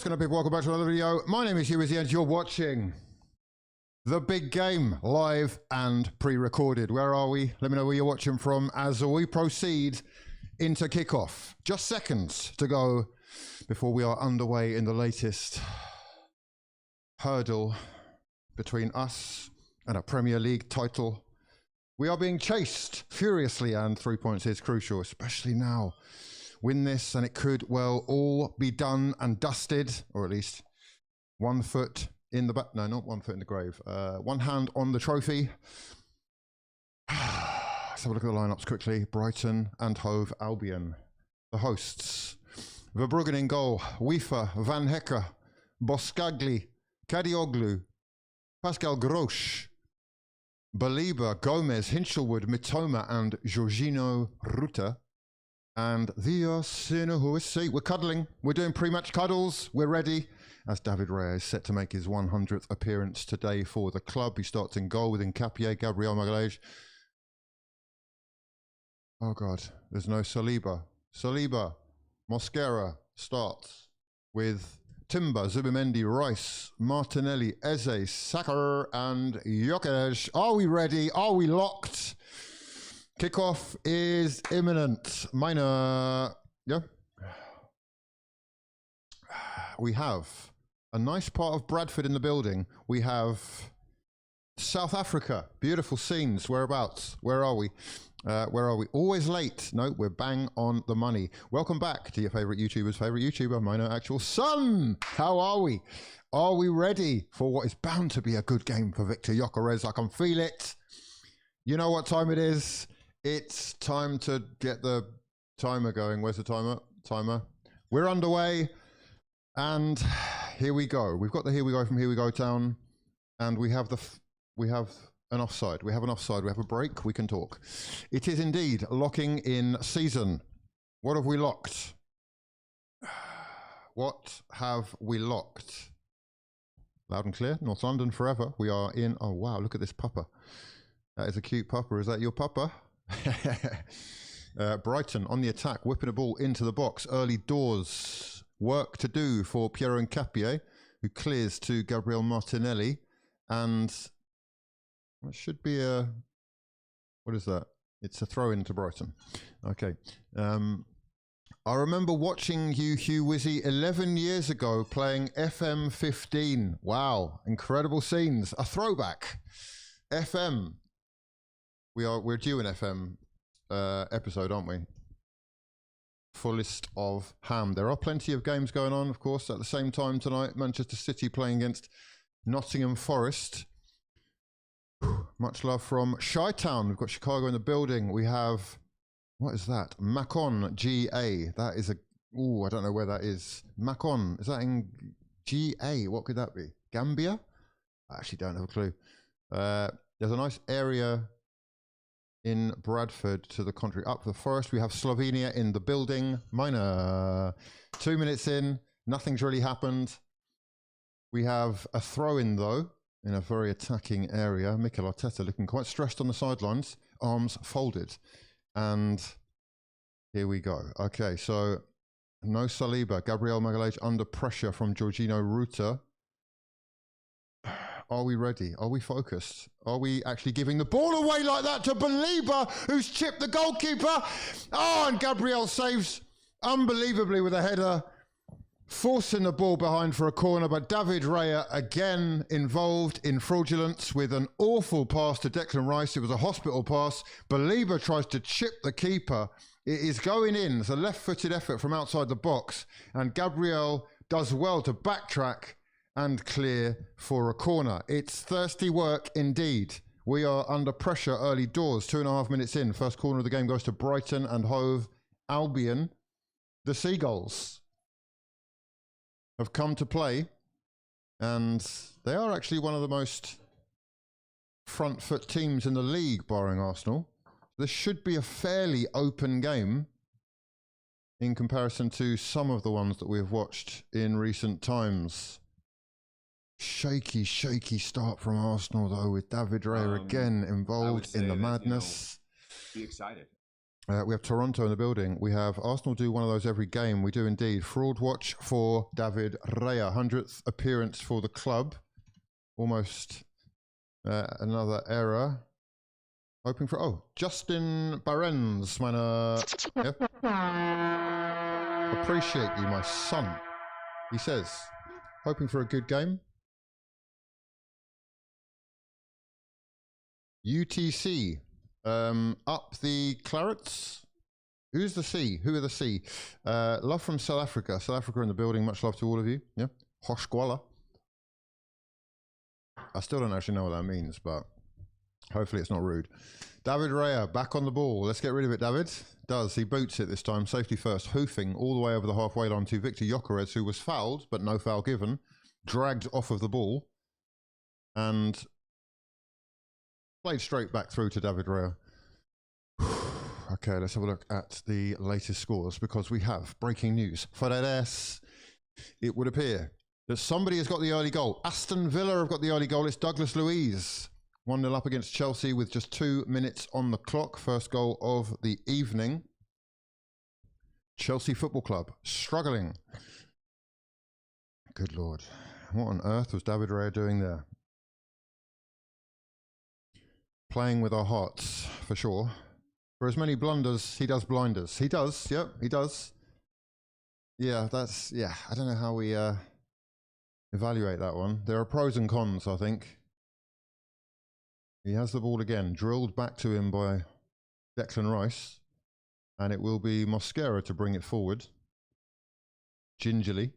What's going on, people? Welcome back to another video. My name is Hugh and you're watching The Big Game, live and pre-recorded. Where are we? Let me know where you're watching from as we proceed into kickoff. Just seconds to go before we are underway in the latest hurdle between us and a Premier League title. We are being chased furiously, and 3 points is crucial, especially now. Win this and it could, well, all be done and dusted, or at least 1 foot in the back. No, not 1 foot in the grave. One hand on the trophy. Let's have a look at the lineups quickly. Brighton and Hove Albion, the hosts. Verbruggen in goal. Wiefer, Van Hecke, Boskagli, Kadioglu, Pascal Grosch, Baliba, Gomez, Hinchelwood, Mitoma, and Jorginho Ruta. And the sinner who is see. We're cuddling. We're doing pre-match cuddles. We're ready. As David Raya is set to make his 100th appearance today for the club. He starts in goal with Nkapie, Gabriel Magalhaes. Oh God, there's no Saliba. Saliba, Mosquera starts with Timber, Zubimendi, Rice, Martinelli, Eze, Saka, and Jokeres. Are we ready? Are we locked? Kickoff is imminent. Yeah. We have a nice part of Bradford in the building. We have South Africa. Beautiful scenes. Whereabouts? Where are we? Where are we? Always late. No, we're bang on the money. Welcome back to your favorite YouTuber's favorite YouTuber, Minor Actual Son. How are we? Are we ready for what is bound to be a good game for Victor Jokeres? I can feel it. You know what time it is. It's time to get the timer going. Where's the timer? We're underway, and here we go. We've got the Here We Go from Here We Go Town, and we have an offside. We have an offside. We have a break. We can talk. It is indeed locking in season. What have we locked? What have we locked? Loud and clear. North London forever. We are in. Oh wow! Look at this pupper. That is a cute pupper. Is that your pupper? Brighton on the attack, whipping a ball into the box. Early doors. Work to do for Piero Nkapie, who clears to Gabriel Martinelli. And it should be a... What is that? It's a throw in to Brighton. Okay. I remember watching you, Hugh Wizzy, 11 years ago playing FM 15. Wow. Incredible scenes. A throwback. FM. We're due an FM episode, aren't we? Fullest of ham. There are plenty of games going on, of course, at the same time tonight. Manchester City playing against Nottingham Forest. Much love from Chi-Town. We've got Chicago in the building. We have, what is that? Macon GA. That is a, ooh, I don't know where that is. Macon, is that in GA? What could that be? Gambia? I actually don't have a clue. There's a nice area in Bradford to the contrary. Up the Forest, we have Slovenia in the building. Minor. 2 minutes in, nothing's really happened. We have a throw-in, though, in a very attacking area. Mikel Arteta looking quite stressed on the sidelines, arms folded. And here we go. Okay, so no Saliba. Gabriel Magalhaes under pressure from Jorginho Ruta. Are we ready? Are we focused? Are we actually giving the ball away like that to Baliba, who's chipped the goalkeeper? Oh, and Gabriel saves unbelievably with a header, forcing the ball behind for a corner. But David Raya again involved in fraudulence with an awful pass to Declan Rice. It was a hospital pass. Baliba tries to chip the keeper. It is going in. It's a left-footed effort from outside the box. And Gabriel does well to backtrack and clear for a corner. It's thirsty work indeed. We are under pressure early doors. 2.5 minutes in. First corner of the game goes to Brighton and Hove Albion. The Seagulls have come to play, and they are actually one of the most front foot teams in the league, barring Arsenal. This should be a fairly open game in comparison to some of the ones that we've watched in recent times. Shaky start from Arsenal, though, with David Raya again involved in the madness. Be excited. We have Toronto in the building. We have Arsenal do one of those every game. We do indeed. Fraud watch for David Raya. 100th appearance for the club. Almost another error. Hoping for, oh, Justin Barens, meine. Yep. Appreciate you, my son. He says, hoping for a good game. UTC. Up the Clarets. Who's the C? Who are the C? Love from South Africa. South Africa in the building. Much love to all of you. Yeah. Hoshkwala. I still don't actually know what that means, but hopefully it's not rude. David Raya back on the ball. Let's get rid of it, David. Does. He boots it this time. Safety first. Hoofing all the way over the halfway line to Victor Gyökeres, who was fouled, but no foul given. Dragged off of the ball. And played straight back through to David Raya. Okay, let's have a look at the latest scores because we have breaking news. Ferreres, it would appear that somebody has got the early goal. Aston Villa have got the early goal. It's Douglas Luiz. 1-0 up against Chelsea with just 2 minutes on the clock. First goal of the evening. Chelsea Football Club struggling. Good Lord. What on earth was David Raya doing there? Playing with our hearts, for sure. For as many blunders, he does blinders. He does, yep, he does. Yeah, that's, yeah, I don't know how we evaluate that one. There are pros and cons, I think. He has the ball again, drilled back to him by Declan Rice. And it will be Mosquera to bring it forward. Gingerly.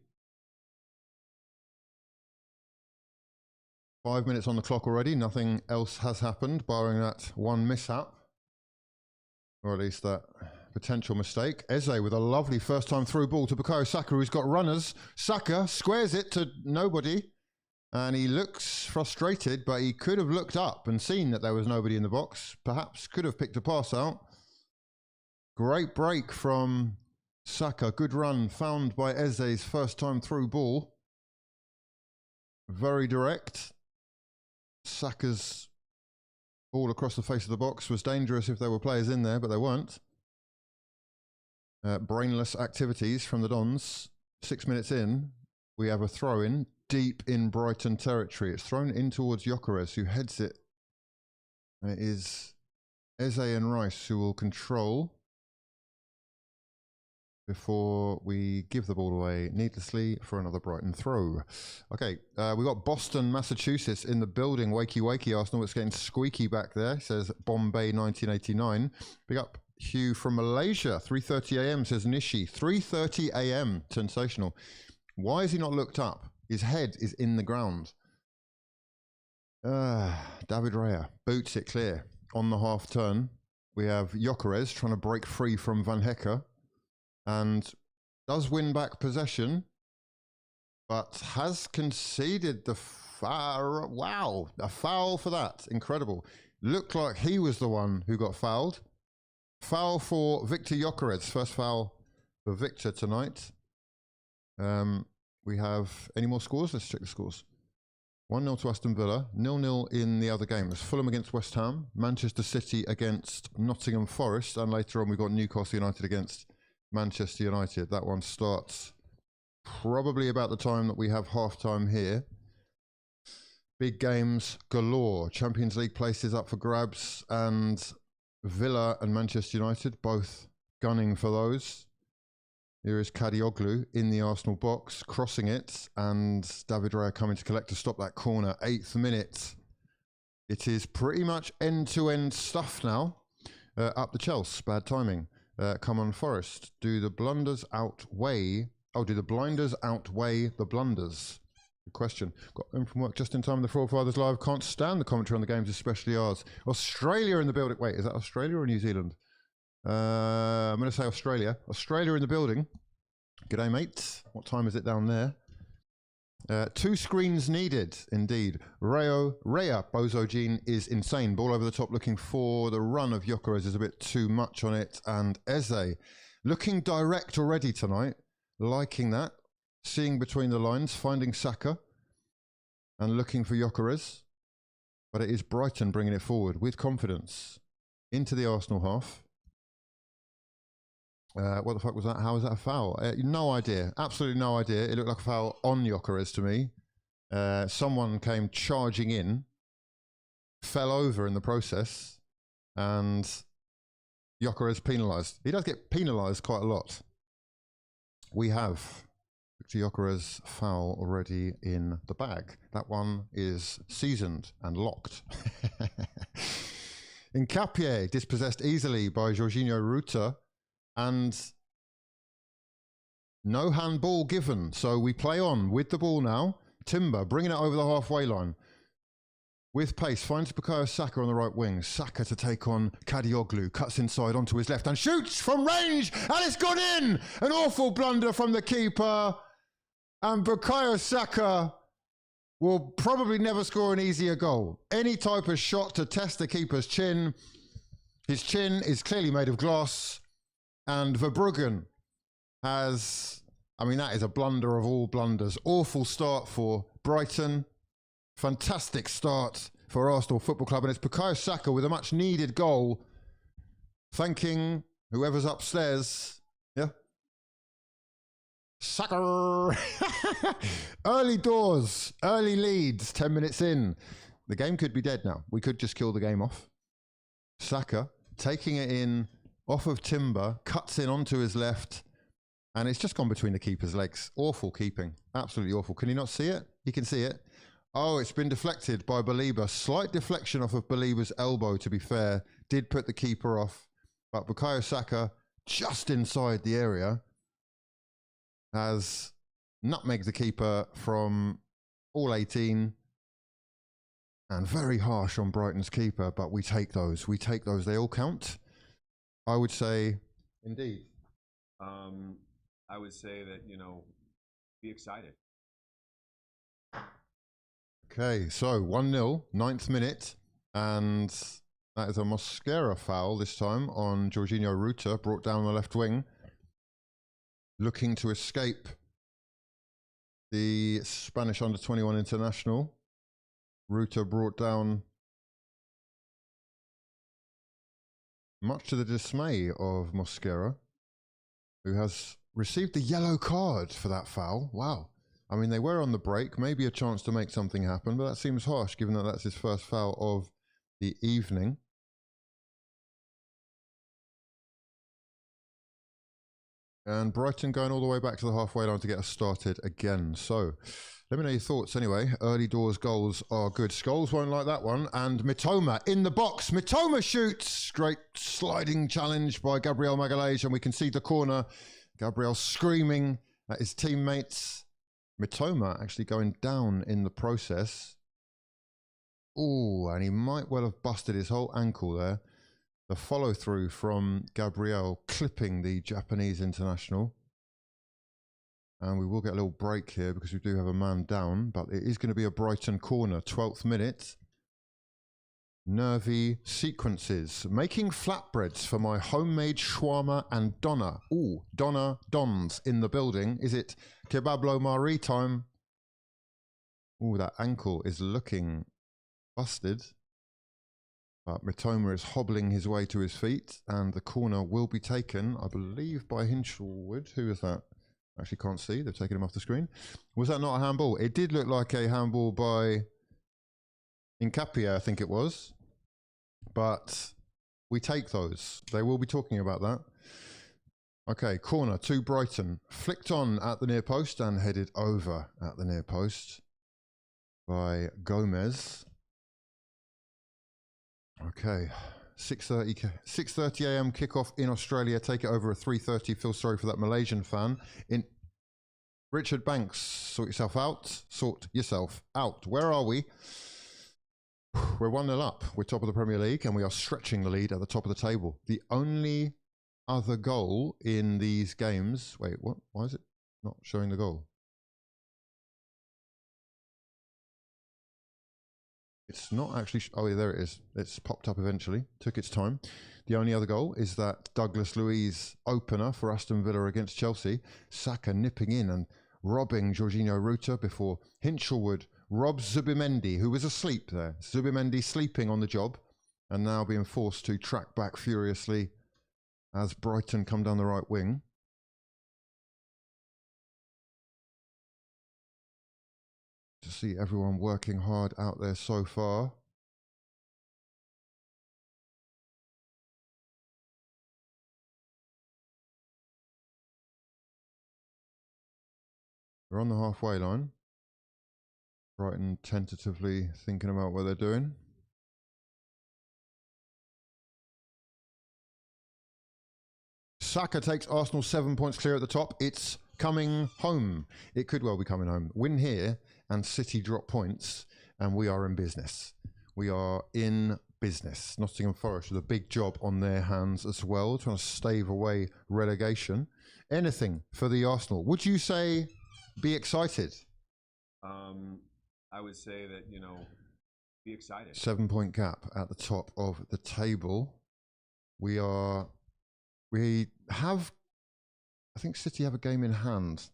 5 minutes on the clock already. Nothing else has happened, barring that one mishap. Or at least that potential mistake. Eze with a lovely first time through ball to Bukayo Saka, who's got runners. Saka squares it to nobody. And he looks frustrated, but he could have looked up and seen that there was nobody in the box. Perhaps could have picked a pass out. Great break from Saka. Good run found by Eze's first time through ball. Very direct. Saka's ball across the face of the box was dangerous if there were players in there, but there weren't. Brainless activities from the Dons. 6 minutes in, we have a throw-in deep in Brighton territory. It's thrown in towards Gyökeres, who heads it. And it is Eze and Rice who will control before we give the ball away needlessly for another Brighton throw. Okay, we got Boston, Massachusetts in the building. Wakey, wakey, Arsenal. It's getting squeaky back there, says Bombay 1989. Big up Hugh from Malaysia. 3:30 a.m. says Nishi. 3:30 a.m. Sensational. Why has he not looked up? His head is in the ground. David Raya boots it clear. On the half turn, we have Gyökeres trying to break free from Van Hecke. And does win back possession, but has conceded the foul. Wow, a foul for that. Incredible. Looked like he was the one who got fouled. Foul for Victor Gyökeres. First foul for Victor tonight. We have any more scores? Let's check the scores. 1-0 to Aston Villa. 0-0 in the other games. Fulham against West Ham. Manchester City against Nottingham Forest. And later on we've got Newcastle United against Manchester United. That one starts probably about the time that we have half-time here. Big games galore. Champions League places up for grabs, and Villa and Manchester United both gunning for those. Here is Kadioglu in the Arsenal box, crossing it, and David Raya coming to collect to stop that corner. 8th minute. It is pretty much end-to-end stuff now. Up the Chelsea. Bad timing. Come on, Forest. Do the blunders outweigh... Oh, do the blinders outweigh the blunders? Good question. Got in from work just in time. The Fraud Fathers Live. Can't stand the commentary on the games, especially ours. Australia in the building. Wait, is that Australia or New Zealand? I'm going to say Australia. Australia in the building. G'day, mate. What time is it down there? 2 screens needed, indeed. Raya Bozo Jean is insane. Ball over the top, looking for the run of Gyökeres. Is a bit too much on it. And Eze, looking direct already tonight. Liking that. Seeing between the lines, finding Saka. And looking for Gyökeres. But it is Brighton bringing it forward with confidence. Into the Arsenal half. What the fuck was that? How was that a foul? No idea. Absolutely no idea. It looked like a foul on Gyökeres to me. Someone came charging in, fell over in the process, and Gyökeres penalised. He does get penalised quite a lot. We have Victor Gyökeres foul already in the bag. That one is seasoned and locked. Nkapie dispossessed easily by Jorginho Ruta, and no handball given. So we play on with the ball now. Timber bringing it over the halfway line. With pace, finds Bukayo Saka on the right wing. Saka to take on Kadioglu, cuts inside onto his left and shoots from range, and it's gone in! An awful blunder from the keeper, and Bukayo Saka will probably never score an easier goal. Any type of shot to test the keeper's chin. His chin is clearly made of glass, and Verbruggen has, I mean, that is a blunder of all blunders. Awful start for Brighton. Fantastic start for Arsenal Football Club, and it's Bukayo Saka with a much needed goal, thanking whoever's upstairs. Yeah. Saka! Early doors, early leads, 10 minutes in. The game could be dead now. We could just kill the game off. Saka taking it in off of Timber, cuts in onto his left, and it's just gone between the keeper's legs. Awful keeping. Absolutely awful. Can you not see it? He can see it. Oh, it's been deflected by Baliba. Slight deflection off of Baliba's elbow, to be fair. Did put the keeper off. But Bukayo Saka, just inside the area, has nutmegged the keeper from all 18. And very harsh on Brighton's keeper, but we take those. We take those. They all count. I would say, indeed. I would say that, you know, be excited. Okay, so 1-0, 9th minute, and that is a Mosquera foul this time on Jorginho Ruta, brought down the left wing, looking to escape the Spanish under-21 international. Ruta brought down, much to the dismay of Mosquera, who has received the yellow card for that foul. Wow. I mean, they were on the break, maybe a chance to make something happen, but that seems harsh given that that's his first foul of the evening. And Brighton going all the way back to the halfway line to get us started again. So, let me know your thoughts anyway. Early doors goals are good. Scholes won't like that one. And Mitoma in the box. Mitoma shoots. Great sliding challenge by Gabriel Magalhaes, and we can see the corner. Gabriel screaming at his teammates. Mitoma actually going down in the process. Oh, and he might well have busted his whole ankle there. The follow through from Gabriel clipping the Japanese international. And we will get a little break here because we do have a man down, but it is going to be a Brighton corner, 12th minute. Nervy sequences. Making flatbreads for my homemade shawarma and Donna. Ooh, Donna Dons in the building. Is it Kebablo Marie time? Ooh, that ankle is looking busted. But Mitoma is hobbling his way to his feet, and the corner will be taken, I believe, by Hinchelwood. Who is that? Actually can't see. They've taken him off the screen. Was that not a handball? It did look like a handball by Nkapie, I think it was. But we take those. They will be talking about that. Okay, corner to Brighton. Flicked on at the near post and headed over at the near post by Gomez. Okay, 6:30 a.m. kickoff in Australia. Take it over at 3:30. Feel sorry for that Malaysian fan. In Richard Banks, sort yourself out. Sort yourself out. Where are we? We're 1-0 up. We're top of the Premier League, and we are stretching the lead at the top of the table. The only other goal in these games. Wait, what? Why is it not showing the goal? It's not actually. Oh, yeah, there it is. It's popped up eventually. Took its time. The only other goal is that Douglas Luiz opener for Aston Villa against Chelsea. Saka nipping in and robbing Jorginho Ruta before Hinchelwood robs Zubimendi, who was asleep there. Zubimendi sleeping on the job and now being forced to track back furiously as Brighton come down the right wing. To see everyone working hard out there so far. We're on the halfway line. Brighton tentatively thinking about what they're doing. Saka takes Arsenal 7 points clear at the top. It's coming home. It could well be coming home. Win here and City drop points and we are in business. We are in business. Nottingham Forest with a big job on their hands as well, trying to stave away relegation. Anything for the Arsenal. Would you say be excited? I would say that, you know, be excited. 7 point gap at the top of the table. We have, I think City have a game in hand.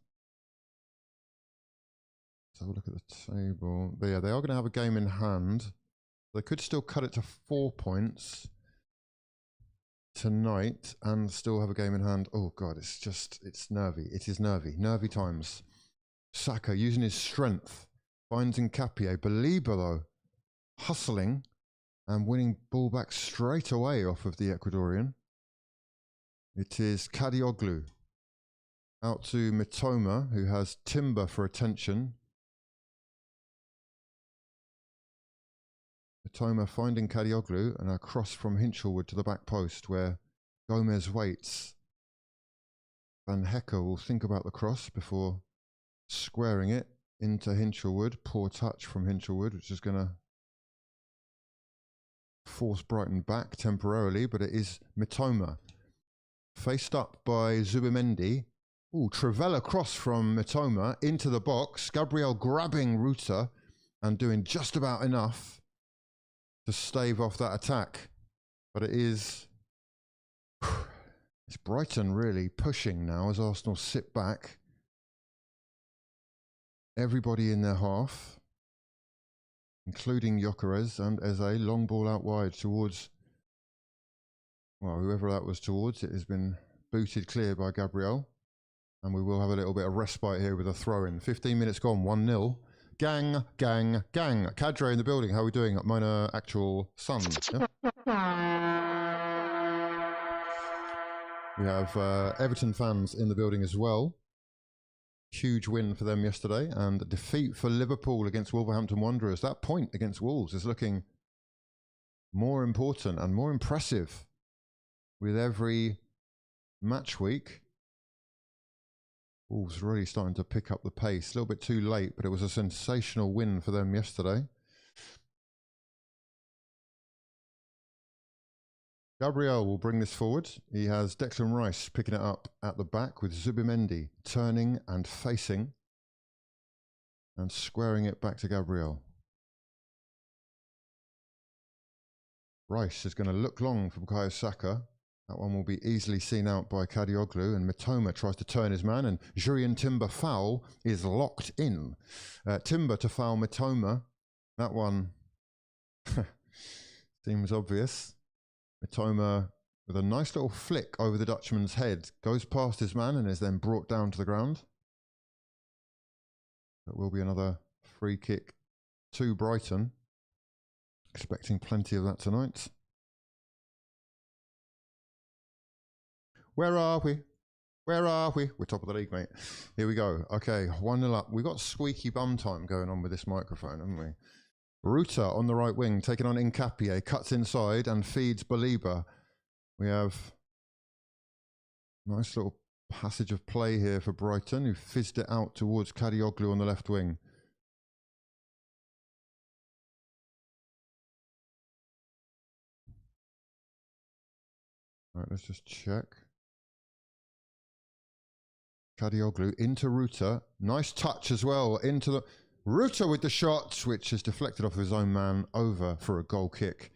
Let's have a look at the table. But yeah, they are going to have a game in hand. They could still cut it to 4 points tonight and still have a game in hand. Oh God, it's nervy. It is nervy. Nervy times. Saka using his strength. Finds Nkapie. Belieber though, hustling and winning ball back straight away off of the Ecuadorian. It is Kadioglu out to Mitoma, who has Timber for attention. Mitoma finding Kadioglu and a cross from Hinchelwood to the back post where Gomez waits. Van Hecker will think about the cross before squaring it into Hinchelwood. Poor touch from Hinchelwood, which is going to force Brighton back temporarily, but it is Mitoma. Faced up by Zubimendi. Ooh, Trivela cross from Mitoma into the box. Gabriel grabbing Ruta and doing just about enough to stave off that attack. But it is... it's Brighton really pushing now as Arsenal sit back. Everybody in their half, including Gyökeres and Eze. Long ball out wide towards... well, whoever that was towards, it has been booted clear by Gabriel. And we will have a little bit of respite here with a throw-in. 15 minutes gone, 1-0. Gang, gang, gang. Cadre in the building, how are we doing? Meine actual son. Yeah? We have Everton fans in the building as well. Huge win for them yesterday. And a defeat for Liverpool against Wolverhampton Wanderers. That point against Wolves is looking more important and more impressive with every match week. Wolves really starting to pick up the pace. A little bit too late, but it was a sensational win for them yesterday. Gabriel will bring this forward. He has Declan Rice picking it up at the back with Zubimendi turning and facing and squaring it back to Gabriel. Rice is going to look long from Bukayo Saka. That one will be easily seen out by Kadioglu, and Mitoma tries to turn his man, and Jurien Timber foul is locked in. Timber to foul Mitoma. That one seems obvious. Mitoma with a nice little flick over the Dutchman's head, goes past his man and is then brought down to the ground. That will be another free kick to Brighton. Expecting plenty of that tonight. Where are we? Where are we? We're top of the league, mate. Here we go. Okay, 1-0 up. We've got squeaky bum time going on with this microphone, haven't we? Ruta on the right wing, taking on Nkapie, cuts inside and feeds Belieber. We have nice little passage of play here for Brighton, who fizzed it out towards Kadioglu on the left wing. All right, let's just check. Kadioglu into Ruta. Nice touch as well into the... Ruta with the shot, which is deflected off his own man over for a goal kick.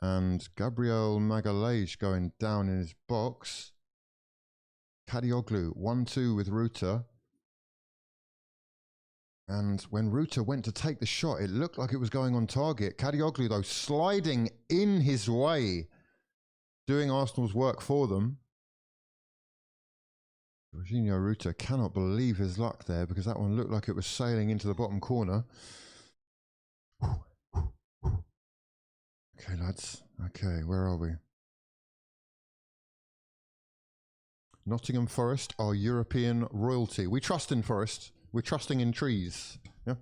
And Gabriel Magalhaes going down in his box. Kadioglu, 1-2 with Ruta. And when Ruta went to take the shot, it looked like it was going on target. Kadioglu, though, sliding in his way, doing Arsenal's work for them. Jorginho Ruta cannot believe his luck there because that one looked like it was sailing into the bottom corner. Okay, lads. Okay, where are we? Nottingham Forest, our European royalty. We trust in Forest. We're trusting in trees. Yeah.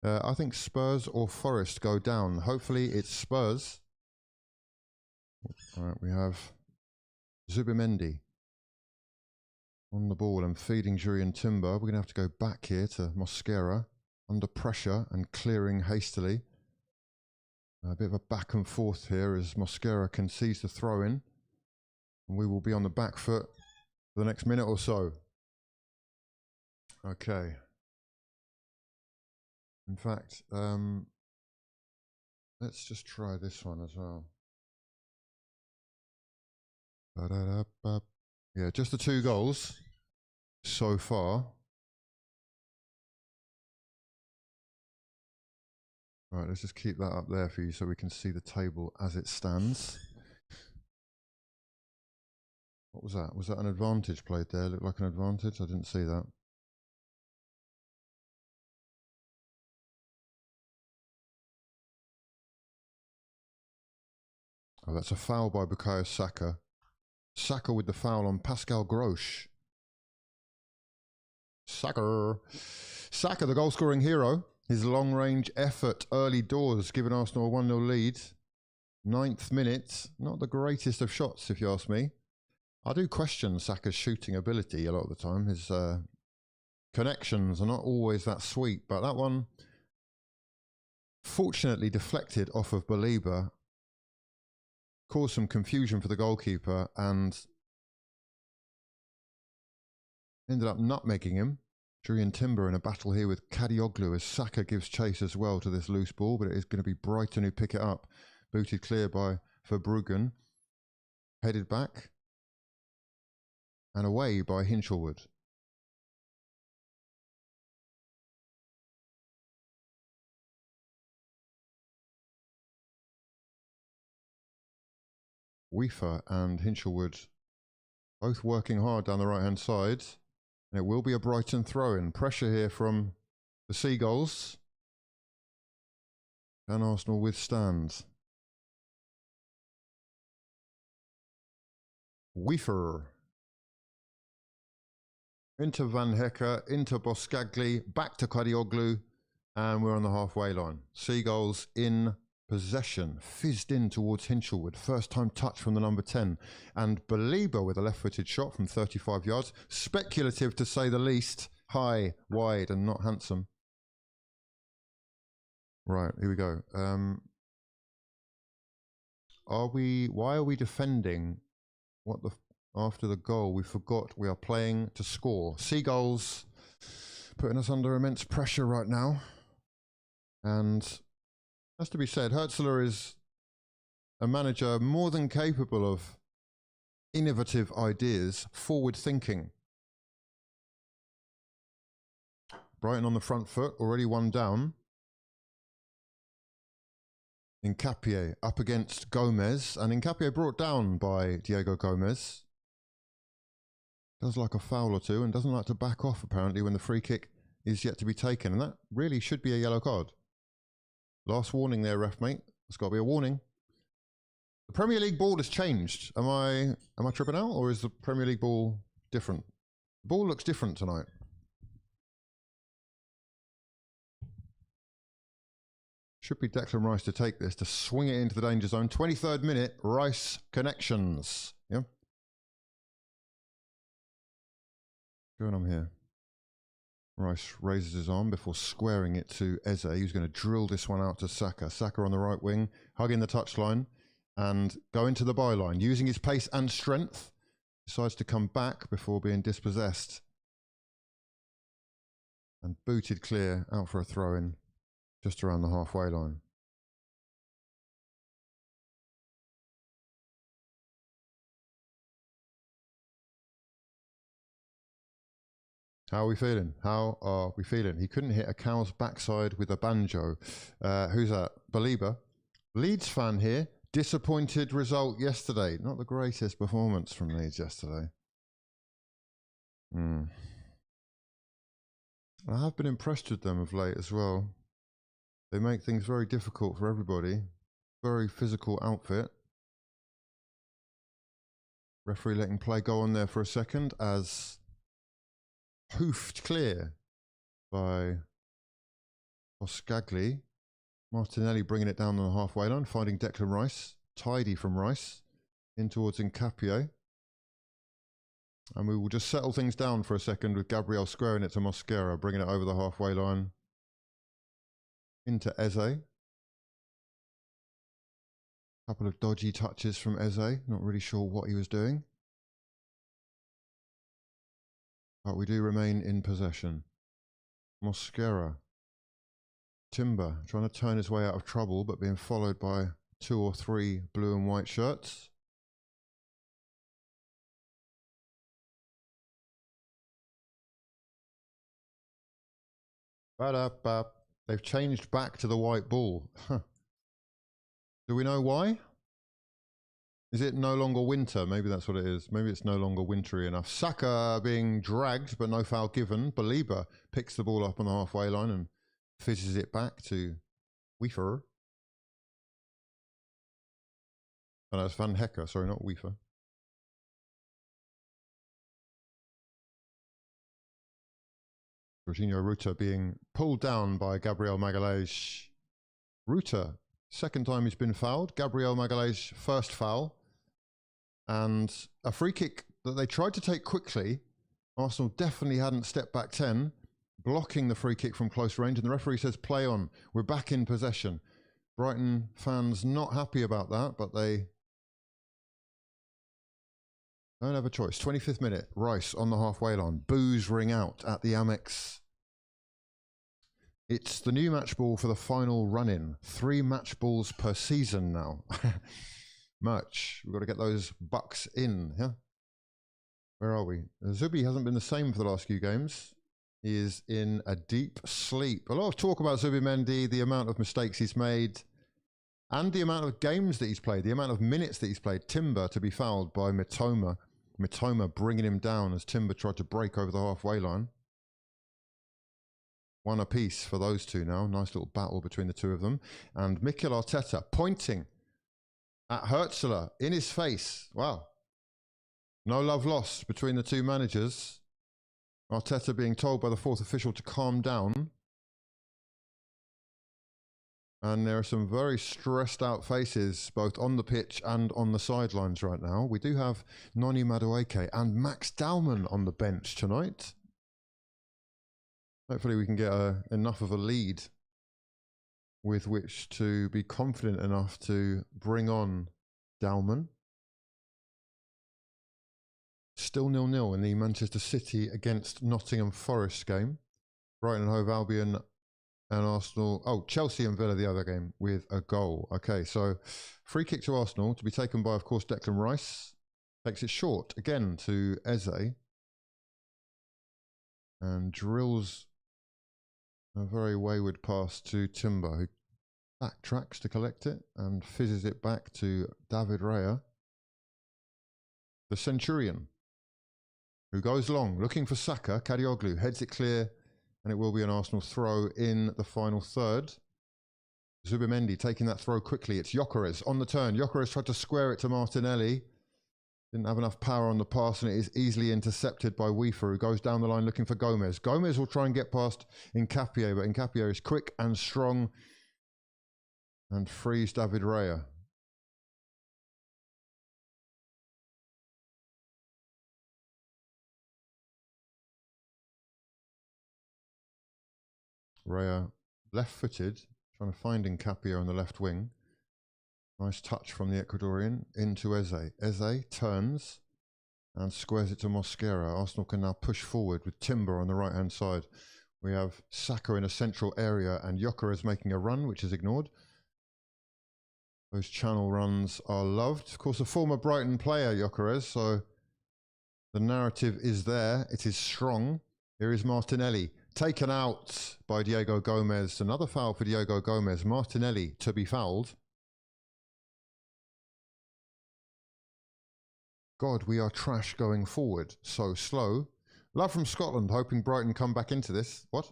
I think Spurs or Forest go down. Hopefully it's Spurs. All right, we have Zubimendi on the ball and feeding Jurriën Timber. We're going to have to go back here to Mosquera under pressure and clearing hastily. A bit of a back and forth here as Mosquera concedes the throw in. And we will be on the back foot for the next minute or so. Okay. In fact, let's just try this one as well. Yeah, just the 2 goals so far. Right, let's just keep that up there for you so we can see the table as it stands. What was that? Was that an advantage played there? Looked like an advantage? I didn't see that. Oh, that's a foul by Bukayo Saka. Saka with the foul on Pascal Grosch. Saka, the goal-scoring hero. His long-range effort early doors, giving Arsenal a 1-0 lead. 9th minute. Not the greatest of shots, if you ask me. I do question Saka's shooting ability a lot of the time. His connections are not always that sweet, but that one, fortunately deflected off of Belieber, caused some confusion for the goalkeeper and ended up nutmegging him. Jurriën Timber in a battle here with Kadioglu as Saka gives chase as well to this loose ball, but it is going to be Brighton who pick it up. Booted clear by Verbruggen. Headed back. And away by Hinchelwood. Weaver and Hinchelwood both working hard down the right-hand side. And it will be a Brighton throw-in. Pressure here from the Seagulls. Can Arsenal withstand? Weaver. Into Van Hecke, into Boscagli, back to Kadioglu, and we're on the halfway line. Seagulls in possession, fizzed in towards Hinchelwood. First time touch from the number 10. And Belieber with a left-footed shot from 35 yards. Speculative to say the least. High, wide, and not handsome. Right, here we go. Why are we defending after the goal? We forgot we are playing to score. Seagulls putting us under immense pressure right now. And has to be said, Hertzler is a manager more than capable of innovative ideas, forward thinking. Brighton on the front foot, already 1 down. Nkapie up against Gomez, and Nkapie brought down by Diego Gomez. Does like a foul or two and doesn't like to back off apparently when the free kick is yet to be taken, and that really should be a yellow card. Last warning there, ref mate. It's got to be a warning. The Premier League ball has changed. Am I tripping out, or is the Premier League ball different? The ball looks different tonight. Should be Declan Rice to take this, to swing it into the danger zone. 23rd minute, Rice connections. Yeah. Going on here. Rice raises his arm before squaring it to Eze, who's going to drill this one out to Saka. Saka on the right wing, hugging the touchline and going to the byline. Using his pace and strength, decides to come back before being dispossessed. And booted clear, out for a throw-in. Just around the halfway line. How are we feeling? How are we feeling? He couldn't hit a cow's backside with a banjo. Who's that? Belieber. Leeds fan here. Disappointed result yesterday. Not the greatest performance from Leeds yesterday. I have been impressed with them of late as well. They make things very difficult for everybody. Very physical outfit. Referee letting play go on there for a second as hoofed clear by Oscagli. Martinelli bringing it down on the halfway line, finding Declan Rice. Tidy from Rice in towards Nkapie. And we will just settle things down for a second with Gabriel squaring it to Mosquera, bringing it over the halfway line into Eze. Couple of dodgy touches from Eze, not really sure what he was doing. But we do remain in possession. Mosquera. Timber trying to turn his way out of trouble, but being followed by 2 or 3 blue and white shirts. They've changed back to the white ball. Do we know why? Is it no longer winter? Maybe that's what it is. Maybe it's no longer wintry enough. Saka being dragged, but no foul given. Baliba picks the ball up on the halfway line and fizzes it back to Weefer. Oh, no, it's Van Hecker. Sorry, not Weefer. Jorginho Ruta being pulled down by Gabriel Magalhaes. Ruta, second time he's been fouled. Gabriel Magalhaes, first foul. And a free kick that they tried to take quickly. Arsenal definitely hadn't stepped back 10, blocking the free kick from close range. And the referee says, play on. We're back in possession. Brighton fans not happy about that, but they don't have a choice. 25th minute, Rice on the halfway line. Boos ring out at the Amex. It's the new match ball for the final run-in. 3 match balls per season now. Merch. We've got to get those bucks in. Yeah. Where are we? Zubi hasn't been the same for the last few games. He is in a deep sleep. A lot of talk about Zubimendi, the amount of mistakes he's made, and the amount of games that he's played, the amount of minutes that he's played. Timber to be fouled by Mitoma. Mitoma bringing him down as Timber tried to break over the halfway line. 1 apiece for those two now. Nice little battle between the two of them. And Mikel Arteta pointing at Hertzler in his face. Wow. No love lost between the two managers. Arteta being told by the 4th official to calm down. And there are some very stressed out faces both on the pitch and on the sidelines right now. We do have Noni Madueke and Max Dowman on the bench tonight. Hopefully we can get enough of a lead with which to be confident enough to bring on Dowman. Still 0-0 in the Manchester City against Nottingham Forest game. Brighton and Hove Albion and Arsenal. Oh, Chelsea and Villa the other game with a goal. Okay, so free kick to Arsenal to be taken by, of course, Declan Rice. Takes it short again to Eze. And drills a very wayward pass to Timber, who backtracks to collect it and fizzes it back to David Raya. The Centurion, who goes long, looking for Saka. Kadioglu heads it clear, and it will be an Arsenal throw in the final third. Zubimendi taking that throw quickly. It's Gyökeres on the turn. Gyökeres tried to square it to Martinelli. Didn't have enough power on the pass, and it is easily intercepted by Weefer, who goes down the line looking for Gomez. Gomez will try and get past Nkapie, but Nkapie is quick and strong and frees David Raya. Raya left-footed, trying to find Nkapie on the left wing. Nice touch from the Ecuadorian into Eze. Eze turns and squares it to Mosquera. Arsenal can now push forward with Timber on the right-hand side. We have Saka in a central area and Gyökeres making a run, which is ignored. Those channel runs are loved. Of course, a former Brighton player, Gyökeres, so the narrative is there. It is strong. Here is Martinelli, taken out by Diego Gomez. Another foul for Diego Gomez. Martinelli to be fouled. God, we are trash going forward. So slow. Love from Scotland, hoping Brighton come back into this. What?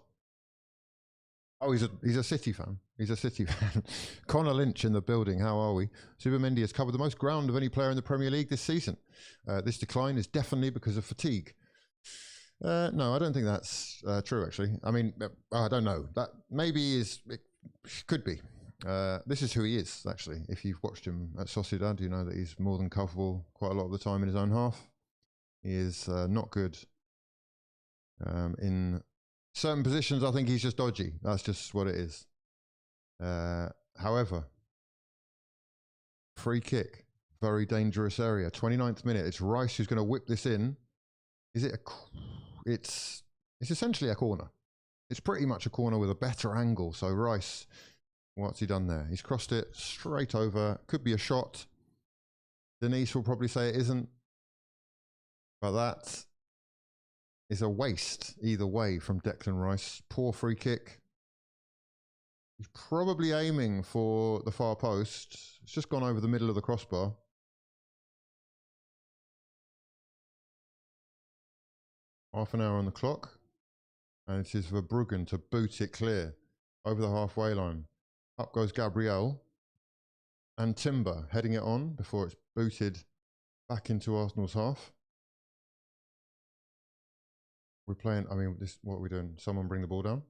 Oh, he's a City fan. He's a City fan. Connor Lynch in the building. How are we? Zubimendi has covered the most ground of any player in the Premier League this season. This decline is definitely because of fatigue. No, I don't think that's true, actually. I mean, I don't know. That maybe it could be. This is who he is, actually. If you've watched him at Sociedad, you know that he's more than comfortable quite a lot of the time in his own half. He is not good in certain positions. I think he's just dodgy. That's just what it is. However, free kick, very dangerous area. 29th minute. It's Rice who's going to whip this in. Is it it's essentially a corner. It's pretty much a corner with a better angle. So Rice, what's he done there? He's crossed it straight over. Could be a shot. Denise will probably say it isn't. But that is a waste either way from Declan Rice. Poor free kick. He's probably aiming for the far post. It's just gone over the middle of the crossbar. Half an hour on the clock. And it is Verbruggen to boot it clear over the halfway line. Up goes Gabriel. And Timber heading it on before it's booted back into Arsenal's half. We're playing, I mean, what are we doing? Someone bring the ball down.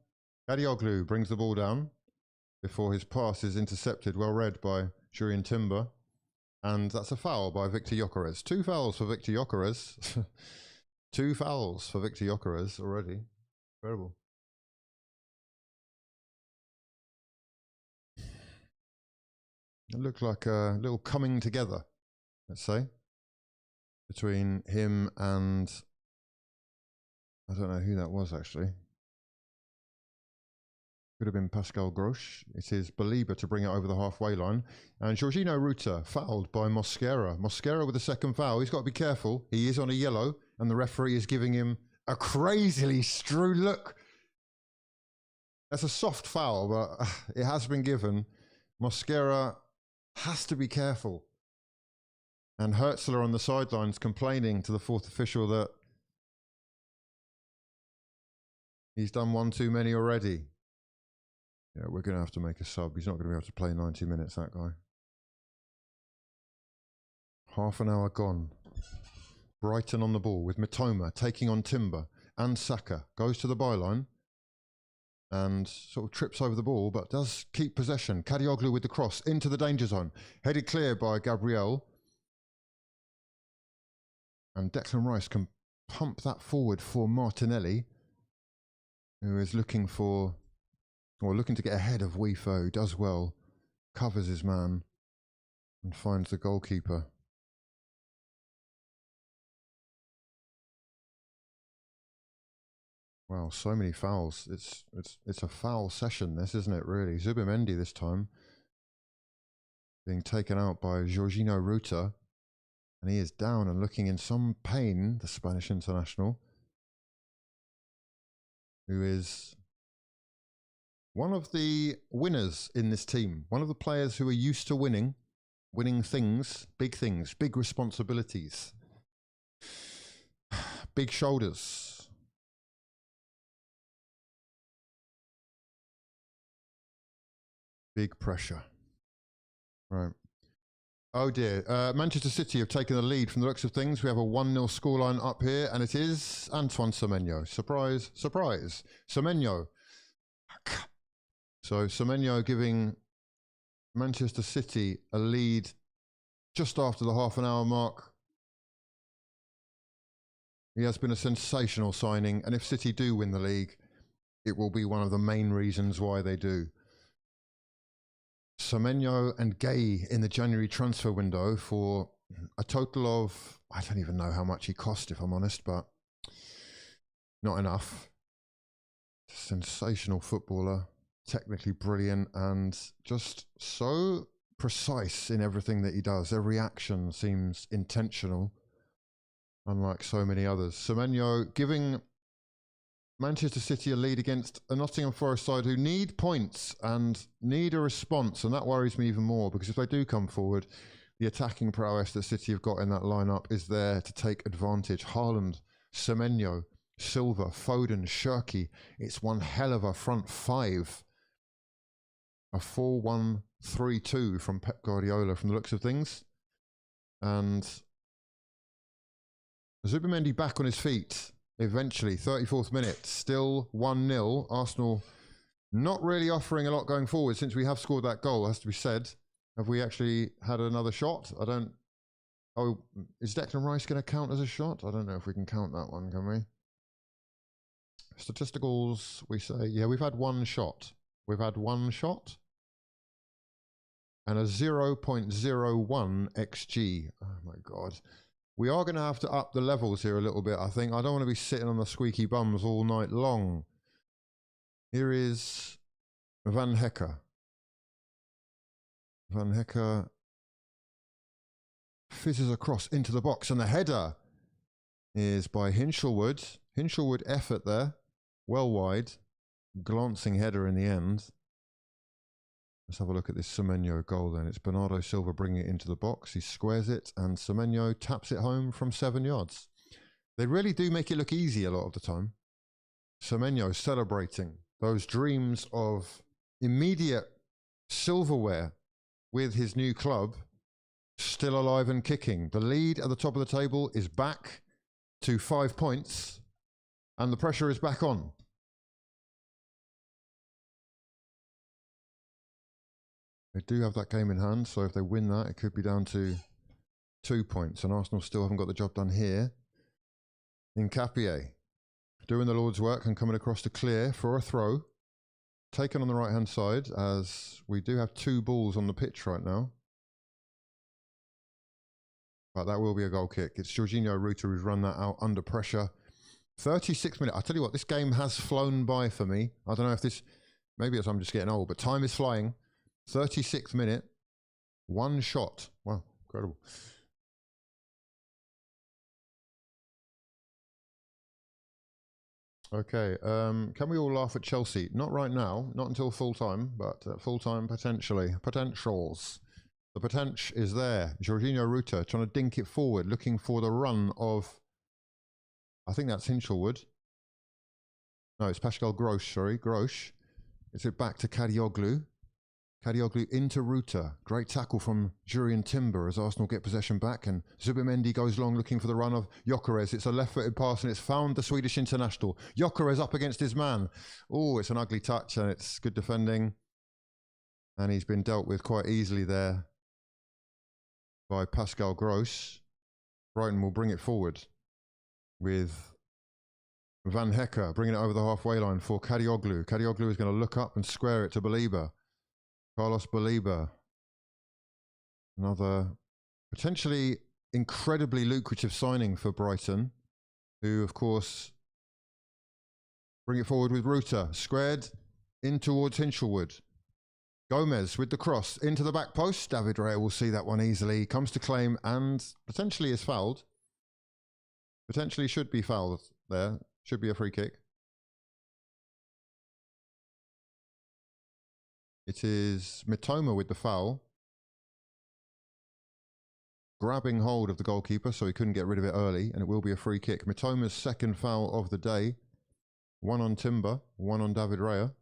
Kadioglu brings the ball down before his pass is intercepted. Well read by Jurien Timber. And that's a foul by Victor Gyökeres. 2 fouls for Victor Gyökeres. 2 fouls for Victor Gyökeres already. Incredible. It looked like a little coming together, let's say, between him and I don't know who that was, actually. Could have been Pascal Grosch. It is Belieber to bring it over the halfway line. And Jorginho Ruta fouled by Mosquera. Mosquera with the second foul. He's got to be careful. He is on a yellow, and the referee is giving him a crazily strew look. That's a soft foul, but it has been given. Mosquera has to be careful. And Hertzler on the sidelines complaining to the fourth official that he's done one too many already. Yeah, we're going to have to make a sub. He's not going to be able to play 90 minutes, that guy. Half an hour gone. Brighton on the ball with Mitoma taking on Timber and Saka. Goes to the byline and sort of trips over the ball, but does keep possession. Kadioglu with the cross into the danger zone. Headed clear by Gabriel. And Declan Rice can pump that forward for Martinelli, who is looking for, or looking to get ahead of Weefo, who does well, covers his man and finds the goalkeeper. Wow, so many fouls. It's a foul session, this, isn't it, really? Zubimendi this time being taken out by Jorginho Ruta, and he is down and looking in some pain, the Spanish international, who is one of the winners in this team, one of the players who are used to winning things, big responsibilities, big shoulders. Big pressure. Right. Oh dear. Manchester City have taken the lead from the looks of things. We have a 1-0 scoreline up here, and it is Antoine Semenyo. Surprise, surprise. Semenyo. So Semenyo giving Manchester City a lead just after the half an hour mark. He has been a sensational signing, and if City do win the league, it will be one of the main reasons why they do. Semenyo and Gay in the January transfer window for a total of, I don't even know how much he cost, if I'm honest, but not enough. Sensational footballer, technically brilliant, and just so precise in everything that he does. Every action seems intentional, unlike so many others. Semenyo giving Manchester City a lead against a Nottingham Forest side who need points and need a response, and that worries me even more, because if they do come forward, the attacking prowess that City have got in that lineup is there to take advantage. Haaland, Semenyo, Silva, Foden, Shirky. It's one hell of a front five. A 4-1-3-2 from Pep Guardiola from the looks of things. And Zubimendi back on his feet eventually, 34th minute, still 1-0. Arsenal not really offering a lot going forward since we have scored that goal, has to be said. Have we actually had another shot? I don't... Oh, is Declan Rice going to count as a shot? I don't know if we can count that one, can we? Statisticals, we say, yeah, we've had one shot. We've had one shot. And a 0.01 XG. Oh my God. We are going to have to up the levels here a little bit, I think. I don't want to be sitting on the squeaky bums all night long. Here is Van Hecke. Van Hecke fizzes across into the box, and the header is by Hinchelwood. Hinchelwood effort there. Well wide. Glancing header in the end. Let's have a look at this Semenyo goal then. It's Bernardo Silva bringing it into the box. He squares it and Semenyo taps it home from 7 yards. They really do make it look easy a lot of the time. Semenyo celebrating those dreams of immediate silverware with his new club still alive and kicking. The lead at the top of the table is back to 5 points and the pressure is back on. They do have that game in hand, so if they win that, it could be down to 2 points. And Arsenal still haven't got the job done here. Nkapie doing the Lord's work and coming across to clear for a throw. Taken on the right-hand side, as we do have 2 balls on the pitch right now. But that will be a goal kick. It's Jorginho Ruta who's run that out under pressure. 36 minutes. I tell you what, this game has flown by for me. I don't know if this, maybe it's I'm just getting old, but time is flying. 36th minute, 1 shot. Wow, incredible. Okay, can we all laugh at Chelsea? Not right now, not until full time, but full time potentially. Potentials. The potential is there. Jorginho Ruta trying to dink it forward, looking for the run of, I think that's Hinchelwood. No, it's Pascal Grosch, sorry, Grosch. It's it back to Kadioglu. Kadioglu into Ruta. Great tackle from Jurriën Timber as Arsenal get possession back, and Zubimendi goes long looking for the run of Gyökeres. It's a left-footed pass and it's found the Swedish international. Gyökeres up against his man. Oh, it's an ugly touch and it's good defending. And he's been dealt with quite easily there by Pascal Gross. Brighton will bring it forward with Van Hecke bringing it over the halfway line for Kadioglu. Kadioglu is going to look up and square it to Baliba. Carlos Baliba, another potentially incredibly lucrative signing for Brighton, who of course bring it forward with Ruta, squared in towards Hinchelwood. Gomez with the cross into the back post. David Raya will see that one easily, comes to claim and potentially is fouled. Potentially should be fouled there, should be a free kick. It is Mitoma with the foul. Grabbing hold of the goalkeeper so he couldn't get rid of it early, and it will be a free kick. Mitoma's second foul of the day. 1 on Timber, 1 on David Raya.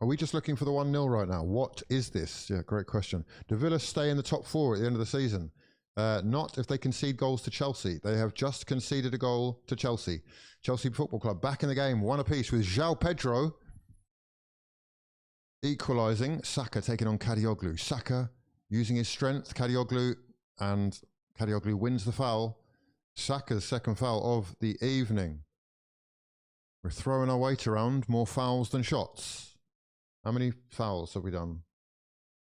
Are we just looking for the 1-0 right now? What is this? Yeah, great question. Do Villa stay in the top 4 at the end of the season? Not if they concede goals to Chelsea. They have just conceded a goal to Chelsea. Chelsea Football Club back in the game, 1 apiece with João Pedro equalising. Saka taking on Kadioglu. Saka using his strength. Kadioglu, and Kadioglu wins the foul. Saka's second foul of the evening. We're throwing our weight around. More fouls than shots. How many fouls have we done?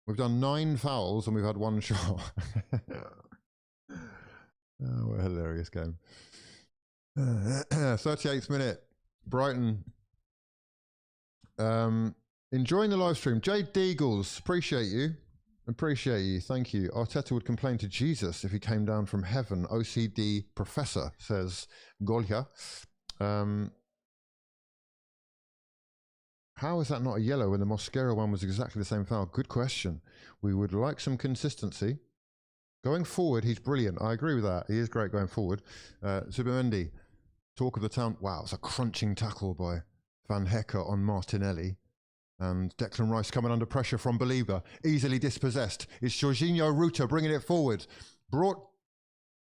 We've done 9 fouls and we've had 1 shot. Oh, what a hilarious game. 38th minute. Brighton. Enjoying the live stream. Jade Deagles, appreciate you. Appreciate you. Thank you. Arteta would complain to Jesus if he came down from heaven. OCD professor, says Golja. How is that not a yellow when the Mosquera one was exactly the same foul? Good question. We would like some consistency. Going forward, he's brilliant. I agree with that. He is great going forward. Zubimendi, talk of the town. Wow, it's a crunching tackle by Van Hecker on Martinelli. And Declan Rice coming under pressure from Belieber. Easily dispossessed. It's Jorginho Ruta bringing it forward. Brought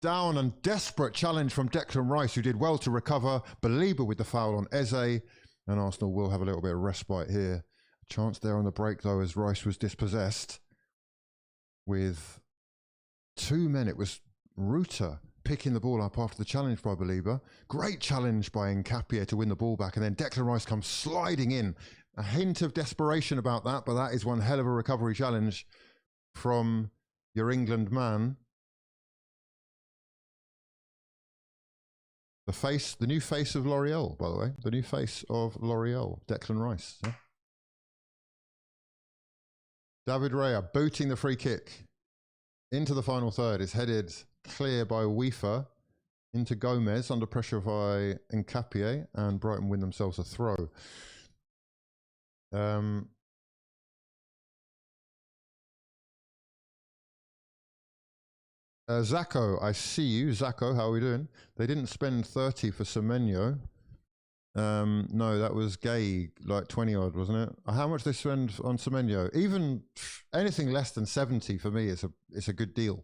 down and desperate challenge from Declan Rice, who did well to recover. Belieber with the foul on Eze. And Arsenal will have a little bit of respite here. A chance there on the break, though, as Rice was dispossessed. With 2 men, it was Ruta picking the ball up after the challenge by Belieber. Great challenge by Nkapie to win the ball back. And then Declan Rice comes sliding in. A hint of desperation about that, but that is one hell of a recovery challenge from your England man. The new face of L'Oreal, by the way. The new face of L'Oreal, Declan Rice. Yeah? David Raya booting the free kick into the final third. Is headed clear by Weaver into Gomez under pressure by Nkapie, and Brighton win themselves a throw. Zacco, I see you. Zacco, how are we doing? They didn't spend 30 for Semenyo. No, that was Gay, like 20 odd, wasn't it? How much they spend on Semenyo? Even anything less than 70 for me is a good deal.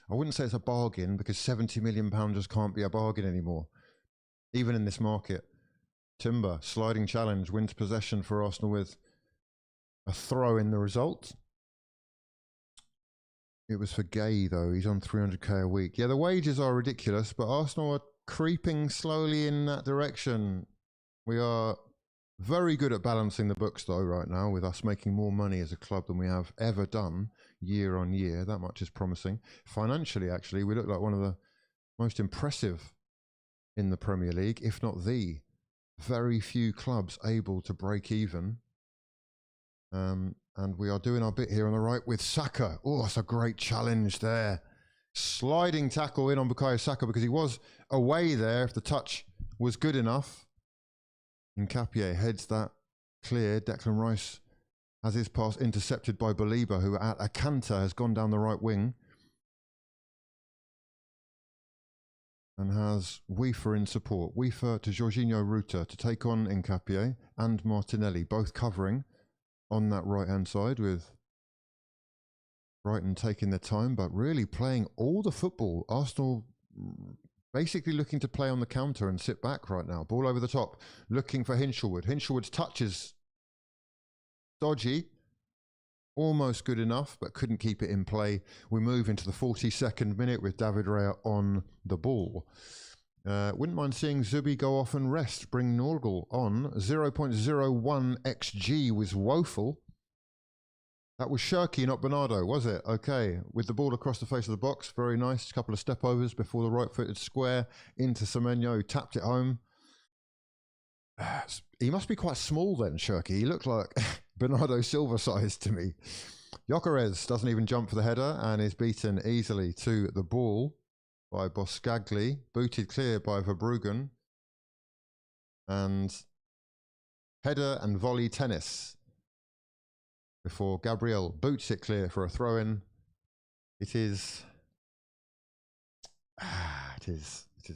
I wouldn't say it's a bargain, because £70 million just can't be a bargain anymore, even in this market. Timber, sliding challenge, wins possession for Arsenal with a throw in the result. It was for Gay, though. He's on 300k a week. Yeah, the wages are ridiculous, but Arsenal are creeping slowly in that direction. We are very good at balancing the books, though, right now, with us making more money as a club than we have ever done year on year. That much is promising. Financially, actually, we look like one of the most impressive in the Premier League, if not the. Very few clubs able to break even. And we are doing our bit here on the right with Saka. Oh, that's a great challenge there. Sliding tackle in on Bukayo Saka, because he was away there if the touch was good enough. Nkapie heads that clear. Declan Rice has his pass intercepted by Belieber, who at a canter has gone down the right wing. And has Weaver in support. Weaver to Jorginho Ruta to take on Nkapie and Martinelli, both covering on that right-hand side, with Brighton taking their time, but really playing all the football. Arsenal basically looking to play on the counter and sit back right now. Ball over the top, looking for Hinshelwood. Hinshelwood's touch is dodgy. Almost good enough, but couldn't keep it in play. We move into the 42nd minute with David Raya on the ball. Wouldn't mind seeing Zubi go off and rest. Bring Norgal on. 0.01 XG was woeful. That was Shirky, not Bernardo, was it? Okay, with the ball across the face of the box. Very nice. A couple of step overs before the right-footed square into Semenyo, who tapped it home. He must be quite small then, Shirky. He looked like Bernardo Silva-sized to me. Gyökeres doesn't even jump for the header and is beaten easily to the ball by Boscagli, booted clear by Verbruggen, and header and volley tennis before Gabriel boots it clear for a throw-in. It is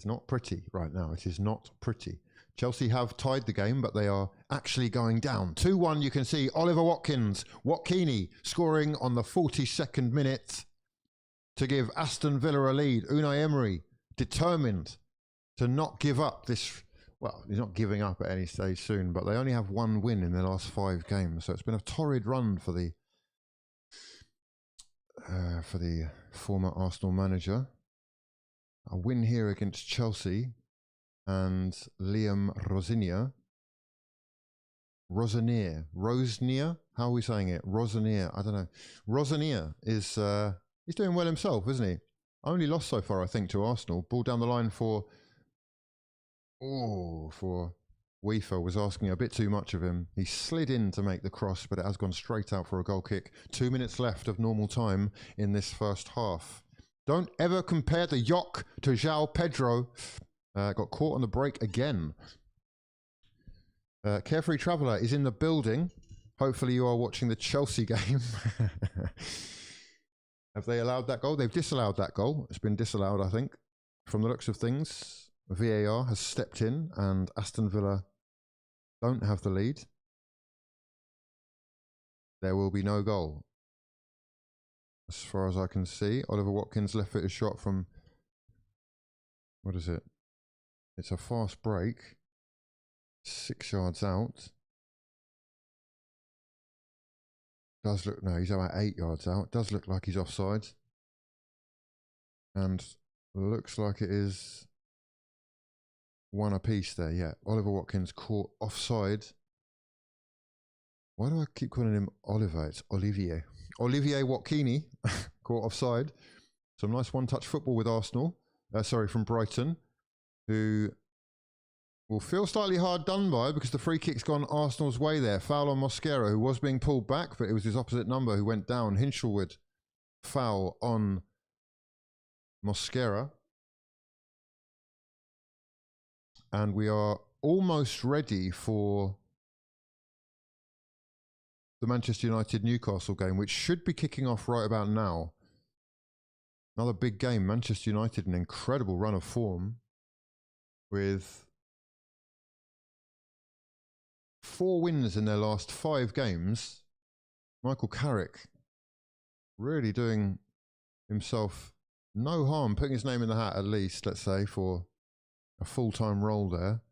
not pretty right now. It is not pretty. Chelsea have tied the game, but they are actually going down. 2-1, you can see Oliver Watkini scoring on the 42nd minute to give Aston Villa a lead. Unai Emery determined to not give up this. Well, he's not giving up at any stage soon, but they only have one win in their last 5 games. So it's been a torrid run for the former Arsenal manager. A win here against Chelsea. And Liam Rosenior, how are we saying it? Rosenior, I don't know. Rosenior is, he's doing well himself, isn't he? Only lost so far, I think, to Arsenal. Ball down the line for Weaver, was asking a bit too much of him. He slid in to make the cross, but it has gone straight out for a goal kick. 2 minutes left of normal time in this first half. Don't ever compare the Yok to João Pedro. Got caught on the break again. Carefree Traveller is in the building. Hopefully you are watching the Chelsea game. Have they allowed that goal? They've disallowed that goal. It's been disallowed, I think. From the looks of things, VAR has stepped in and Aston Villa don't have the lead. There will be no goal. As far as I can see, Oliver Watkins left-footed shot from, what is it? It's a fast break. 6 yards out. Does look, no, he's about 8 yards out. Does look like he's offside. And looks like it is one apiece there, yeah. Oliver Watkins caught offside. Why do I keep calling him Oliver? It's Olivier. Olivier Watkini caught offside. Some nice one-touch football with Arsenal. From Brighton, who will feel slightly hard done by because the free kick's gone Arsenal's way there. Foul on Mosquera, who was being pulled back, but it was his opposite number who went down. Hinchelwood, foul on Mosquera. And we are almost ready for the Manchester United-Newcastle game, which should be kicking off right about now. Another big game. Manchester United, an incredible run of form with 4 wins in their last 5 games. Michael Carrick really doing himself no harm, putting his name in the hat at least, let's say, for a full-time role there.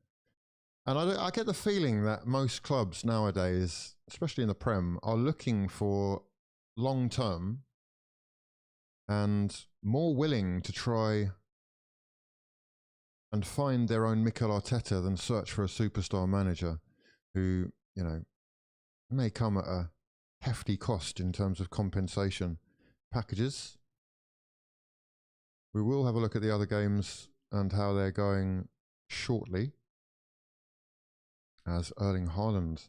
And I get the feeling that most clubs nowadays, especially in the Prem, are looking for long-term and more willing to try and find their own Mikel Arteta than search for a superstar manager who, you know, may come at a hefty cost in terms of compensation packages. We will have a look at the other games and how they're going shortly, as Erling Haaland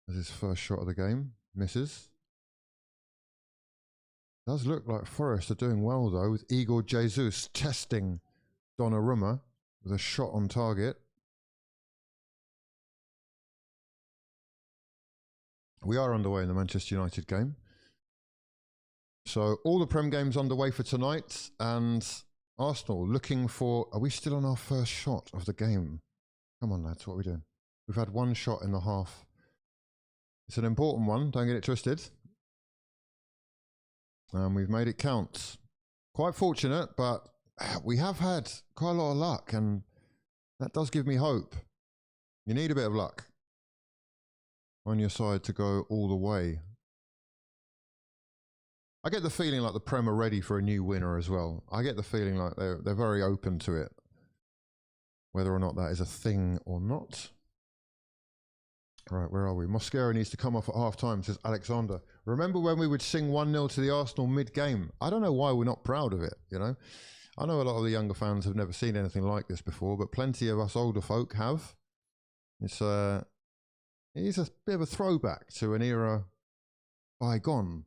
has his first shot of the game, misses. Does look like Forest are doing well though, with Igor Jesus testing Donnarumma with a shot on target. We are underway in the Manchester United game. So all the Prem games underway for tonight, and Arsenal looking for, are we still on our first shot of the game? Come on lads, what are we doing? We've had 1 shot in the half. It's an important one, don't get it twisted. And we've made it count. Quite fortunate, but we have had quite a lot of luck, and that does give me hope. You need a bit of luck on your side to go all the way. I get the feeling like the Prem are ready for a new winner as well. I get the feeling like they're very open to it, whether or not that is a thing or not. Right, where are we? Mosquera needs to come off at half-time, says Alexander. Remember when we would sing 1-0 to the Arsenal mid-game? I don't know why we're not proud of it, you know? I know a lot of the younger fans have never seen anything like this before, but plenty of us older folk have. It is a bit of a throwback to an era bygone.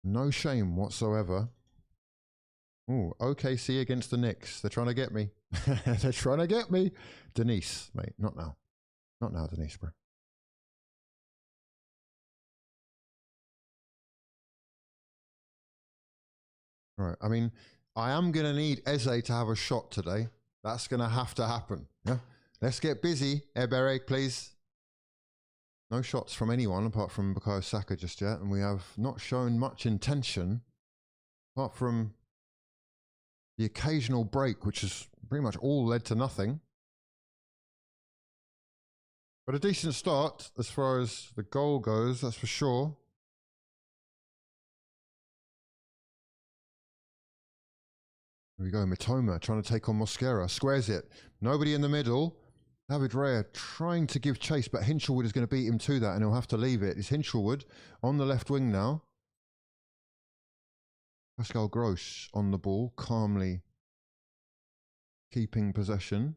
No shame whatsoever. Ooh, OKC against the Knicks. They're trying to get me. They're trying to get me. Denise, mate, not now. Not now, Denise, bro. Right, I mean, I am going to need Eze to have a shot today. That's going to have to happen. Yeah. Let's get busy, Ebere, please. No shots from anyone apart from Bukayo Saka just yet, and we have not shown much intention apart from the occasional break, which has pretty much all led to nothing. But a decent start as far as the goal goes, that's for sure. Here we go, Mitoma trying to take on Mosquera, squares it. Nobody in the middle. David Raya trying to give chase, but Hinchelwood is going to beat him to that and he'll have to leave it. It's Hinchelwood on the left wing now. Pascal Gross on the ball, calmly keeping possession.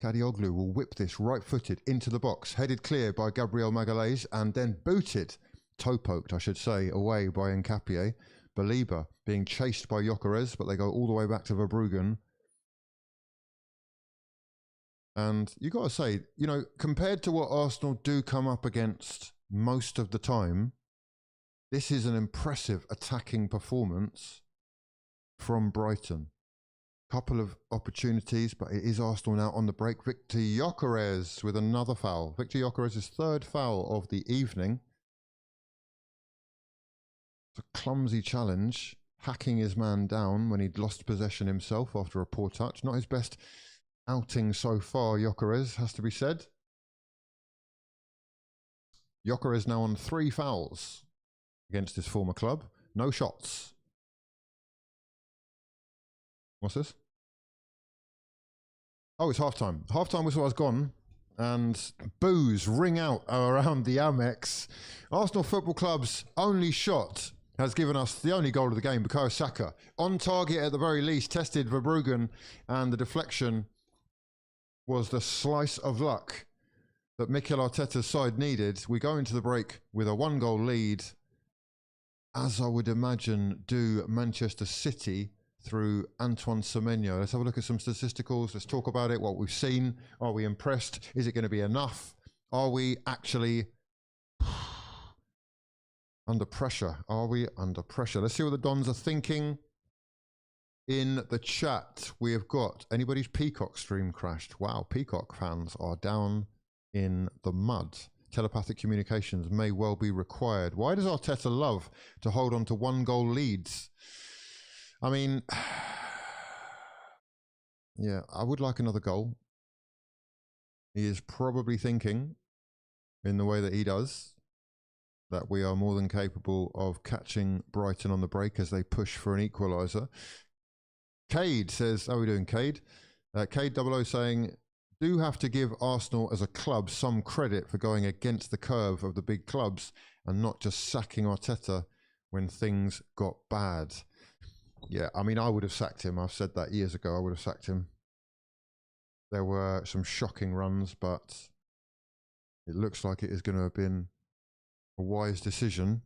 Kadioglu will whip this right-footed into the box, headed clear by Gabriel Magalhaes and then booted, toe-poked I should say, away by Nkapie. Baliba being chased by Gyökeres, but they go all the way back to Verbruggen. And you got to say, you know, compared to what Arsenal do come up against most of the time, This is an impressive attacking performance from Brighton. Couple of opportunities, but it is Arsenal now on the break. Victor Gyökeres with another foul. Victor Gyökeres' third foul of the evening. It's a clumsy challenge, hacking his man down when he'd lost possession himself after a poor touch. Not his best outing so far, Gyökeres, has to be said. Gyökeres now on 3 fouls against his former club. No shots. What's this? Oh, it's halftime. Halftime whistle has gone, and boos ring out around the Amex. Arsenal Football Club's only shot has given us the only goal of the game, Bukayo Saka. On target at the very least, tested Verbruggen, and the deflection was the slice of luck that Mikel Arteta's side needed. We go into the break with a 1-goal lead, as I would imagine do Manchester City through Antoine Semenyo. Let's have a look at some statisticals. Let's talk about it, what we've seen. Are we impressed? Is it going to be enough? Are we actually under pressure? Are we under pressure? Let's see what the Dons are thinking. In the chat, we have got anybody's Peacock stream crashed. Wow, Peacock fans are down in the mud. Telepathic communications may well be required. Why does Arteta love to hold on to 1-goal leads? I mean, yeah, I would like another goal. He is probably thinking, in the way that he does, that we are more than capable of catching Brighton on the break as they push for an equaliser. Cade says, how are we doing, Cade? Cade 00 saying, do have to give Arsenal as a club some credit for going against the curve of the big clubs and not just sacking Arteta when things got bad. Yeah, I mean, I would have sacked him. I've said that years ago. I would have sacked him. There were some shocking runs, but it looks like it is going to have been a wise decision.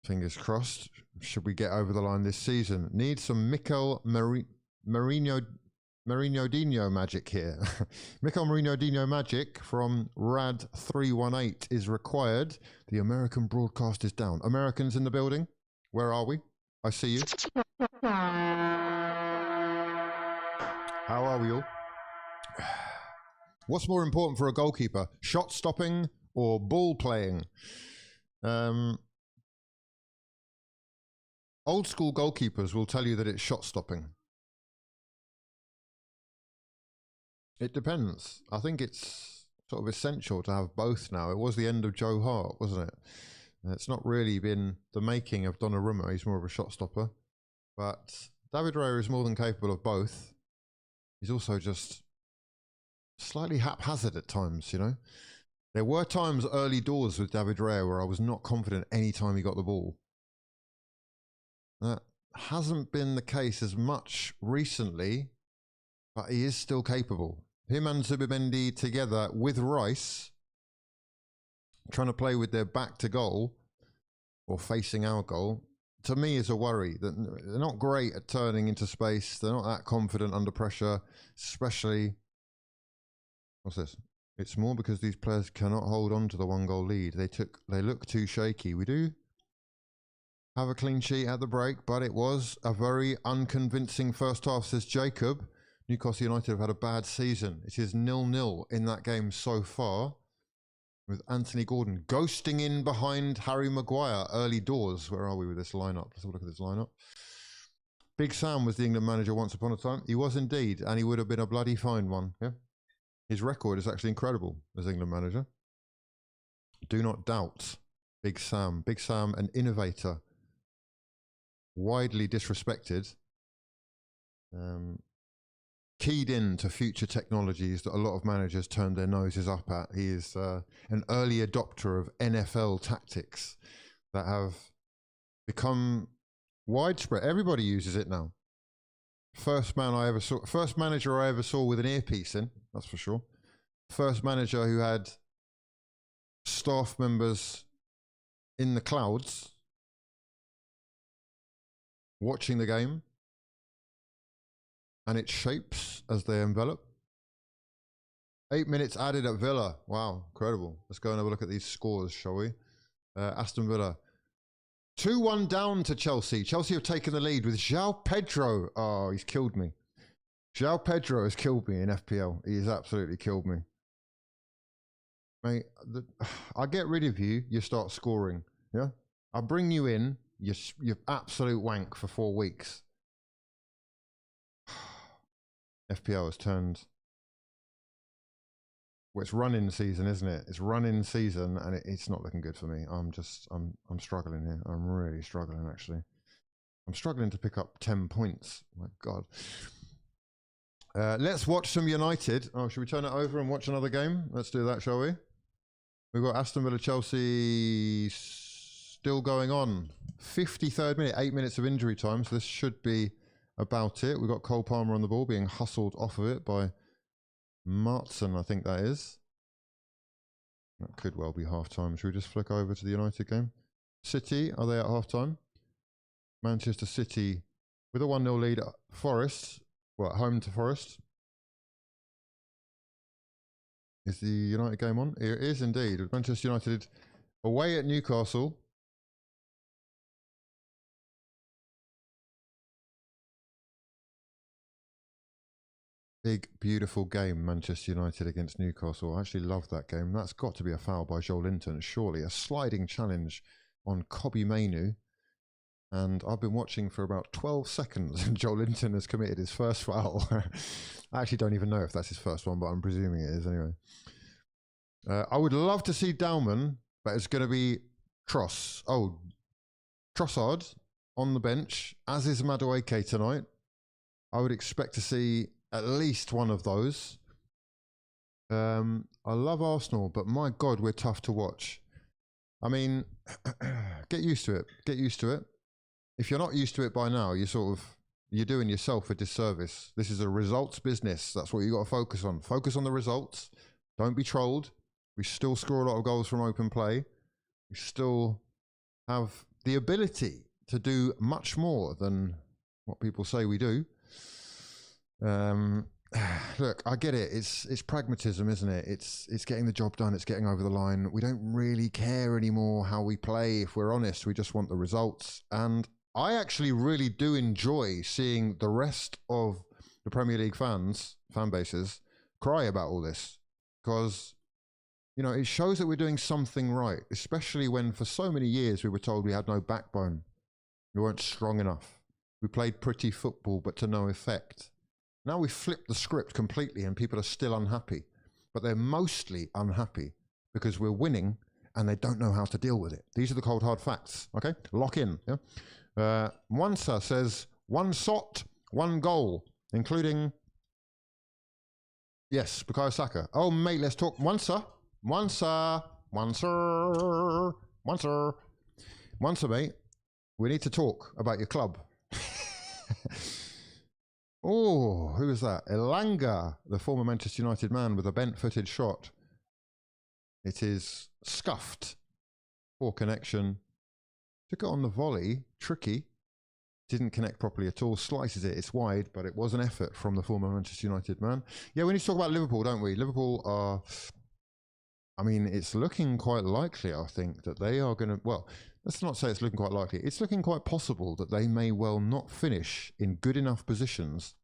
Fingers crossed. Should we get over the line this season? Need some Mikel Mourinho-Dino magic here. Mikel Mourinho-Dino magic from Rad318 is required. The American broadcast is down. Americans in the building? Where are we? I see you. How are we all? What's more important for a goalkeeper? Shot stopping or ball playing? Old school goalkeepers will tell you that it's shot stopping. It depends. I think it's sort of essential to have both now. It was the end of Joe Hart, wasn't it? It's not really been the making of Donnarumma. He's more of a shot stopper. But David Raya is more than capable of both. He's also just slightly haphazard at times, you know. There were times early doors with David Raya where I was not confident any time he got the ball. That hasn't been the case as much recently, but he is still capable. Him and Zubimendi together with Rice, trying to play with their back to goal or facing our goal, to me is a worry. That they're not great at turning into space. They're not that confident under pressure, especially, what's this? It's more because these players cannot hold on to the 1-goal lead. They look too shaky. We do have a clean sheet at the break, but it was a very unconvincing first half, says Jacob. Newcastle United have had a bad season. It is 0-0 in that game so far, with Anthony Gordon ghosting in behind Harry Maguire early doors. Where are we with this lineup? Let's have a look at this lineup. Big Sam was the England manager once upon a time. He was indeed, and he would have been a bloody fine one. Yeah, his record is actually incredible as England manager. Do not doubt Big Sam. Big Sam, an innovator, widely disrespected. Keyed in to future technologies that a lot of managers turned their noses up at. He is an early adopter of NFL tactics that have become widespread. Everybody uses it now. First manager I ever saw with an earpiece in, that's for sure. First manager who had staff members in the clouds watching the game and its shapes as they envelop. 8 minutes added at Villa. Wow, incredible. Let's go and have a look at these scores, shall we? Aston Villa. 2-1 down to Chelsea. Chelsea have taken the lead with João Pedro. Oh, he's killed me. João Pedro has killed me in FPL. He has absolutely killed me. Mate, I get rid of you, you start scoring. Yeah? I bring you in, you're absolute wank for 4 weeks. FPL has turned... Well, it's run-in season, isn't it? It's run-in season, and it's not looking good for me. I'm struggling here. I'm really struggling, actually. I'm struggling to pick up 10 points. My God. Let's watch some United. Oh, should we turn it over and watch another game? Let's do that, shall we? We've got Aston Villa Chelsea still going on. 53rd minute, 8 minutes of injury time, so this should be about it. We've got Cole Palmer on the ball, being hustled off of it by Martson, I think that is. That could well be half-time. Should we just flick over to the United game? City, are they at half-time? Manchester City with a 1-0 lead at Forest. Well, home to Forest. Is the United game on? It is indeed. Manchester United away at Newcastle. Big, beautiful game, Manchester United against Newcastle. I actually love that game. That's got to be a foul by Joelinton, surely. A sliding challenge on Kobbie Mainoo. And I've been watching for about 12 seconds and Joelinton has committed his first foul. I actually don't even know if that's his first one, but I'm presuming it is anyway. I would love to see Dalman, but it's going to be Tross. Oh, Trossard on the bench, as is Madueke tonight. I would expect to see at least one of those. I love Arsenal, but my God, we're tough to watch. I mean, get used to it. Get used to it. If you're not used to it by now, you're doing yourself a disservice. This is a results business. That's what you got to focus on. Focus on the results. Don't be trolled. We still score a lot of goals from open play. We still have the ability to do much more than what people say we do. Look, I get it. It's pragmatism, isn't it? It's getting the job done. It's getting over the line. We don't really care anymore how we play. If we're honest, we just want the results. And I actually really do enjoy seeing the rest of the Premier League fan bases cry about all this, because, you know, it shows that we're doing something right, especially when for so many years we were told we had no backbone. We weren't strong enough. We played pretty football, but to no effect. Now we've flipped the script completely and people are still unhappy, but they're mostly unhappy because we're winning and they don't know how to deal with it. These are the cold, hard facts, okay? Lock in, yeah? Mwansa says, 1 shot, 1 goal, including, yes, Bukayo Saka. Oh, mate, let's talk Mwansa, mate. We need to talk about your club. Oh, who is that? Elanga, the former Manchester United man with a bent-footed shot. It is scuffed. Poor connection. Took it on the volley. Tricky. Didn't connect properly at all. Slices it. It's wide, but it was an effort from the former Manchester United man. Yeah, we need to talk about Liverpool, don't we? Liverpool are... I mean, it's looking quite likely, I think, that they are going to... Well, let's not say it's looking quite likely. It's looking quite possible that they may well not finish in good enough positions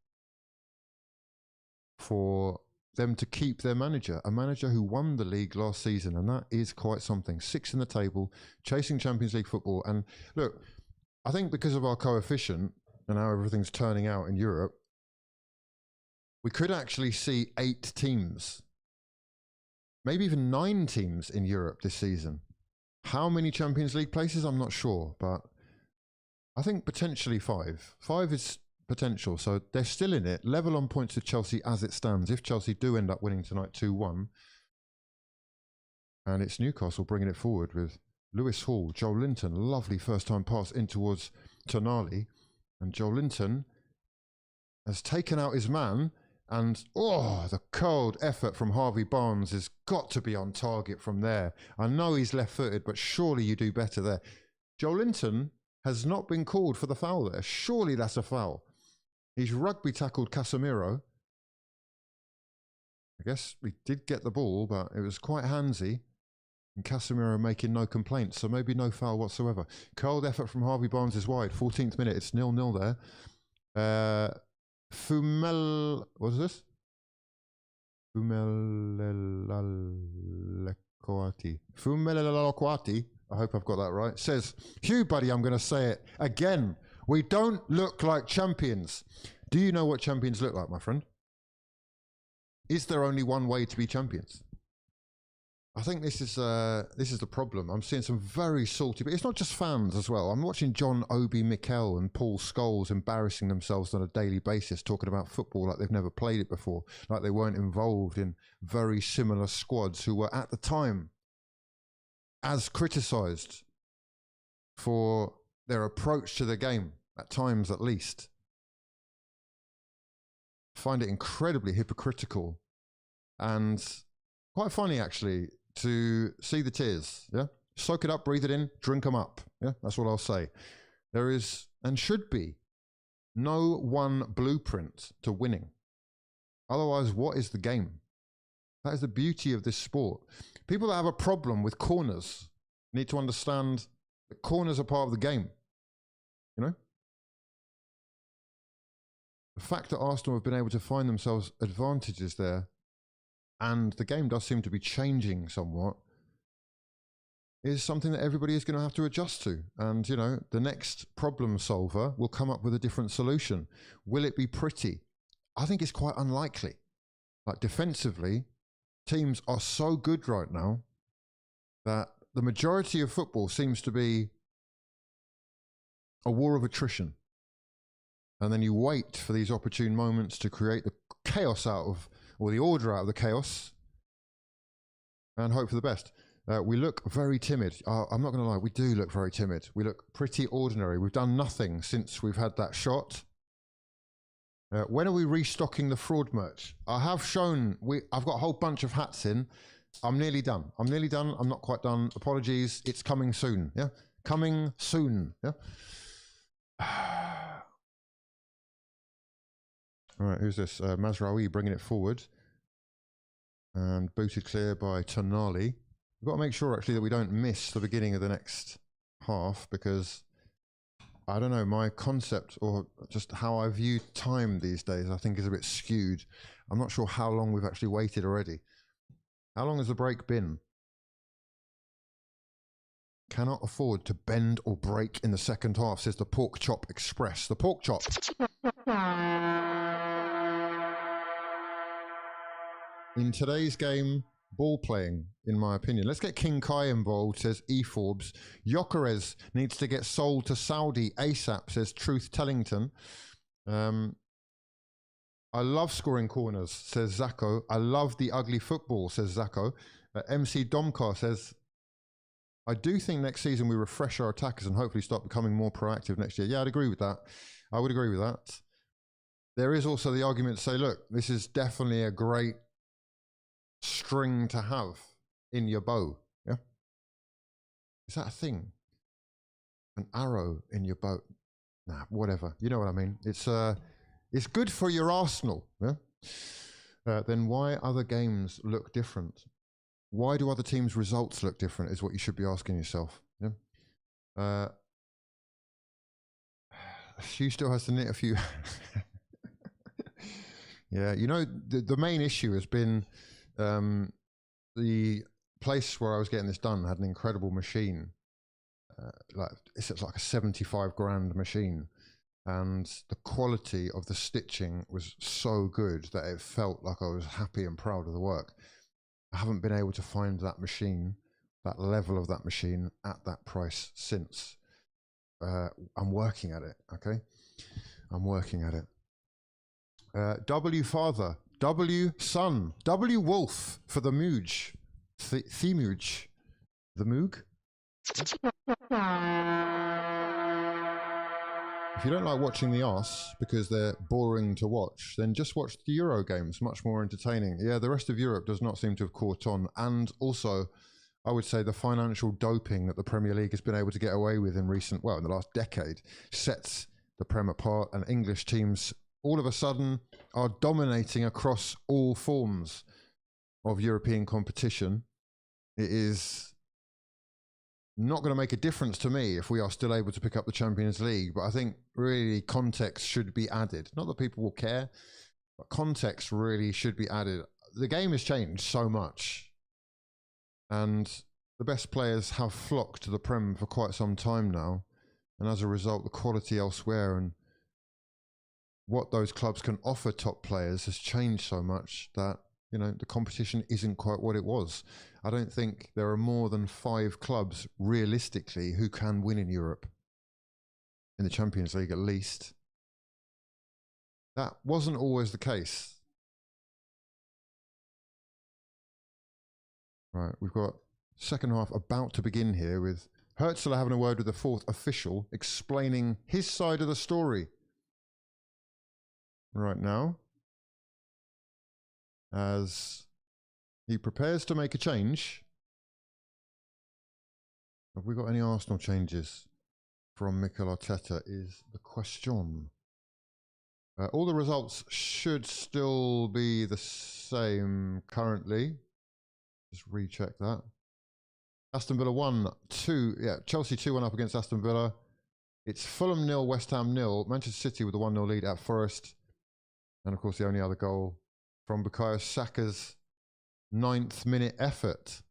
for them to keep their manager, a manager who won the league last season, and that is quite something. 6th in the table, chasing Champions League football. And look, I think because of our coefficient and how everything's turning out in Europe, we could actually see 8 teams, maybe even 9 teams in Europe this season. How many Champions League places? I'm not sure, but I think potentially 5. 5 is potential, so they're still in it, level on points with Chelsea as it stands. If Chelsea do end up winning tonight 2-1, and it's Newcastle bringing it forward with Lewis Hall, Joelinton, lovely first-time pass in towards Tonali, and Joelinton has taken out his man, and oh, the cold effort from Harvey Barnes has got to be on target from there. I know he's left-footed, but surely you do better there. Joelinton has not been called for the foul there. Surely that's a foul. He's rugby tackled Casemiro. I guess we did get the ball, but it was quite handsy. And Casemiro making no complaints, so maybe no foul whatsoever. Curled effort from Harvey Barnes is wide. 14th minute, it's 0-0 there. What is this? Fumelelaquati, I hope I've got that right, says, Hugh, buddy, I'm going to say it again. We don't look like champions. Do you know what champions look like, my friend? Is there only one way to be champions? I think this is the problem. I'm seeing some very salty, but it's not just fans as well. I'm watching John Obi Mikel and Paul Scholes embarrassing themselves on a daily basis, talking about football like they've never played it before, like they weren't involved in very similar squads who were at the time as criticised for their approach to the game, at times at least. I find it incredibly hypocritical and quite funny, actually, to see the tears, yeah? Soak it up, breathe it in, drink them up, yeah? That's what I'll say. There is, and should be, no one blueprint to winning. Otherwise, what is the game? That is the beauty of this sport. People that have a problem with corners need to understand that corners are part of the game, you know? The fact that Arsenal have been able to find themselves advantages there, and the game does seem to be changing somewhat, is something that everybody is going to have to adjust to. And, you know, the next problem solver will come up with a different solution. Will it be pretty? I think it's quite unlikely. Like, defensively, teams are so good right now that the majority of football seems to be a war of attrition. And then you wait for these opportune moments to create the chaos out of, or the order out of the chaos, and hope for the best. We look very timid. I'm not going to lie, we do look very timid. We look pretty ordinary. We've done nothing since we've had that shot. When are we restocking the fraud merch? I have shown, I've got a whole bunch of hats in. I'm nearly done. I'm nearly done. I'm not quite done. Apologies. It's coming soon. Yeah, coming soon. Yeah. All right, who's this? Mazraoui bringing it forward. And booted clear by Tonali. We've got to make sure, actually, that we don't miss the beginning of the next half, because, I don't know, my concept, or just how I view time these days, I think is a bit skewed. I'm not sure how long we've actually waited already. How long has the break been? Cannot afford to bend or break in the second half, says the Pork Chop Express. The Pork Chop. In today's game, ball playing, in my opinion. Let's get King Kai involved, says eForbes. Gyökeres needs to get sold to Saudi ASAP, says Truth Tellington. I love scoring corners, says Zacco. I love the ugly football, says Zacco. MC Domkar says, I do think next season we refresh our attackers and hopefully start becoming more proactive next year. Yeah, I'd agree with that. I would agree with that. There is also the argument to say, look, this is definitely a great string to have in your bow. Yeah, is that a thing? An arrow in your bow? Nah, whatever. You know what I mean. It's good for your arsenal. Yeah. Then why other games look different? Why do other teams' results look different? Is what you should be asking yourself. Yeah. She still has to knit a few. Yeah, you know, the main issue has been the place where I was getting this done had an incredible machine. It's like a 75 grand machine, and the quality of the stitching was so good that it felt like I was happy and proud of the work. I haven't been able to find that machine, that level of that machine at that price since. I'm working at it, okay? I'm working at it. W Father, W Son, W Wolf for the Mooj. Themooge. The Moog? If you don't like watching the arse because they're boring to watch, then just watch the Euro games, much more entertaining. Yeah, the rest of Europe does not seem to have caught on. And also, I would say the financial doping that the Premier League has been able to get away with in in the last decade, sets the Prem apart, and English teams all of a sudden are dominating across all forms of European competition. It is not going to make a difference to me if we are still able to pick up the Champions League. But I think really context should be added. Not that people will care, but context really should be added. The game has changed so much, and the best players have flocked to the Prem for quite some time now. And as a result, the quality elsewhere and what those clubs can offer top players has changed so much that, you know, the competition isn't quite what it was. I don't think there are more than 5 clubs realistically who can win in Europe, in the Champions League at least. That wasn't always the case. Right, we've got second half about to begin here with Hertzler having a word with the 4th official, explaining his side of the story. Right now, as he prepares to make a change. Have we got any Arsenal changes from Mikel Arteta is the question. All the results should still be the same currently. Just recheck that. Aston Villa 1-2. Yeah, Chelsea 2-1 up against Aston Villa. It's Fulham 0, West Ham 0. Manchester City with a 1-0 lead at Forest. And of course the only other goal from Bukayo Saka's 9th minute effort.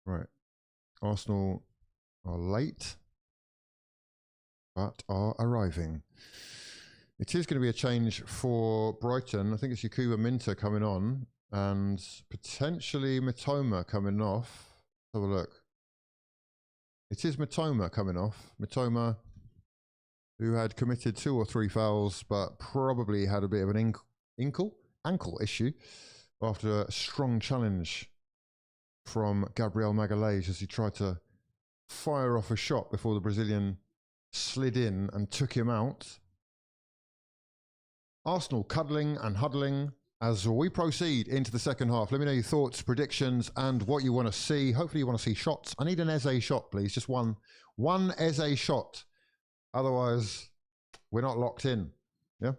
Right. Arsenal are late, but are arriving. It is going to be a change for Brighton. I think it's Yakuba Minter coming on and potentially Mitoma coming off. Let's have a look. It is Mitoma coming off. Mitoma, who had committed 2 or 3 fouls, but probably had a bit of an ankle issue after a strong challenge from Gabriel Magalhaes as he tried to fire off a shot before the Brazilian slid in and took him out. Arsenal cuddling and huddling as we proceed into the second half. Let me know your thoughts, predictions, and what you want to see. Hopefully you want to see shots. I need an Eze shot, please. Just one Eze shot. Otherwise, we're not locked in. Yeah?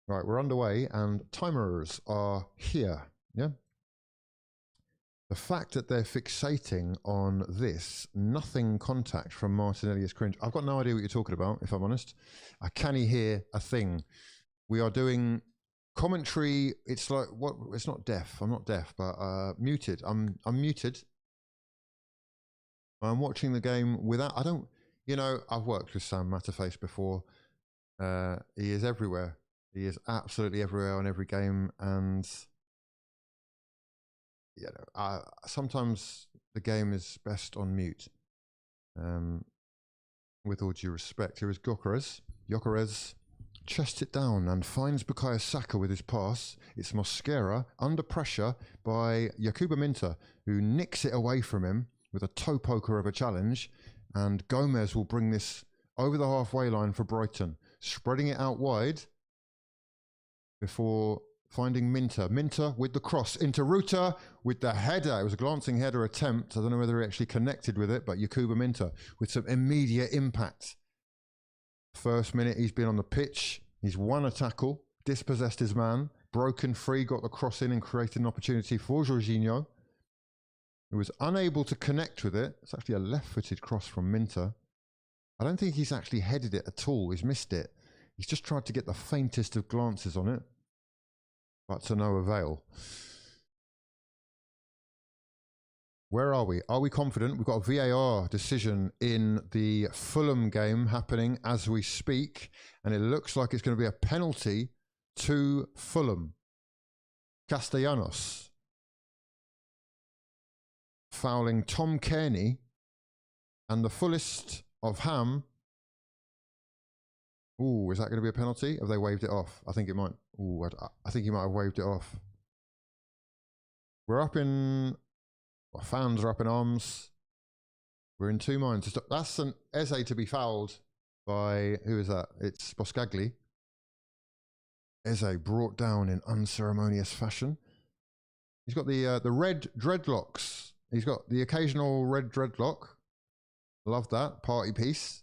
Right, we're underway and timers are here. Yeah? The fact that they're fixating on this nothing contact from Martinelli is cringe. I've got no idea what you're talking about, if I'm honest. I can't hear a thing. We are doing commentary. It's like, what? It's not deaf. I'm not deaf, but muted. I'm muted. I'm watching the game without, I don't, you know, I've worked with Sam Matterface before. He is everywhere. He is absolutely everywhere on every game. And you know, sometimes the game is best on mute. With all due respect, here is Gyökeres. Gyökeres chests it down and finds Bukayo Saka with his pass. It's Mosquera under pressure by Yakuba Minter, who nicks it away from him with a toe poker of a challenge. And Gomez will bring this over the halfway line for Brighton, spreading it out wide before finding Minter. Minter with the cross into Ruta with the header. It was a glancing header attempt. I don't know whether he actually connected with it, but Yakuba Minter with some immediate impact. First minute he's been on the pitch. He's won a tackle, dispossessed his man, broken free, got the cross in and created an opportunity for Jorginho, who was unable to connect with it. It's actually a left-footed cross from Minter. I don't think he's actually headed it at all. He's missed it. He's just tried to get the faintest of glances on it, but to no avail. Where are we? Are we confident? We've got a VAR decision in the Fulham game happening as we speak, and it looks like it's going to be a penalty to Fulham. Castellanos fouling Tom Kearney, and the fullest of Ham. Ooh, is that going to be a penalty? Have they waved it off? I think it might. Ooh, I think he might have waved it off. We're up in... Well, fans are up in arms. We're in 2 minds. That's an Eze to be fouled by... Who is that? It's Boscagli. Eze brought down in unceremonious fashion. He's got the red dreadlocks. He's got the occasional red dreadlock. Love that. Party piece.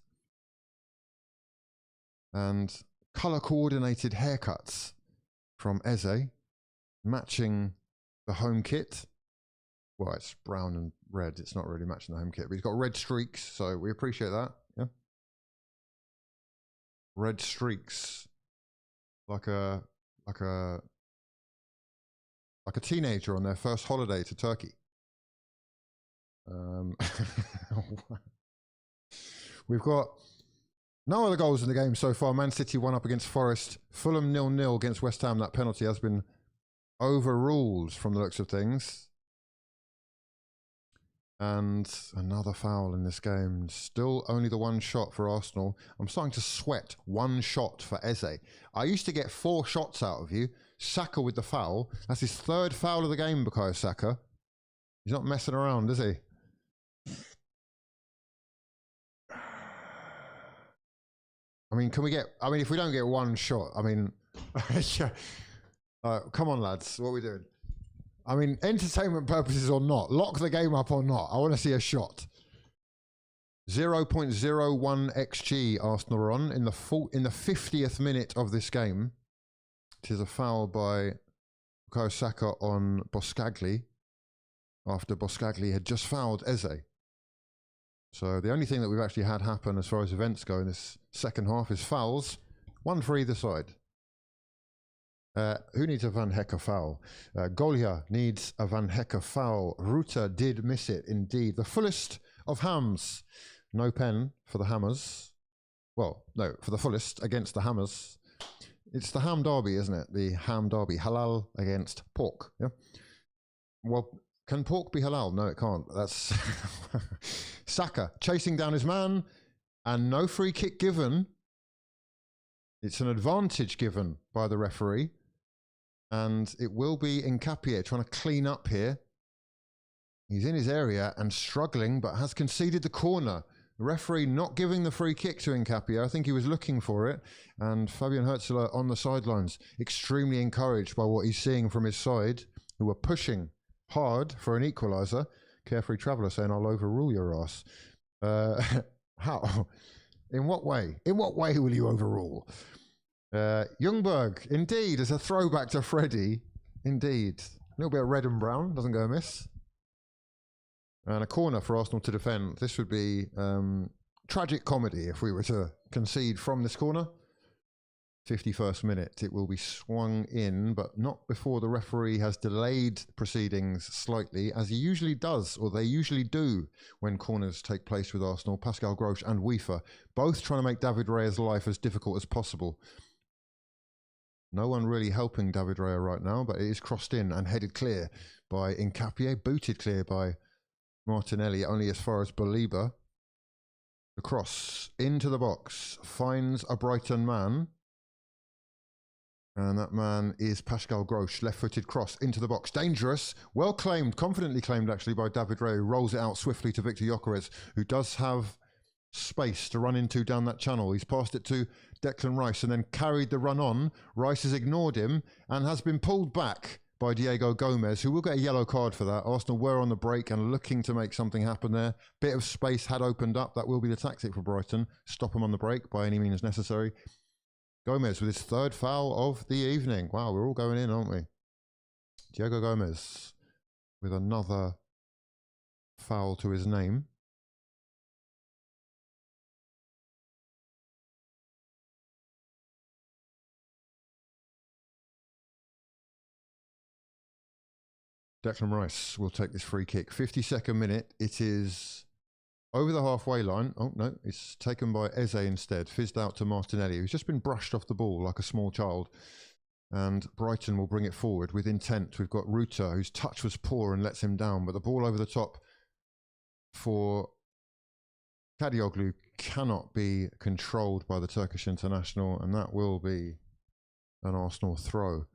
And colour-coordinated haircuts. from Eze, matching the home kit. Well, it's brown and red. It's not really matching the home kit, but he's got red streaks, so we appreciate that. Yeah, red streaks, like a teenager on their first holiday to Turkey. We've got no other goals in the game so far. Man City 1 up against Forest. Fulham 0-0 against West Ham. That penalty has been overruled from the looks of things. And another foul in this game. Still only the one shot for Arsenal. I'm starting to sweat one shot for Eze. I used to get 4 shots out of you. Saka with the foul. That's his 3rd foul of the game, Bukayo Saka. He's not messing around, is he? I mean, can we get... I mean, if we don't get one shot, I mean... come on, lads. What are we doing? I mean, entertainment purposes or not, lock the game up or not, I want to see a shot. 0.01 XG Arsenal are on in the 50th minute of this game. It is a foul by Bukayo Saka on Boscagli after Boscagli had just fouled Eze. So the only thing that we've actually had happen as far as events go in this second half is fouls, 1 for either side. Who needs a Van Hecke foul? Golia needs a Van Hecke foul. Ruta did miss it, indeed. The fullest of hams. No pen for the Hammers. Well, no, for the fullest against the Hammers. It's the ham derby, isn't it? The ham derby. Halal against pork. Yeah. Well, can pork be halal? No, it can't. That's Saka chasing down his man and no free kick given. It's an advantage given by the referee. And it will be Nkapie trying to clean up here. He's in his area and struggling, but has conceded the corner. The referee not giving the free kick to Nkapie. I think he was looking for it. And Fabian Herzler on the sidelines, extremely encouraged by what he's seeing from his side, who are pushing hard for an equaliser. Carefree Traveller saying, I'll overrule your ass. How? In what way? In what way will you overrule? Ljungberg, indeed, as a throwback to Freddie. Indeed. A little bit of red and brown, doesn't go amiss. And a corner for Arsenal to defend. This would be tragic comedy if we were to concede from this corner. 51st minute, it will be swung in, but not before the referee has delayed proceedings slightly, as he usually does, or they usually do, when corners take place with Arsenal. Pascal Grosch and Weaver, both trying to make David Raya's life as difficult as possible. No one really helping David Raya right now, but it is crossed in and headed clear by Nkapie, booted clear by Martinelli, only as far as Baliba. The cross into the box finds a Brighton man. And that man is Pascal Grosch, left-footed cross into the box. Dangerous, well claimed, confidently claimed actually by David Raya, who rolls it out swiftly to Victor Gyökeres, who does have space to run into down that channel. He's passed it to Declan Rice and then carried the run on. Rice has ignored him and has been pulled back by Diego Gomez, who will get a yellow card for that. Arsenal were on the break and looking to make something happen there. Bit of space had opened up. That will be the tactic for Brighton. Stop him on the break by any means necessary. Gomez with his 3rd foul of the evening. Wow, we're all going in, aren't we? Diego Gomez with another foul to his name. Declan Rice will take this free kick. 52nd minute. It is over the halfway line. Oh, no, it's taken by Eze instead. Fizzed out to Martinelli, who's just been brushed off the ball like a small child. And Brighton will bring it forward with intent. We've got Ruta, whose touch was poor and lets him down. But the ball over the top for Kadioglu cannot be controlled by the Turkish international. And that will be an Arsenal throw.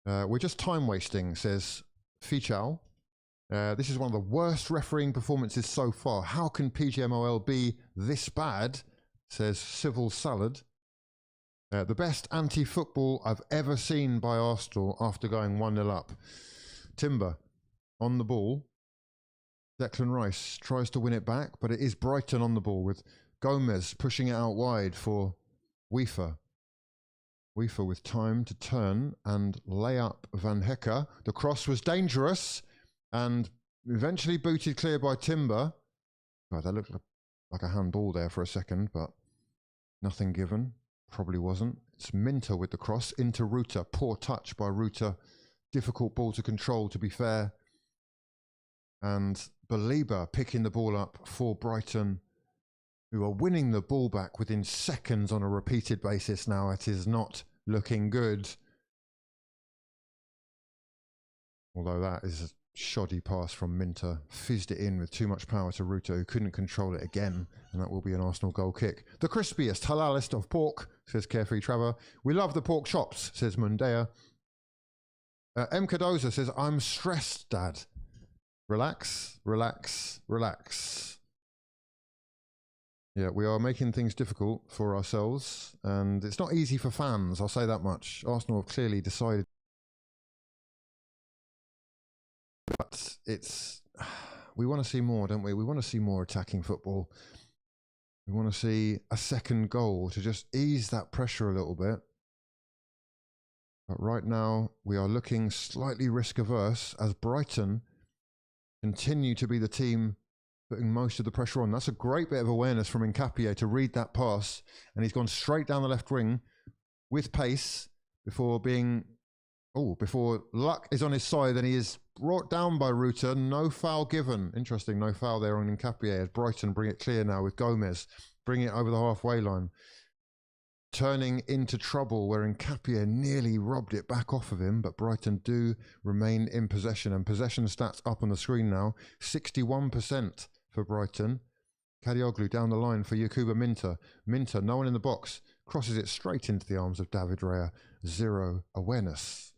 We're just time wasting, says Fichal. This is one of the worst refereeing performances so far. How can PGMOL be this bad? Says Civil Salad. The best anti-football I've ever seen by Arsenal after going 1-0 up. Timber on the ball. Declan Rice tries to win it back, but it is Brighton on the ball with Gomez pushing it out wide for Weaver. Weaver with time to turn and lay up Van Hecker. The cross was dangerous and eventually booted clear by Timber. God, that looked like a handball there for a second, but nothing given. Probably wasn't. It's Minter with the cross into Ruta. Poor touch by Ruta. Difficult ball to control, to be fair. And Belieber picking the ball up for Brighton, who are winning the ball back within seconds on a repeated basis now. It is not looking good. Although that is a shoddy pass from Minter. Fizzed it in with too much power to Ruta, who couldn't control it again. And that will be an Arsenal goal kick. The crispiest, halalist of pork, says Carefree Trevor. We love the pork chops, says Mundea. M. Cardoza says, I'm stressed, Dad. Relax, relax, relax. Yeah, we are making things difficult for ourselves, and it's not easy for fans, I'll say that much. Arsenal have clearly decided. But it's, we want to see more, don't we? We want to see more attacking football. We want to see a second goal to just ease that pressure a little bit. But right now, we are looking slightly risk-averse as Brighton continue to be the team putting most of the pressure on. That's a great bit of awareness from Nkapie to read that pass, and he's gone straight down the left wing with pace before luck is on his side, and he is brought down by Ruta. No foul given. Interesting, no foul there on Nkapie as Brighton bring it clear now with Gomez, bring it over the halfway line. Turning into trouble where Nkapie nearly robbed it back off of him, but Brighton do remain in possession, and possession stats up on the screen now, 61% for Brighton. Kadioglu down the line for Yakuba Minter. Minter, no one in the box, crosses it straight into the arms of David Raya. Zero awareness.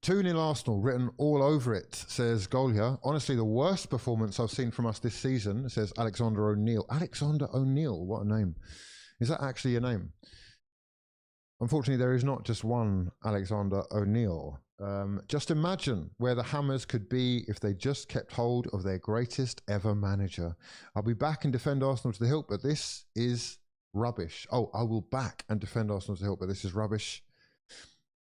2-0 Arsenal, written all over it, says Golia. Honestly, the worst performance I've seen from us this season, says Alexander O'Neill. Alexander O'Neill, what a name. Is that actually a name? Unfortunately, there is not just one Alexander O'Neill. Just imagine where the Hammers could be if they just kept hold of their greatest ever manager. I'll be back and defend Arsenal to the hilt, but this is rubbish. Oh, I will back and defend Arsenal to the hilt, but this is rubbish.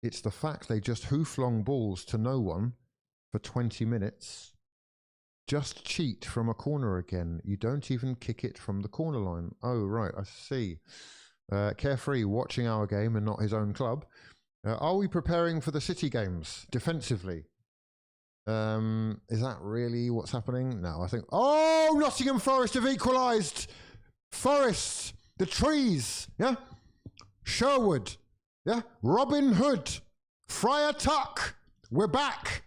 It's the fact they just hoof-long balls to no one for 20 minutes. Just cheat from a corner again. You don't even kick it from the corner line. Oh, right, I see. Carefree watching our game and not his own club. Are we preparing for the City games defensively? Is that really what's happening? No, I think... Oh, Nottingham Forest have equalised! Forest, the trees, yeah? Sherwood, yeah? Robin Hood, Friar Tuck. We're back.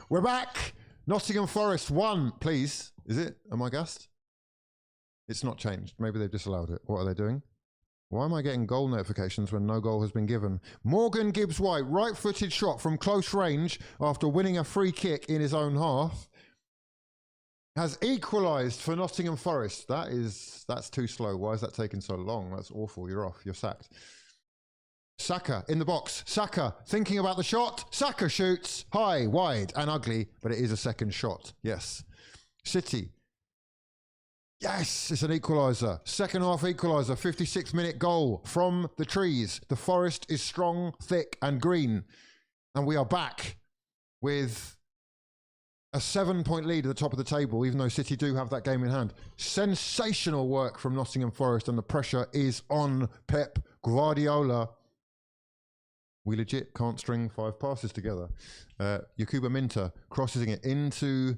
We're back. Nottingham Forest 1, please. Is it? Am I gassed? It's not changed. Maybe they've disallowed it. What are they doing? Why am I getting goal notifications when no goal has been given? Morgan Gibbs-White, right-footed shot from close range after winning a free kick in his own half, has equalised for Nottingham Forest. That's too slow. Why is that taking so long? That's awful. You're off. You're sacked. Saka in the box. Saka thinking about the shot. Saka shoots high, wide and ugly, but it is a second shot. Yes. City. Yes, it's an equaliser. Second half equaliser. 56-minute goal from the trees. The forest is strong, thick and green. And we are back with a 7-point lead at the top of the table, even though City do have that game in hand. Sensational work from Nottingham Forest, and the pressure is on Pep Guardiola. We legit can't string 5 passes together. Yakuba Minter crossing it into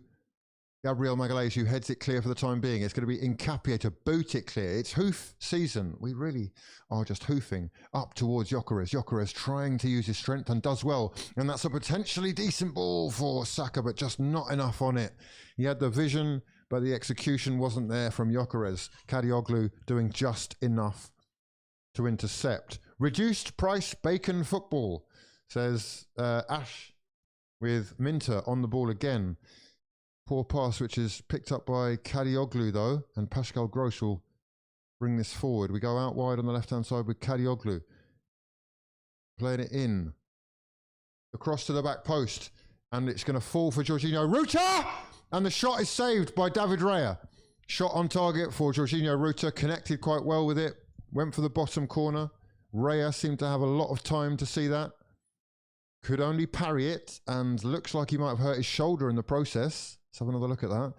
Gabriel Magalhaes, who heads it clear for the time being. It's going to be Nkapie to boot it clear. It's hoof season. We really are just hoofing up towards Gyökeres. Gyökeres trying to use his strength and does well. And that's a potentially decent ball for Saka, but just not enough on it. He had the vision, but the execution wasn't there from Gyökeres. Kadioglu doing just enough to intercept. Reduced price bacon football, says Ash, with Minter on the ball again. Poor pass, which is picked up by Kadioglu, though, and Pascal Gross will bring this forward. We go out wide on the left-hand side with Kadioglu. Playing it in. Across to the back post, and it's going to fall for Jorginho Ruta! And the shot is saved by David Raya. Shot on target for Jorginho Ruta, connected quite well with it. Went for the bottom corner. Raya seemed to have a lot of time to see that. Could only parry it, and looks like he might have hurt his shoulder in the process. Let's have another look at that.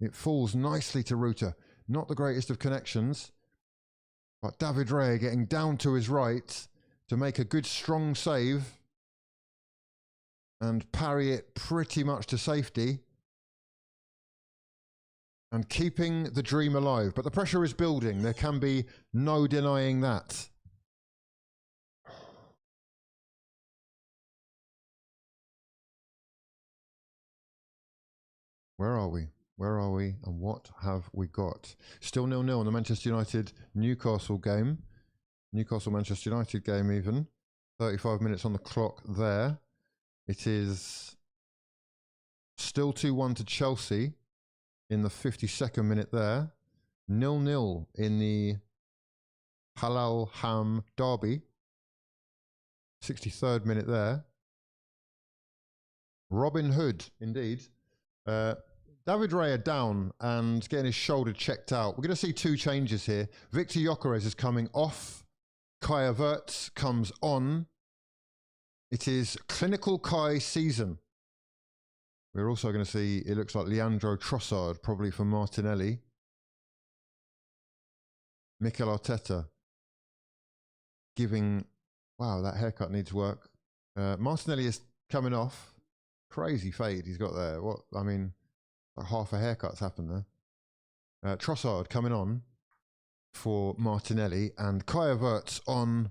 It falls nicely to Ruta. Not the greatest of connections, but David Raya getting down to his right to make a good strong save and parry it pretty much to safety and keeping the dream alive. But the pressure is building. There can be no denying that. Where are we? Where are we? And what have we got? Still 0-0 in the Manchester United-Newcastle game. Newcastle-Manchester United game even. 35 minutes on the clock there. It is still 2-1 to Chelsea in the 52nd minute there. 0-0 in the Halal Ham derby. 63rd minute there. Robin Hood, indeed. David Raya down and getting his shoulder checked out. We're going to see two changes here. Victor Gyökeres is coming off. Kai Havertz comes on. It is clinical Kai season. We're also going to see, it looks like Leandro Trossard, probably for Martinelli. Mikel Arteta giving, wow, that haircut needs work. Martinelli is coming off. Crazy fade he's got there. What, I mean, like half a haircut's happened there. Trossard coming on for Martinelli and Kai Havertz on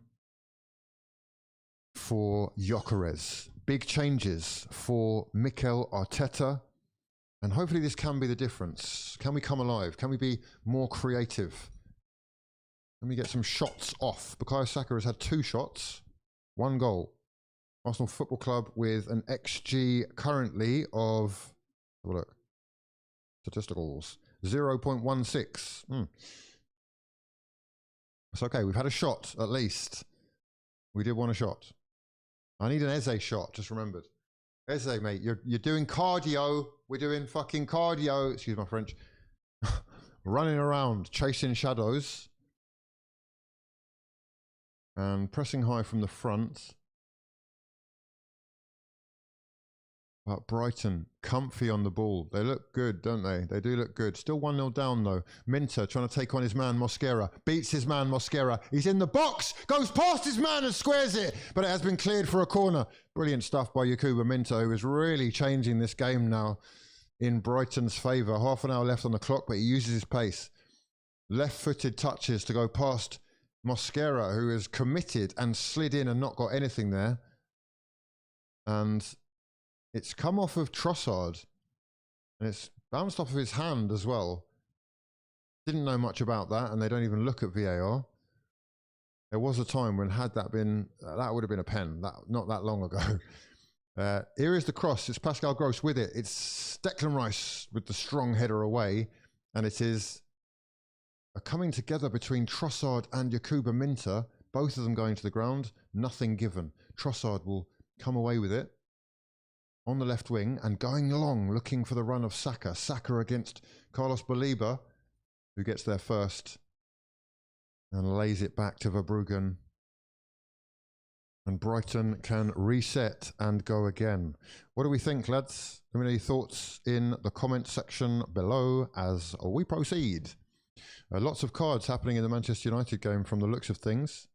for Gyökeres. Big changes for Mikel Arteta, and hopefully this can be the difference. Can we come alive? Can we be more creative? Can we get some shots off? Bukayo Saka has had 2 shots, 1 goal. Arsenal Football Club with an XG currently of, have a look, statisticals, 0.16. It's okay, we've had a shot at least. We did want a shot. I need an Eze shot, just remembered. Eze, mate, you're doing cardio. We're doing fucking cardio. Excuse my French. Running around, chasing shadows. And pressing high from the front. But Brighton, comfy on the ball. They look good, don't they? They do look good. Still 1-0 down, though. Minter trying to take on his man, Mosquera. Beats his man, Mosquera. He's in the box. Goes past his man and squares it. But it has been cleared for a corner. Brilliant stuff by Yakuba Minter, who is really changing this game now in Brighton's favour. Half an hour left on the clock, but he uses his pace. Left-footed touches to go past Mosquera, who is committed and slid in and not got anything there. And it's come off of Trossard, and it's bounced off of his hand as well. Didn't know much about that, and they don't even look at VAR. There was a time when had that been, that would have been a pen, not that long ago. Here is the cross. It's Pascal Gross with it. It's Declan Rice with the strong header away, and it is a coming together between Trossard and Yakuba Minter, both of them going to the ground, nothing given. Trossard will come away with it on the left wing and going along looking for the run of Saka. Saka against Carlos Baleba, who gets there first and lays it back to Verbruggen. And Brighton can reset and go again. What do we think, lads? Let me know your thoughts in the comment section below as we proceed. Lots of cards happening in the Manchester United game from the looks of things.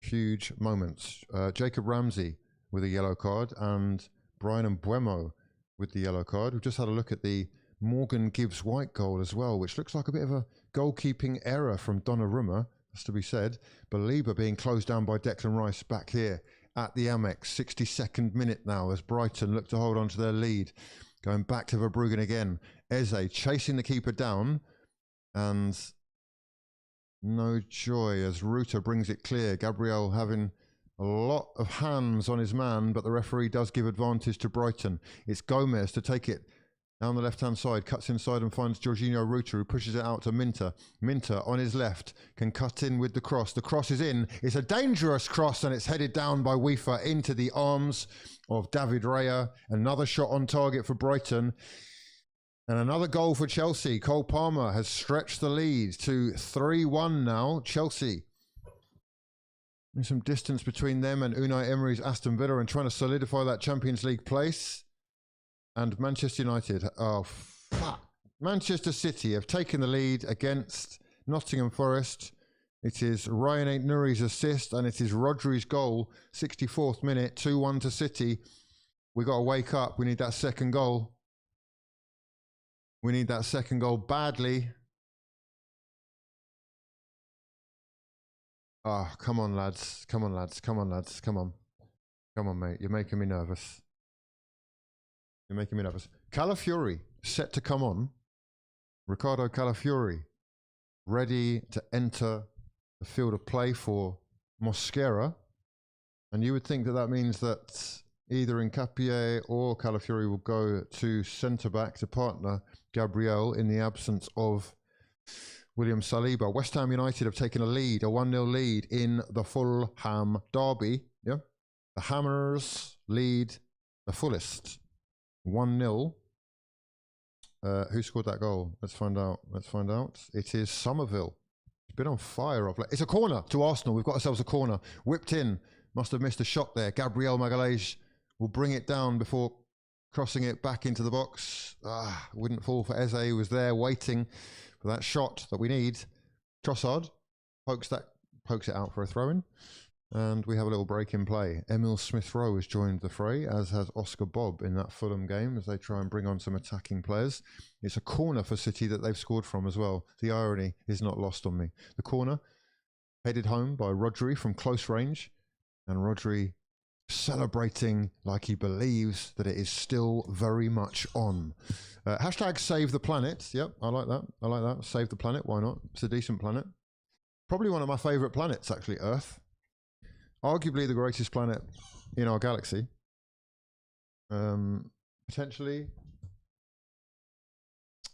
Huge moments. Jacob Ramsey with a yellow card and Brian Mbeumo with the yellow card. We've just had a look at the Morgan Gibbs-White goal as well, which looks like a bit of a goalkeeping error from Donnarumma, has to be said. Baleba being closed down by Declan Rice back here at the Amex. 62nd minute now as Brighton look to hold on to their lead. Going back to Verbruggen again. Eze chasing the keeper down and no joy as Ruta brings it clear. Gabriel having a lot of hands on his man, but the referee does give advantage to Brighton. It's Gomez to take it down the left-hand side, cuts inside and finds Jorginho Ruta, who pushes it out to Minter. Minter on his left can cut in with the cross. The cross is in. It's a dangerous cross and it's headed down by Weaver into the arms of David Raya. Another shot on target for Brighton. And another goal for Chelsea. Cole Palmer has stretched the lead to 3-1 now. Chelsea. There's some distance between them and Unai Emery's Aston Villa and trying to solidify that Champions League place. And Manchester United. Oh, fuck. Manchester City have taken the lead against Nottingham Forest. It is Ryan Aït-Nouri's assist and it is Rodri's goal. 64th minute, 2-1 to City. We got to wake up. We need that second goal. We need that second goal badly. Oh, come on, lads. Come on, lads. Come on, lads. Come on. Come on, mate. You're making me nervous. You're making me nervous. Calafiori set to come on. Ricardo Calafiori ready to enter the field of play for Mosquera. And you would think that that means that either Nkapie or Calafiori will go to centre-back to partner Gabriel in the absence of William Saliba. West Ham United have taken a lead, a 1-0 lead in the Fulham derby. Yeah, the Hammers lead the fullest 1-0. Who scored that goal? Let's find out. Let's find out. It is Somerville. It's been on fire of late. It's a corner to Arsenal. We've got ourselves a corner. Whipped in. Must have missed a shot there. Gabriel Magalhaes will bring it down before crossing it back into the box. Wouldn't fall for Eze, who was there waiting for that shot that we need. Trossard pokes it out for a throw-in. And we have a little break in play. Emil Smith-Rowe has joined the fray, as has Oscar Bobb in that Fulham game, as they try and bring on some attacking players. It's a corner for City that they've scored from as well. The irony is not lost on me. The corner headed home by Rodri from close range, and Rodri celebrating like he believes that it is still very much on. Hashtag save the planet. Yep, I like that. I like that. Save the planet. Why not? It's a decent planet. Probably one of my favourite planets, actually, Earth. Arguably the greatest planet in our galaxy. Potentially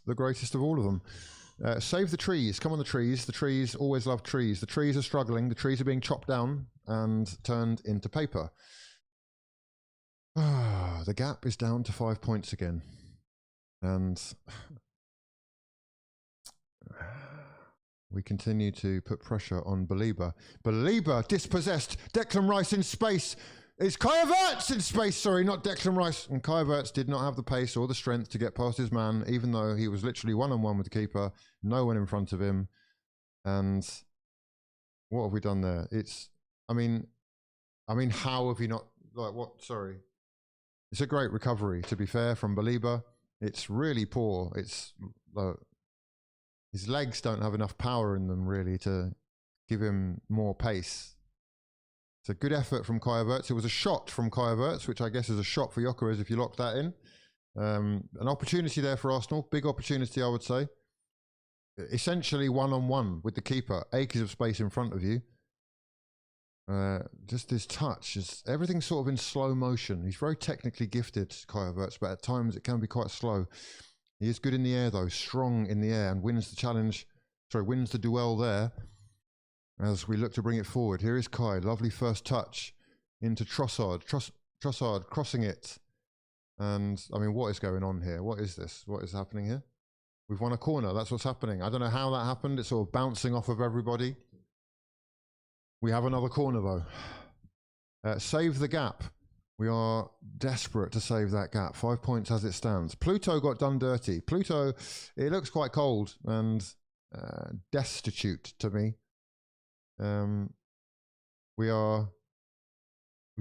the greatest of all of them. Save the trees. Come on, the trees. The trees always love trees. The trees are struggling. The trees are being chopped down and turned into paper. The gap is down to 5 points again. And we continue to put pressure on Belieber. Belieber dispossessed. Declan Rice in space. It's Kai Havertz in space. Sorry, not Declan Rice. And Kai Havertz did not have the pace or the strength to get past his man, even though he was literally one-on-one with the keeper. No one in front of him. And what have we done there? I mean, how have you not, like, what? Sorry. It's a great recovery, to be fair, from Belieber. It's really poor. It's his legs don't have enough power in them, really, to give him more pace. It's a good effort from Kai Havertz. It was a shot from Kai Havertz, which I guess is a shot for Gyökeres if you lock that in. An opportunity there for Arsenal. Big opportunity, I would say. Essentially one-on-one with the keeper. Acres of space in front of you. Just his touch. Everything's sort of in slow motion. He's very technically gifted, Kai Havertz, but at times it can be quite slow. He is good in the air, though, strong in the air, and wins the challenge. Sorry, wins the duel there as we look to bring it forward. Here is Kai. Lovely first touch into Trossard. Trossard crossing it. And, I mean, what is going on here? What is this? What is happening here? We've won a corner. That's what's happening. I don't know how that happened. It's sort of bouncing off of everybody. We have another corner, though. Save the gap. We are desperate to save that gap. 5 points as it stands. Pluto got done dirty. Pluto, it looks quite cold and destitute to me. We've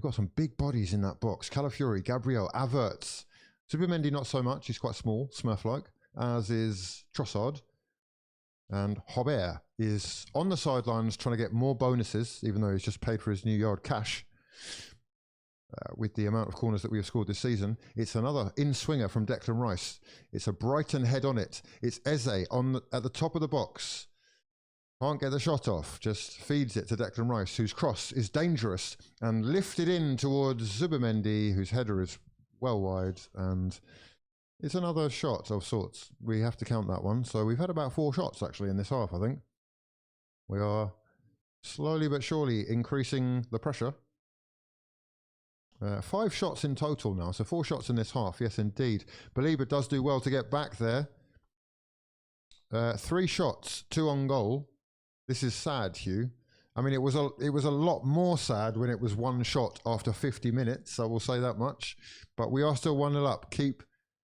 got some big bodies in that box. Calafiori, Gabriel, Havertz. Zubimendi not so much. He's quite small, Smurf-like, as is Trossard. And Robert is on the sidelines trying to get more bonuses, even though he's just paid for his new yard cash. With the amount of corners that we have scored this season. It's another in-swinger from Declan Rice. It's a Brighton head on it. It's Eze at the top of the box. Can't get the shot off. Just feeds it to Declan Rice, whose cross is dangerous and lifted in towards Zubimendi, whose header is well wide. And it's another shot of sorts. We have to count that one. So we've had about 4 shots, actually, in this half, I think. We are slowly but surely increasing the pressure. 5 shots in total now, so 4 shots in this half. Yes, indeed. Belieber does do well to get back there. 3 shots, 2 on goal. This is sad, Hugh. I mean, it was a lot more sad when it was 1 shot after 50 minutes. I will say that much. But we are still 1-0 up. Keep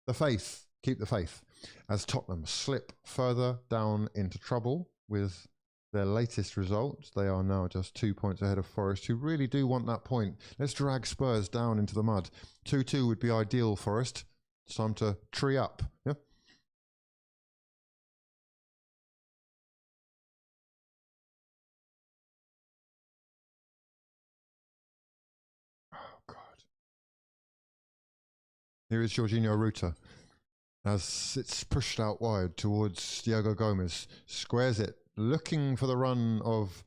the faith. Keep the faith. As Tottenham slip further down into trouble with their latest result. They are now just 2 points ahead of Forest, who really do want that point. Let's drag Spurs down into the mud. 2-2 would be ideal, Forest. It's time to tree up. Yeah. Here is Jorginho Ruta as it's pushed out wide towards Diego Gomez. Squares it, looking for the run of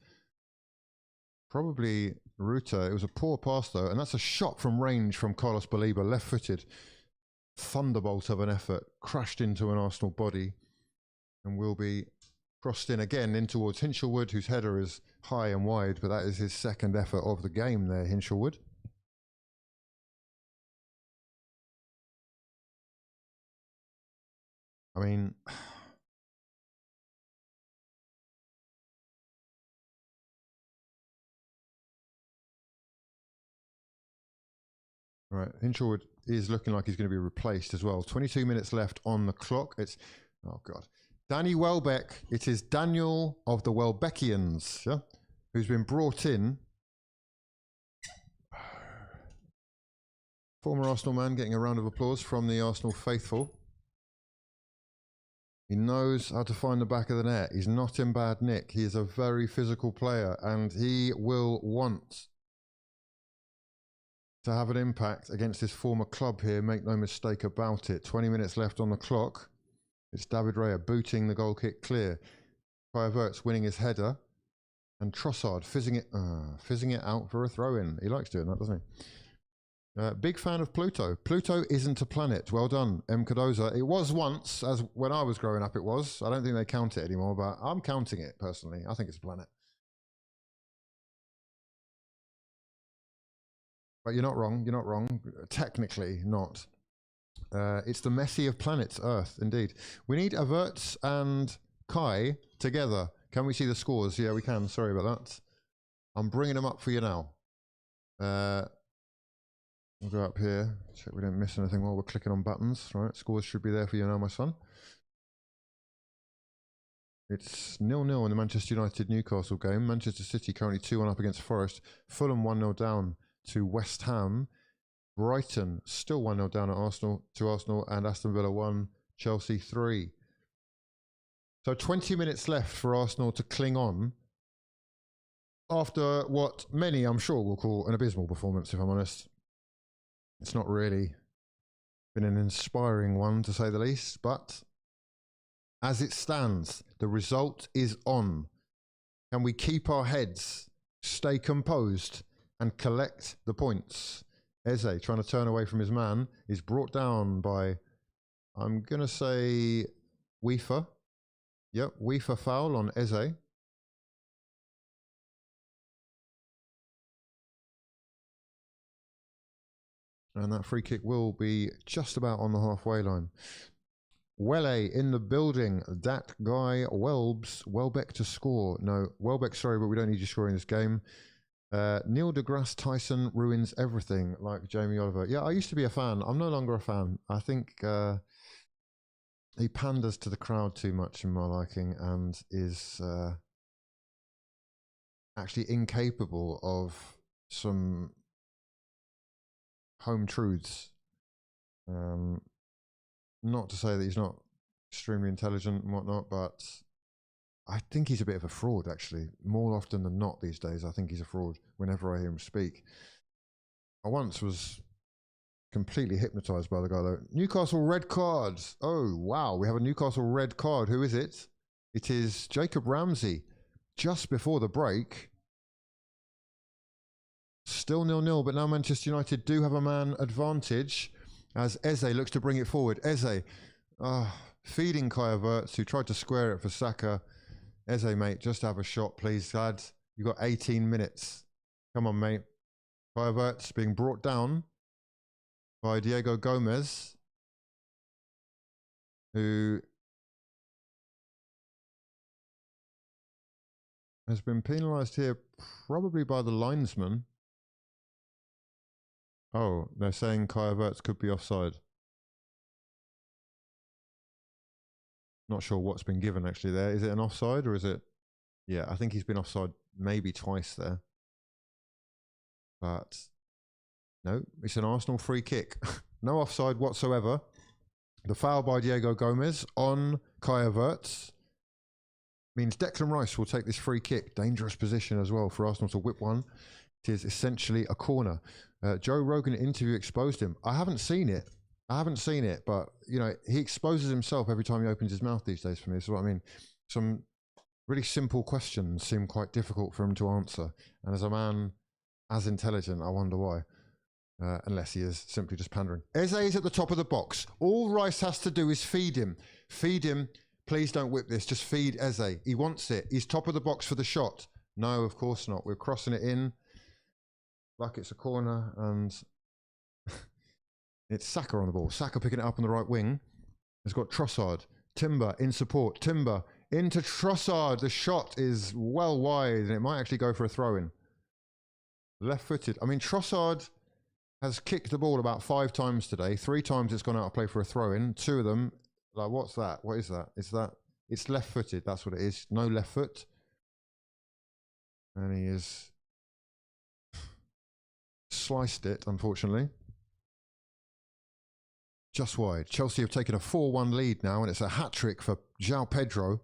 probably Ruta. It was a poor pass though, and that's a shot from range from Carlos Belieber, left-footed. Thunderbolt of an effort, crashed into an Arsenal body, and will be crossed in again in towards Hinchelwood, whose header is high and wide, but that is his second effort of the game there, Hinchelwood. I mean, right, Hinchelwood is looking like he's going to be replaced as well. 22 minutes left on the clock. It's, oh God, Danny Welbeck. It is Daniel of the Welbeckians, yeah, who's been brought in. Former Arsenal man getting a round of applause from the Arsenal faithful. He knows how to find the back of the net. He's not in bad nick. He is a very physical player, and he will want to have an impact against his former club here. Make no mistake about it. 20 minutes left on the clock. It's David Raya booting the goal kick clear. Kai Havertz winning his header. And Trossard fizzing it out for a throw-in. He likes doing that, doesn't he? Big fan of Pluto. Pluto isn't a planet. Well done, M. Cardoza. It was once, as when I was growing up it was. I don't think they count it anymore, but I'm counting it personally. I think it's a planet. But you're not wrong. You're not wrong. Technically not. It's the Messi of planets, Earth, indeed. We need Havertz and Kai together. Can we see the scores? Yeah, we can. Sorry about that. I'm bringing them up for you now. We'll go up here, check we don't miss anything while we're clicking on buttons. Right, scores should be there for you now, my son. It's 0-0 in the Manchester United-Newcastle game. Manchester City currently 2-1 up against Forest. Fulham 1-0 down to West Ham. Brighton still 1-0 down at Arsenal, and Aston Villa 1, Chelsea 3. So 20 minutes left for Arsenal to cling on after what many, I'm sure, will call an abysmal performance, if I'm honest. It's not really been an inspiring one, to say the least, but as it stands, the result is on. Can we keep our heads, stay composed, and collect the points? Eze, trying to turn away from his man, is brought down by, I'm going to say, Weafer. Yep, Weafer foul on Eze. And that free kick will be just about on the halfway line. Welle in the building. That guy, Welbeck to score. No, Welbeck, sorry, but we don't need you scoring this game. Neil deGrasse Tyson ruins everything, like Jamie Oliver. Yeah, I used to be a fan. I'm no longer a fan. I think he panders to the crowd too much in my liking and is actually incapable of some home truths. Not to say that he's not extremely intelligent and whatnot, but I think he's a bit of a fraud, actually. More often than not these days, I think he's a fraud whenever I hear him speak. I once was completely hypnotized by the guy, though. Newcastle red cards. Oh, wow. We have a Newcastle red card. Who is it? It is Jacob Ramsey. Just before the break. Still 0-0, but now Manchester United do have a man advantage as Eze looks to bring it forward. Eze feeding Kai Havertz, who tried to square it for Saka. Eze, mate, just have a shot, please, lad. You've got 18 minutes. Come on, mate. Kai Havertz being brought down by Diego Gomez, who has been penalised here probably by the linesman. Oh, they're saying Kai Havertz could be offside. Not sure what's been given actually there. Is it an offside or is it? Yeah, I think he's been offside maybe twice there. But no, it's an Arsenal free kick. No offside whatsoever. The foul by Diego Gomez on Kai Havertz means Declan Rice will take this free kick. Dangerous position as well for Arsenal to whip one. It is essentially a corner. Joe Rogan interview exposed him. I haven't seen it. But, you know, he exposes himself every time he opens his mouth these days for me. So what I mean, some really simple questions seem quite difficult for him to answer. And as a man as intelligent, I wonder why. Unless he is simply just pandering. Eze is at the top of the box. All Rice has to do is feed him. Feed him. Please don't whip this. Just feed Eze. He wants it. He's top of the box for the shot. No, of course not. We're crossing it in like it's a corner, and it's Saka on the ball. Saka picking it up on the right wing. Has got Trossard. Timber in support. Timber into Trossard. The shot is well wide, and it might actually go for a throw-in. Left-footed. I mean, Trossard has kicked the ball about 5 times today. 3 times it's gone out of play for a throw-in. 2 of them, like, what's that? What is that? It's left-footed. That's what it is. No left foot. And he has sliced it, unfortunately. Just wide. Chelsea have taken a 4-1 lead now, and it's a hat-trick for João Pedro.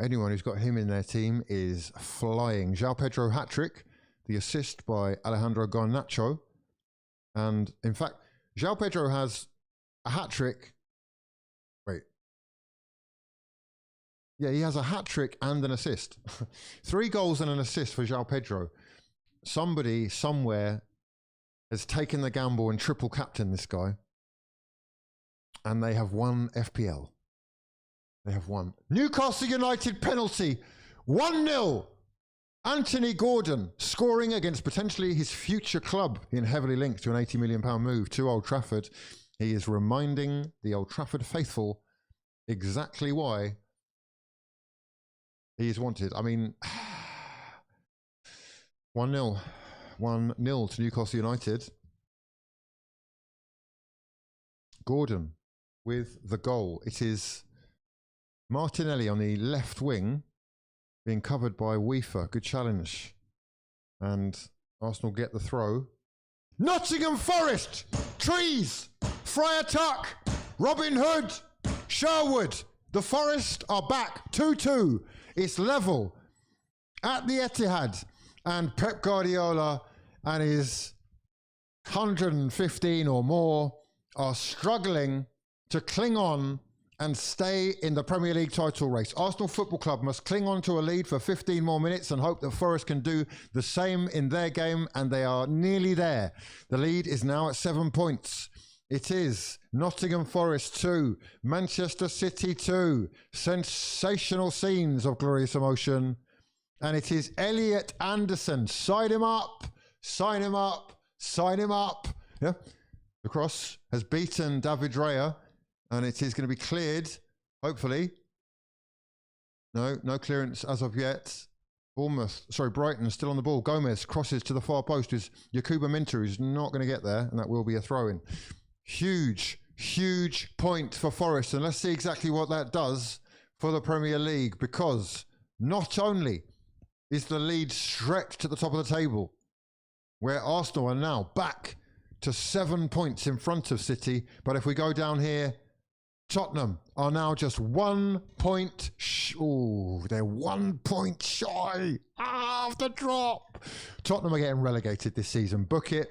Anyone who's got him in their team is flying. João Pedro hat-trick. The assist by Alejandro Garnacho. And, in fact, João Pedro has a hat-trick. Wait. Yeah, he has a hat-trick and an assist. 3 goals and an assist for João Pedro. Somebody, somewhere, has taken the gamble and triple captained this guy. And they have won FPL. They have won. Newcastle United penalty. 1-0. Anthony Gordon scoring against potentially his future club, in heavily linked to an £80 million move to Old Trafford. He is reminding the Old Trafford faithful exactly why he is wanted. I mean, 1-0. 1-0 to Newcastle United. Gordon with the goal. It is Martinelli on the left wing being covered by Weaver. Good challenge. And Arsenal get the throw. Nottingham Forest! Trees! Friar Tuck! Robin Hood! Sherwood! The Forest are back. 2-2. It's level at the Etihad. And Pep Guardiola and his 115 or more are struggling to cling on and stay in the Premier League title race. Arsenal Football Club must cling on to a lead for 15 more minutes and hope that Forest can do the same in their game, and they are nearly there. The lead is now at 7 points. It is Nottingham Forest 2, Manchester City 2. Sensational scenes of glorious emotion. And it is Elliot Anderson. Sign him up, sign him up, sign him up. Yeah. The cross has beaten David Raya, and it is going to be cleared, hopefully. No clearance as of yet. Brighton still on the ball. Gomez crosses to the far post. Is Yakuba Minter, who's not going to get there, and that will be a throw-in. Huge, huge point for Forest, and let's see exactly what that does for the Premier League, because not only is the lead stretched at the top of the table, where Arsenal are now back to 7 points in front of City, but if we go down here, Tottenham are now just 1 point. They're 1 point shy of the drop. Tottenham are getting relegated this season. Book it.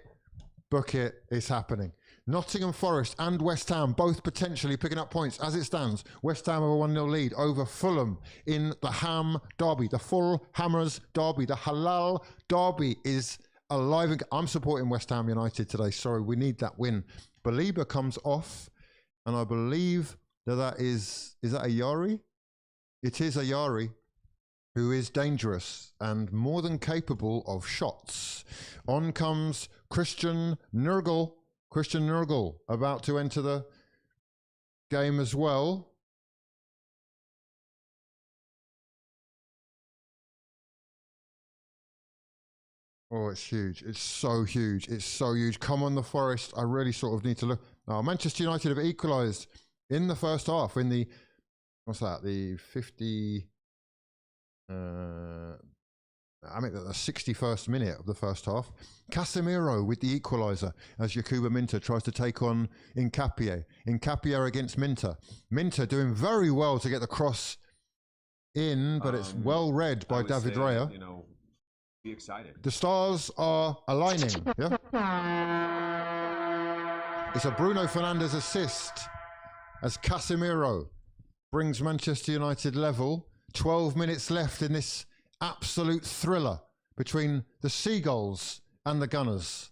It's happening. Nottingham Forest and West Ham both potentially picking up points as it stands. West Ham have a 1-0 lead over Fulham in the Ham Derby. The Full Hammers Derby. The Halal Derby is alive. I'm supporting West Ham United today. Sorry, we need that win. Baliba comes off, and I believe that is that Ayari? It is Ayari who is dangerous and more than capable of shots. On comes Christian Nurgle. Christian Nurgle about to enter the game as well. Oh, it's huge. It's so huge. It's so huge. Come on, the Forest. I really sort of need to look. Oh, Manchester United have equalised in the first half in the, what's that? The 50, I mean, the 61st minute of the first half. Casemiro with the equaliser as Yakuba Minter tries to take on Nkapie. Nkapie against Minter. Minter doing very well to get the cross in, but it's well read by David Raya. You know, be excited. The stars are aligning. Yeah. It's a Bruno Fernandes assist as Casemiro brings Manchester United level. 12 minutes left in this absolute thriller between the Seagulls and the Gunners.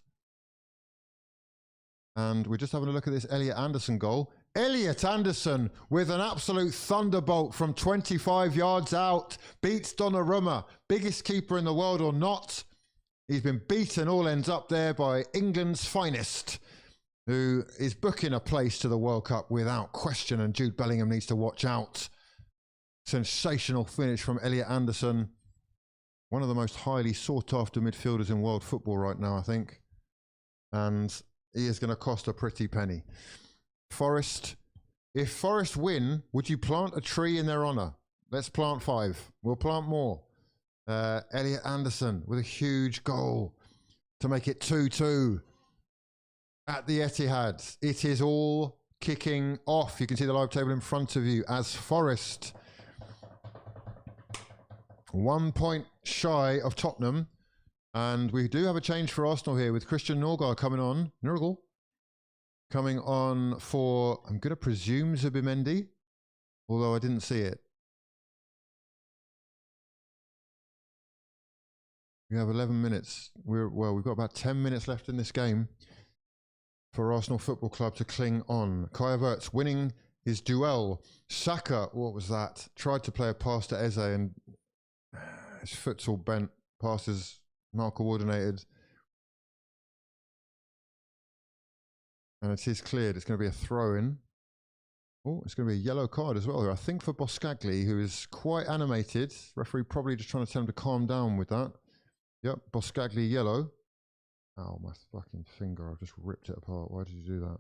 And we're just having a look at this Elliot Anderson goal. Elliot Anderson with an absolute thunderbolt from 25 yards out. Beats Donnarumma, biggest keeper in the world or not. He's been beaten all ends up there by England's finest, who is booking a place to the World Cup without question, and Jude Bellingham needs to watch out. Sensational finish from Elliot Anderson. One of the most highly sought after midfielders in world football right now, I think. And he is going to cost a pretty penny. Forest, if Forest win, would you plant a tree in their honour? Let's plant 5. We'll plant more. Elliot Anderson with a huge goal to make it 2-2 at the Etihad. It is all kicking off. You can see the live table in front of you as Forest 1 point shy of Tottenham. And we do have a change for Arsenal here with Christian Nurgle coming on. Nurgle coming on for, I'm going to presume, Zubimendi, although I didn't see it. We have 11 minutes. We've got about 10 minutes left in this game for Arsenal Football Club to cling on. Kai Havertz winning his duel. Saka, what was that? Tried to play a pass to Eze and his foot's all bent. Passes mal-coordinated. And it is cleared. It's going to be a throw-in. Oh, it's going to be a yellow card as well here, I think, for Boskagli, who is quite animated. Referee probably just trying to tell him to calm down with that. Yep, Boskagli yellow. Oh, my fucking finger. I've just ripped it apart. Why did you do that?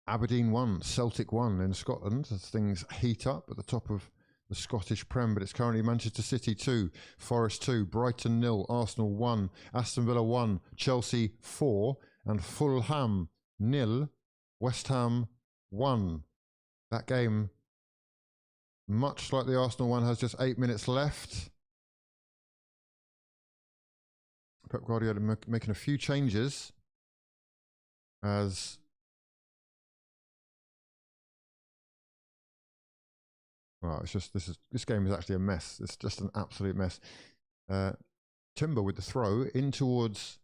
Aberdeen 1, Celtic 1 in Scotland as things heat up at the top of the Scottish Prem, but it's currently Manchester City 2, Forest 2, Brighton 0, Arsenal 1, Aston Villa 1, Chelsea 4, and Fulham 0, West Ham 1. That game, much like the Arsenal one, has just 8 minutes left. Pep Guardiola making a few changes as well. It's just this game is actually a mess. It's just an absolute mess. Timber with the throw in towards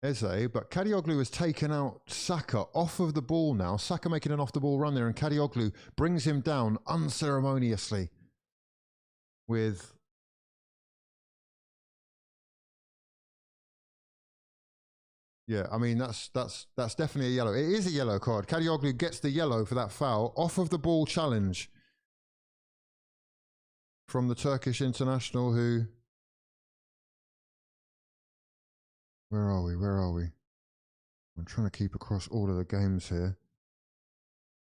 Eze, but Kadioglu has taken out Saka off of the ball now. Saka making an off the ball run there, and Kadioglu brings him down unceremoniously with yeah, I mean, that's definitely a yellow. It is a yellow card. Kadioglu gets the yellow for that foul. Off of the ball challenge from the Turkish international who... Where are we? Where are we? I'm trying to keep across all of the games here.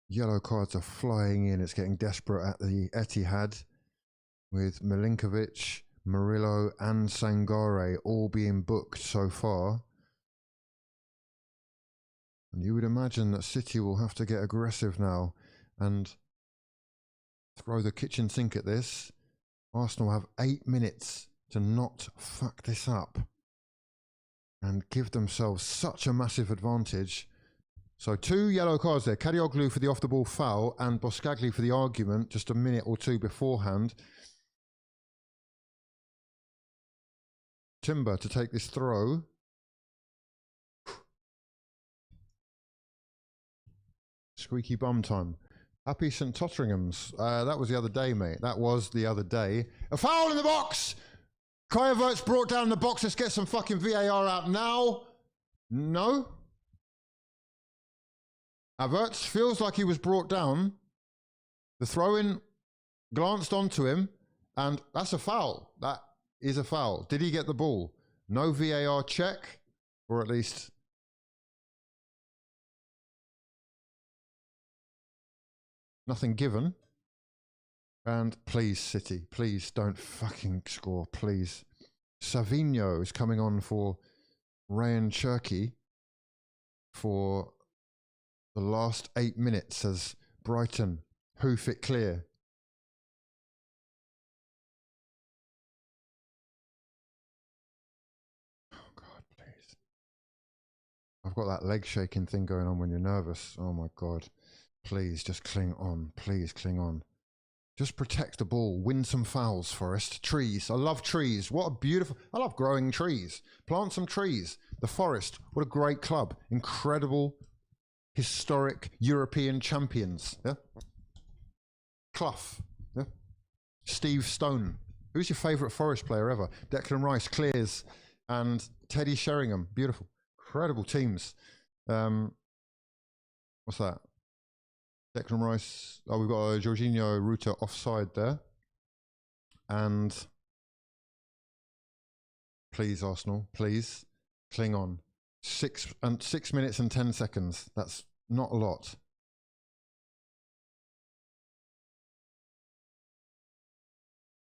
Yellow cards are flying in. It's getting desperate at the Etihad with Milinkovic, Murillo and Sangare all being booked so far. And you would imagine that City will have to get aggressive now and throw the kitchen sink at this. Arsenal have 8 minutes to not fuck this up and give themselves such a massive advantage. So 2 yellow cards there. Kadioglu for the off-the-ball foul and Boskagli for the argument just a minute or 2 beforehand. Timber to take this throw. Squeaky bum time. Happy St Totteringham's. That was the other day, mate. That was the other day. A foul in the box! Kai Havertz brought down the box. Let's get some fucking VAR out now. No? Havertz feels like he was brought down. The throw-in glanced onto him, and that's a foul. That is a foul. Did he get the ball? No VAR check, or at least... nothing given. And please, City, please don't fucking score, please. Savinho is coming on for Ryan Cherky for the last 8 minutes as Brighton hoof it clear. Oh God, please. I've got that leg shaking thing going on when you're nervous. Oh my God. Please just cling on. Please cling on. Just protect the ball. Win some fouls, Forest. Trees. I love trees. What a beautiful... I love growing trees. Plant some trees. The Forest. What a great club. Incredible, historic European champions. Yeah. Clough. Yeah. Steve Stone. Who's your favourite Forest player ever? Declan Rice, Clears, and Teddy Sheringham. Beautiful. Incredible teams. What's that? Declan Rice. Oh, we've got a Jorginho Ruta offside there. And please, Arsenal, please cling on. 6 minutes and 10 seconds. That's not a lot.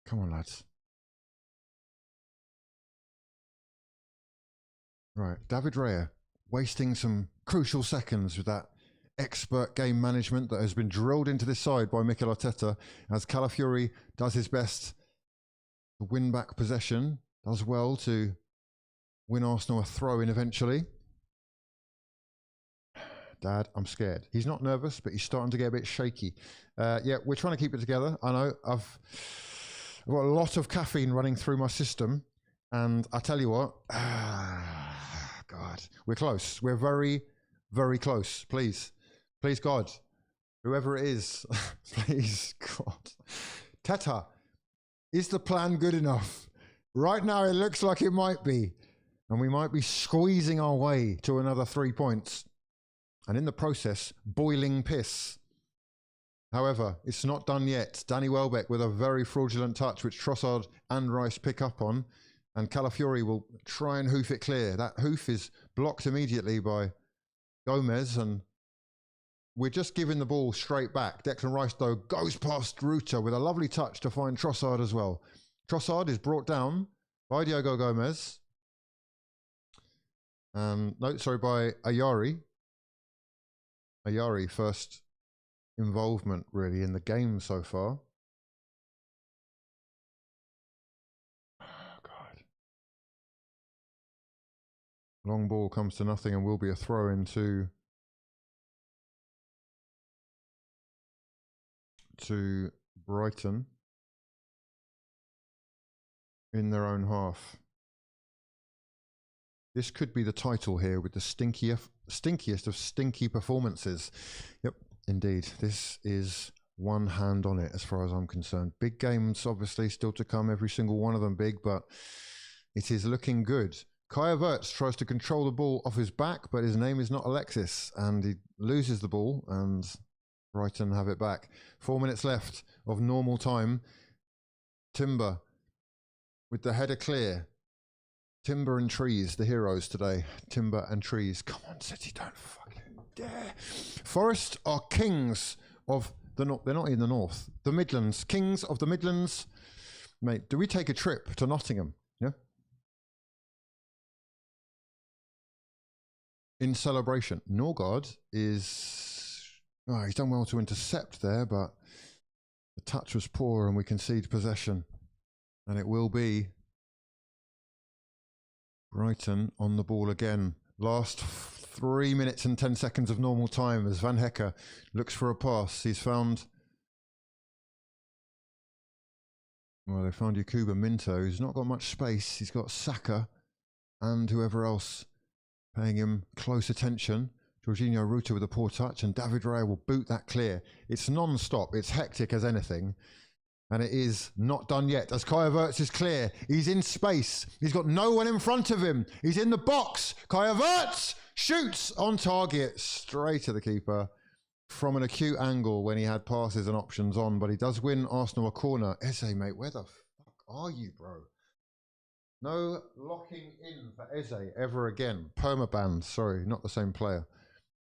Come on, lads. Right, David Raya wasting some crucial seconds with that expert game management that has been drilled into this side by Mikel Arteta as Calafiori does his best to win back possession, does well to win Arsenal a throw-in eventually. Dad, I'm scared. He's not nervous, but he's starting to get a bit shaky. Yeah, we're trying to keep it together. I know I've got a lot of caffeine running through my system, and I tell you what, God, we're close. We're very, very close. Please. Please, God, whoever it is, please, God. Teta, is the plan good enough? Right now, it looks like it might be. And we might be squeezing our way to another 3 points. And in the process, boiling piss. However, it's not done yet. Danny Welbeck with a very fraudulent touch, which Trossard and Rice pick up on. And Calafiori will try and hoof it clear. That hoof is blocked immediately by Gomez, and we're just giving the ball straight back. Declan Rice, though, goes past Ruta with a lovely touch to find Trossard as well. Trossard is brought down by Diogo Gomez. No, sorry, by Ayari. Ayari, first involvement, really, in the game so far. Oh, God. Long ball comes to nothing and will be a throw into... to Brighton in their own half. This could be the title here with the stinkiest of stinky performances. Yep, indeed. This is one hand on it as far as I'm concerned. Big games obviously still to come, every single one of them big, but it is looking good. Kai Havertz tries to control the ball off his back, but his name is not Alexis, and he loses the ball, and Brighton have it back. 4 minutes left of normal time. Timber with the header clear. Timber and Trees, the heroes today. Timber and Trees. Come on, City, don't fucking dare. Forest are kings of the north. They're not in the north. The Midlands. Kings of the Midlands. Mate, do we take a trip to Nottingham? Yeah. In celebration. Norgard is... oh, he's done well to intercept there, but the touch was poor and we concede possession. And it will be Brighton on the ball again. Last 3 minutes and 10 seconds of normal time as Van Hecker looks for a pass. He's found... well, they found Yakuba Minto. He's not got much space. He's got Saka and whoever else paying him close attention. Jorginho Ruta with a poor touch, and David Raya will boot that clear. It's non-stop. It's hectic as anything. And it is not done yet. As Kai Havertz is clear, he's in space. He's got no one in front of him. He's in the box. Kai Havertz shoots on target, straight to the keeper from an acute angle when he had passes and options on. But he does win Arsenal a corner. Eze, mate, where the fuck are you, bro? No locking in for Eze ever again. Permaband, sorry, not the same player.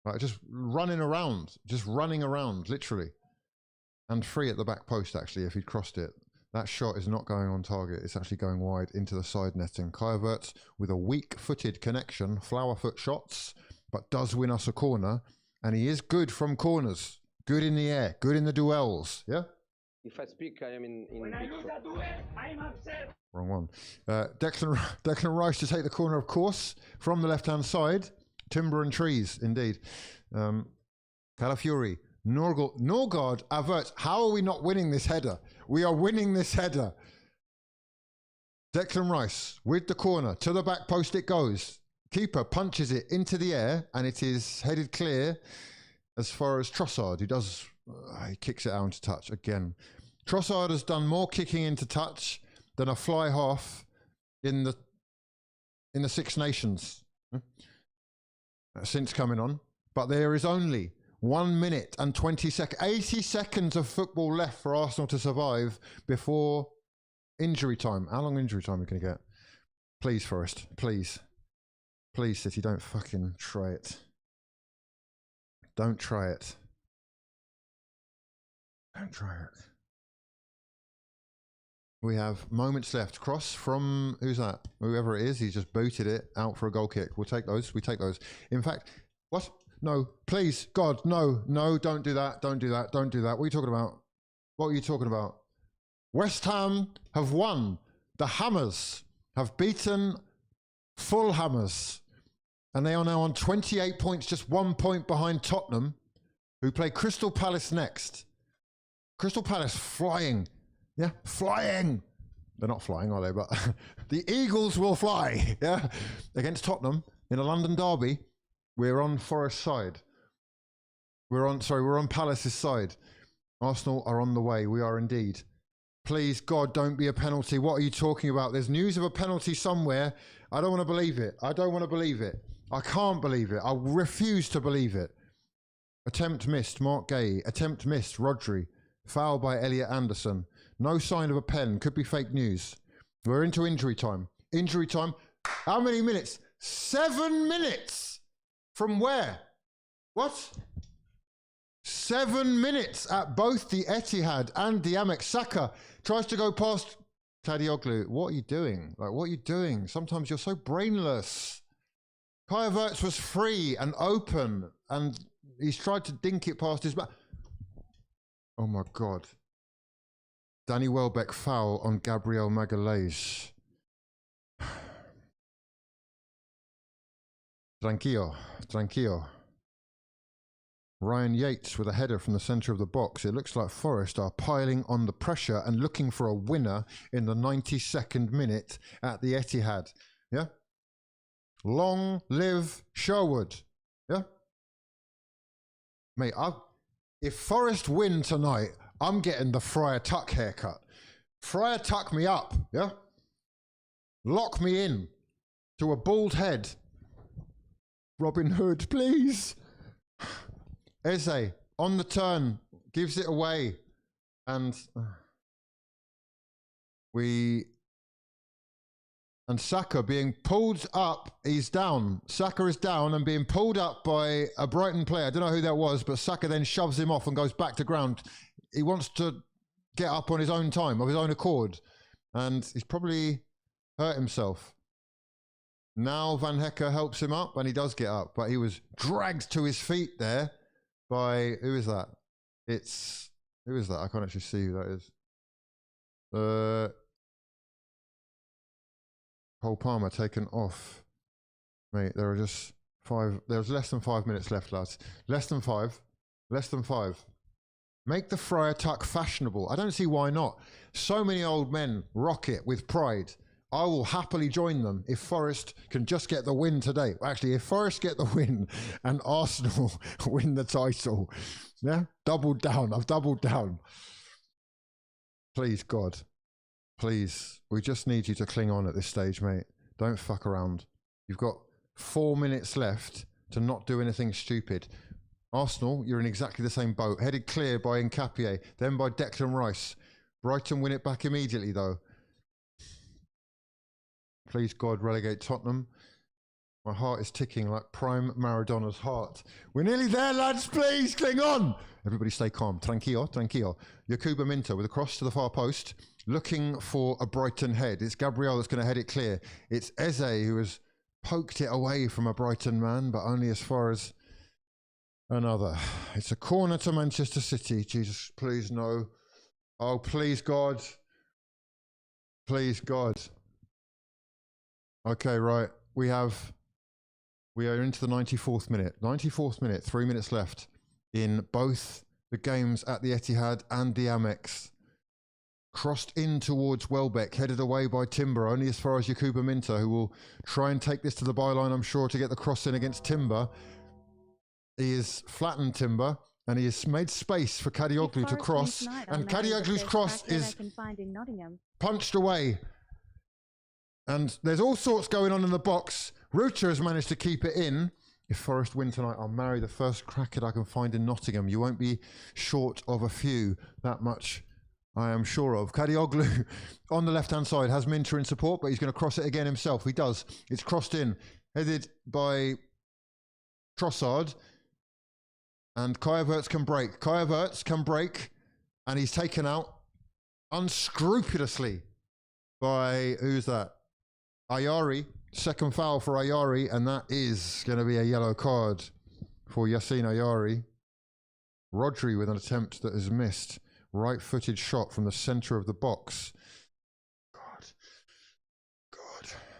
Right, just running around, literally. And free at the back post, actually, if he'd crossed it. That shot is not going on target. It's actually going wide into the side netting. Kai Havertz with a weak-footed connection, flower foot shots, but does win us a corner. And he is good from corners. Good in the air. Good in the duels. Yeah? If I speak, I am in When I lose a duel, I'm upset. Wrong one. Declan Rice to take the corner, of course, from the left-hand side. Timber and trees, indeed. Calafiori. Norgard, Havertz. How are we not winning this header? We are winning this header. Declan Rice with the corner. To the back post it goes. Keeper punches it into the air and it is headed clear as far as Trossard, who does... he kicks it out into touch again. Trossard has done more kicking into touch than a fly half in the Six Nations since coming on. But there is only 1 minute and 20 seconds, 80 seconds of football left for Arsenal to survive before injury time. How long injury time are we going to get? Please, Forest, please. Please, City, don't fucking try it. Don't try it. Don't try it. We have moments left. Cross from, who's that? Whoever it is, he's just booted it out for a goal kick. We'll take those. We take those. In fact, what? No, please, God, no, no, don't do that, don't do that, don't do that. What are you talking about? What are you talking about? West Ham have won. The Hammers have beaten Full Hammers. And they are now on 28 points, just 1 point behind Tottenham, who play Crystal Palace next. Crystal Palace flying. Yeah, flying. They're not flying, are they? But the Eagles will fly, yeah, against Tottenham in a London derby. We're on Forest's side. We're on Palace's side. Arsenal are on the way. We are indeed. Please, God, don't be a penalty. What are you talking about? There's news of a penalty somewhere. I don't want to believe it. I don't want to believe it. I can't believe it. I refuse to believe it. Attempt missed, Mark Gay. Attempt missed, Rodri. Foul by Elliot Anderson. No sign of a pen. Could be fake news. We're into injury time. Injury time. How many minutes? 7 minutes! From where? What? 7 minutes at both the Etihad and the Amex. Saka tries to go past Kadioglu. What are you doing? Like, what are you doing? Sometimes you're so brainless. Kai Havertz was free and open, and he's tried to dink it past his back. Oh my God. Danny Welbeck foul on Gabriel Magalhaes. Tranquillo, tranquillo. Ryan Yates with a header from the centre of the box. It looks like Forest are piling on the pressure and looking for a winner in the 92nd minute at the Etihad. Yeah? Long live Sherwood. Yeah? Mate, if Forest win tonight, I'm getting the Friar Tuck haircut. Friar Tuck me up, yeah? Lock me in to a bald head. Robin Hood, please. Eze, on the turn, gives it away. And Saka being pulled up, he's down. Saka is down and being pulled up by a Brighton player. I don't know who that was, but Saka then shoves him off and goes back to ground. He wants to get up on his own time, of his own accord. And he's probably hurt himself. Now Van Hecke helps him up and he does get up, but he was dragged to his feet there by, who is that? Who is that? I can't actually see who that is. Cole Palmer taken off. Mate, there are just there's less than 5 minutes left, lads. Less than five. Make the Friar Tuck fashionable. I don't see why not. So many old men rock it with pride. I will happily join them if Forest can just get the win today. Actually, if Forest get the win and Arsenal win the title, yeah, doubled down. I've doubled down. Please, God, please, we just need you to cling on at this stage, mate. Don't fuck around. You've got 4 minutes left to not do anything stupid. Arsenal, you're in exactly the same boat. Headed clear by Nkapie, then by Declan Rice. Brighton win it back immediately, though. Please, God, relegate Tottenham. My heart is ticking like prime Maradona's heart. We're nearly there, lads. Please, cling on. Everybody stay calm. Tranquillo, tranquillo. Yakuba Minter with a cross to the far post, looking for a Brighton head. It's Gabriel that's going to head it clear. It's Eze who has poked it away from a Brighton man, but only as far as another. It's a corner to Manchester City. Jesus, please, no. Oh, please, God. Please, God. Okay, right. We are into the 94th minute. 94th minute, 3 minutes left in both the games at the Etihad and the Amex. Crossed in towards Welbeck, headed away by Timber, only as far as Yakuba Minter, who will try and take this to the byline, I'm sure, to get the cross in against Timber. He has flattened Timber, and he has made space for Kadioglu to cross, and Kadioglu's cross is punched away. And there's all sorts going on in the box. Ruter has managed to keep it in. If Forest win tonight, I'll marry the first crackhead I can find in Nottingham. You won't be short of a few, that much I am sure of. Kadioglu on the left-hand side has Minter in support, but he's going to cross it again himself. He does. It's crossed in, headed by Trossard. And Kai Havertz can break. Kai Havertz can break, and he's taken out unscrupulously by, who's that? Ayari. Second foul for Ayari, and that is going to be a yellow card for Yassine Ayari. Rodri with an attempt that is missed. Right-footed shot from the centre of the box. God.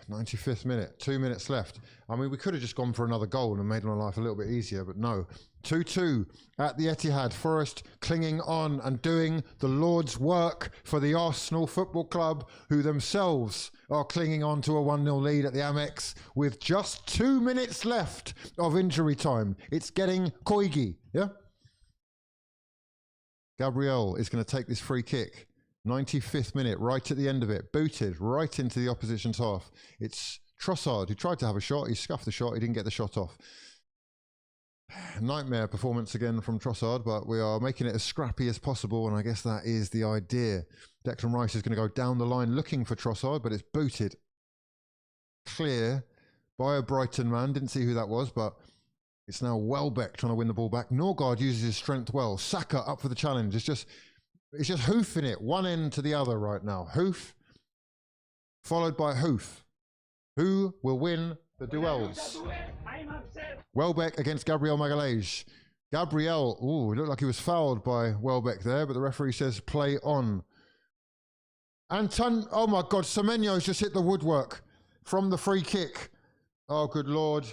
95th minute. 2 minutes left. I mean, we could have just gone for another goal and made my life a little bit easier, but no. 2-2 at the Etihad. Forest clinging on and doing the Lord's work for the Arsenal Football Club, who themselves are clinging on to a 1-0 lead at the Amex with just 2 minutes left of injury time. It's getting Koigi, yeah? Gabriel is going to take this free kick. 95th minute, right at the end of it. Booted right into the opposition's half. It's Trossard who tried to have a shot. He scuffed the shot. He didn't get the shot off. Nightmare performance again from Trossard, but we are making it as scrappy as possible, and I guess that is the idea. Declan Rice is going to go down the line looking for Trossard, but it's booted clear by a Brighton man. Didn't see who that was, but it's now Welbeck trying to win the ball back. Norgard uses his strength well. Saka up for the challenge. It's just hoofing it one end to the other right now. Hoof followed by hoof. Who will win the duels? Welbeck against Gabriel Magalhaes. Gabriel, ooh, it looked like he was fouled by Welbeck there, but the referee says play on. Oh my God, Semenyo's just hit the woodwork from the free kick. Oh, good Lord.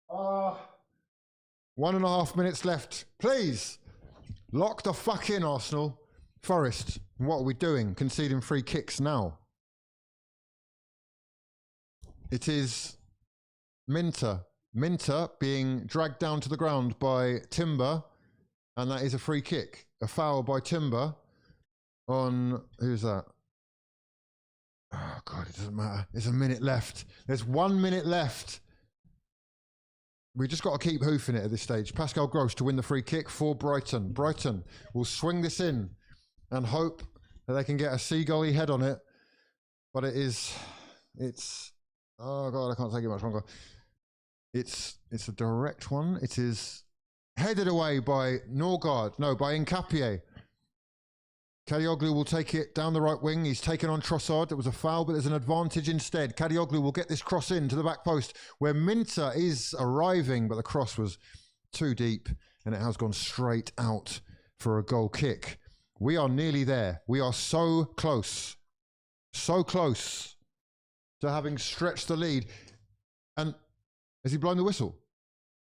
1.5 minutes left. Please, lock the fuck in, Arsenal. Forest, what are we doing? Conceding free kicks now. It is Minter. Minter being dragged down to the ground by Timber, and that is a free kick. A foul by Timber on, who's that? Oh God, it doesn't matter. There's a minute left. There's 1 minute left. We just got to keep hoofing it at this stage. Pascal Gross to win the free kick for Brighton. Brighton will swing this in and hope that they can get a seagull-y head on it. But it's, oh God, I can't take it much longer. It's a direct one. It is headed away by Norgard. No, by Nkapie. Kadioglu will take it down the right wing. He's taken on Trossard. It was a foul, but there's an advantage instead. Kadioglu will get this cross in to the back post where Minter is arriving, but the cross was too deep and it has gone straight out for a goal kick. We are nearly there. We are so close to having stretched the lead. And has he blown the whistle?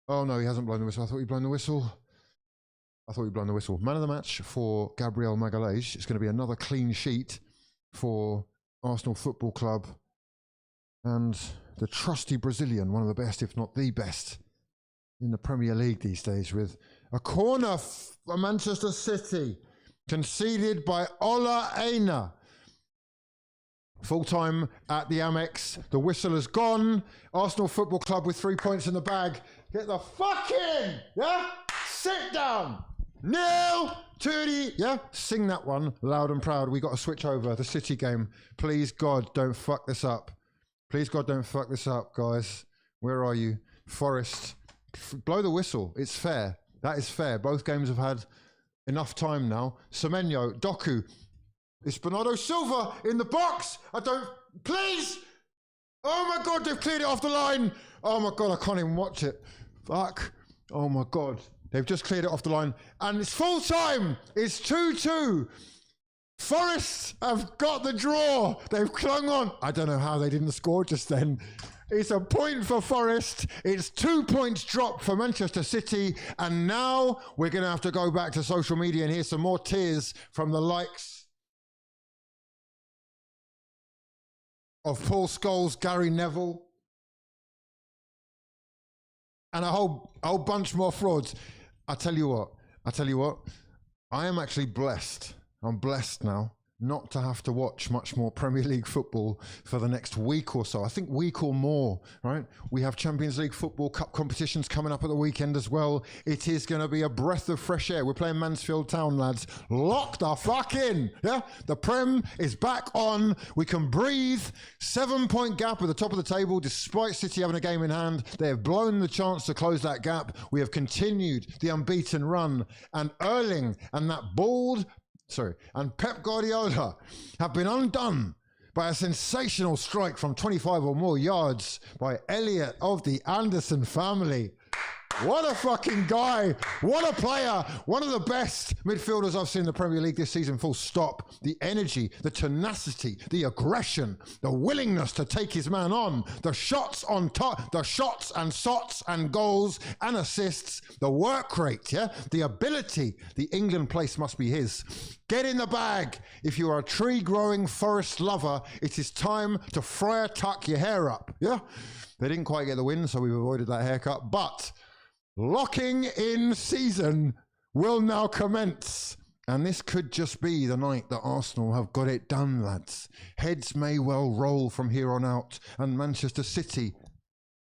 Oh no, he hasn't blown the whistle. I thought he'd blown the whistle. Man of the match for Gabriel Magalhaes. It's going to be another clean sheet for Arsenal Football Club and the trusty Brazilian, one of the best, if not the best, in the Premier League these days, with a corner for Manchester City, conceded by Ola Aina. Full time at the Amex. The whistle has gone. Arsenal Football Club with 3 points in the bag. Get the fuck in! Yeah? Sit down! 0-2, yeah? Sing that one loud and proud. We got to switch over the City game. Please, God, don't fuck this up. Please, God, don't fuck this up, guys. Where are you? Forest. Blow the whistle. It's fair. That is fair. Both games have had enough time now. Semenyo, Doku. It's Bernardo Silva in the box. Please. Oh my God, they've cleared it off the line. Oh my God, I can't even watch it. Fuck. Oh my God. They've just cleared it off the line. And it's full time. It's 2-2. Forest have got the draw. They've clung on. I don't know how they didn't score just then. It's a point for Forest. It's 2 points dropped for Manchester City. And now we're going to have to go back to social media and hear some more tears from the likes of Paul Scholes, Gary Neville, and a whole bunch more frauds. I tell you what, I am actually blessed. I'm blessed now not to have to watch much more Premier League football for the next week or so. I think week or more, right? We have Champions League football cup competitions coming up at the weekend as well. It is going to be a breath of fresh air. We're playing Mansfield Town, lads. Lock the fuck in, yeah? The Prem is back on. We can breathe. 7 point gap at the top of the table, despite City having a game in hand. They have blown the chance to close that gap. We have continued the unbeaten run. And Erling and and Pep Guardiola have been undone by a sensational strike from 25 or more yards by Elliot of the Anderson family. What a fucking guy. What a player. One of the best midfielders I've seen in the Premier League this season, full stop. The energy, the tenacity, the aggression, the willingness to take his man on, the shots on top, the shots and sots and goals and assists, the work rate, yeah? The ability. The England place must be his. Get in the bag. If you are a tree-growing Forest lover, it is time to Friar tuck your hair up, yeah? They didn't quite get the win, so we've avoided that haircut, but locking in season will now commence. And this could just be the night that Arsenal have got it done, lads. Heads may well roll from here on out, and Manchester City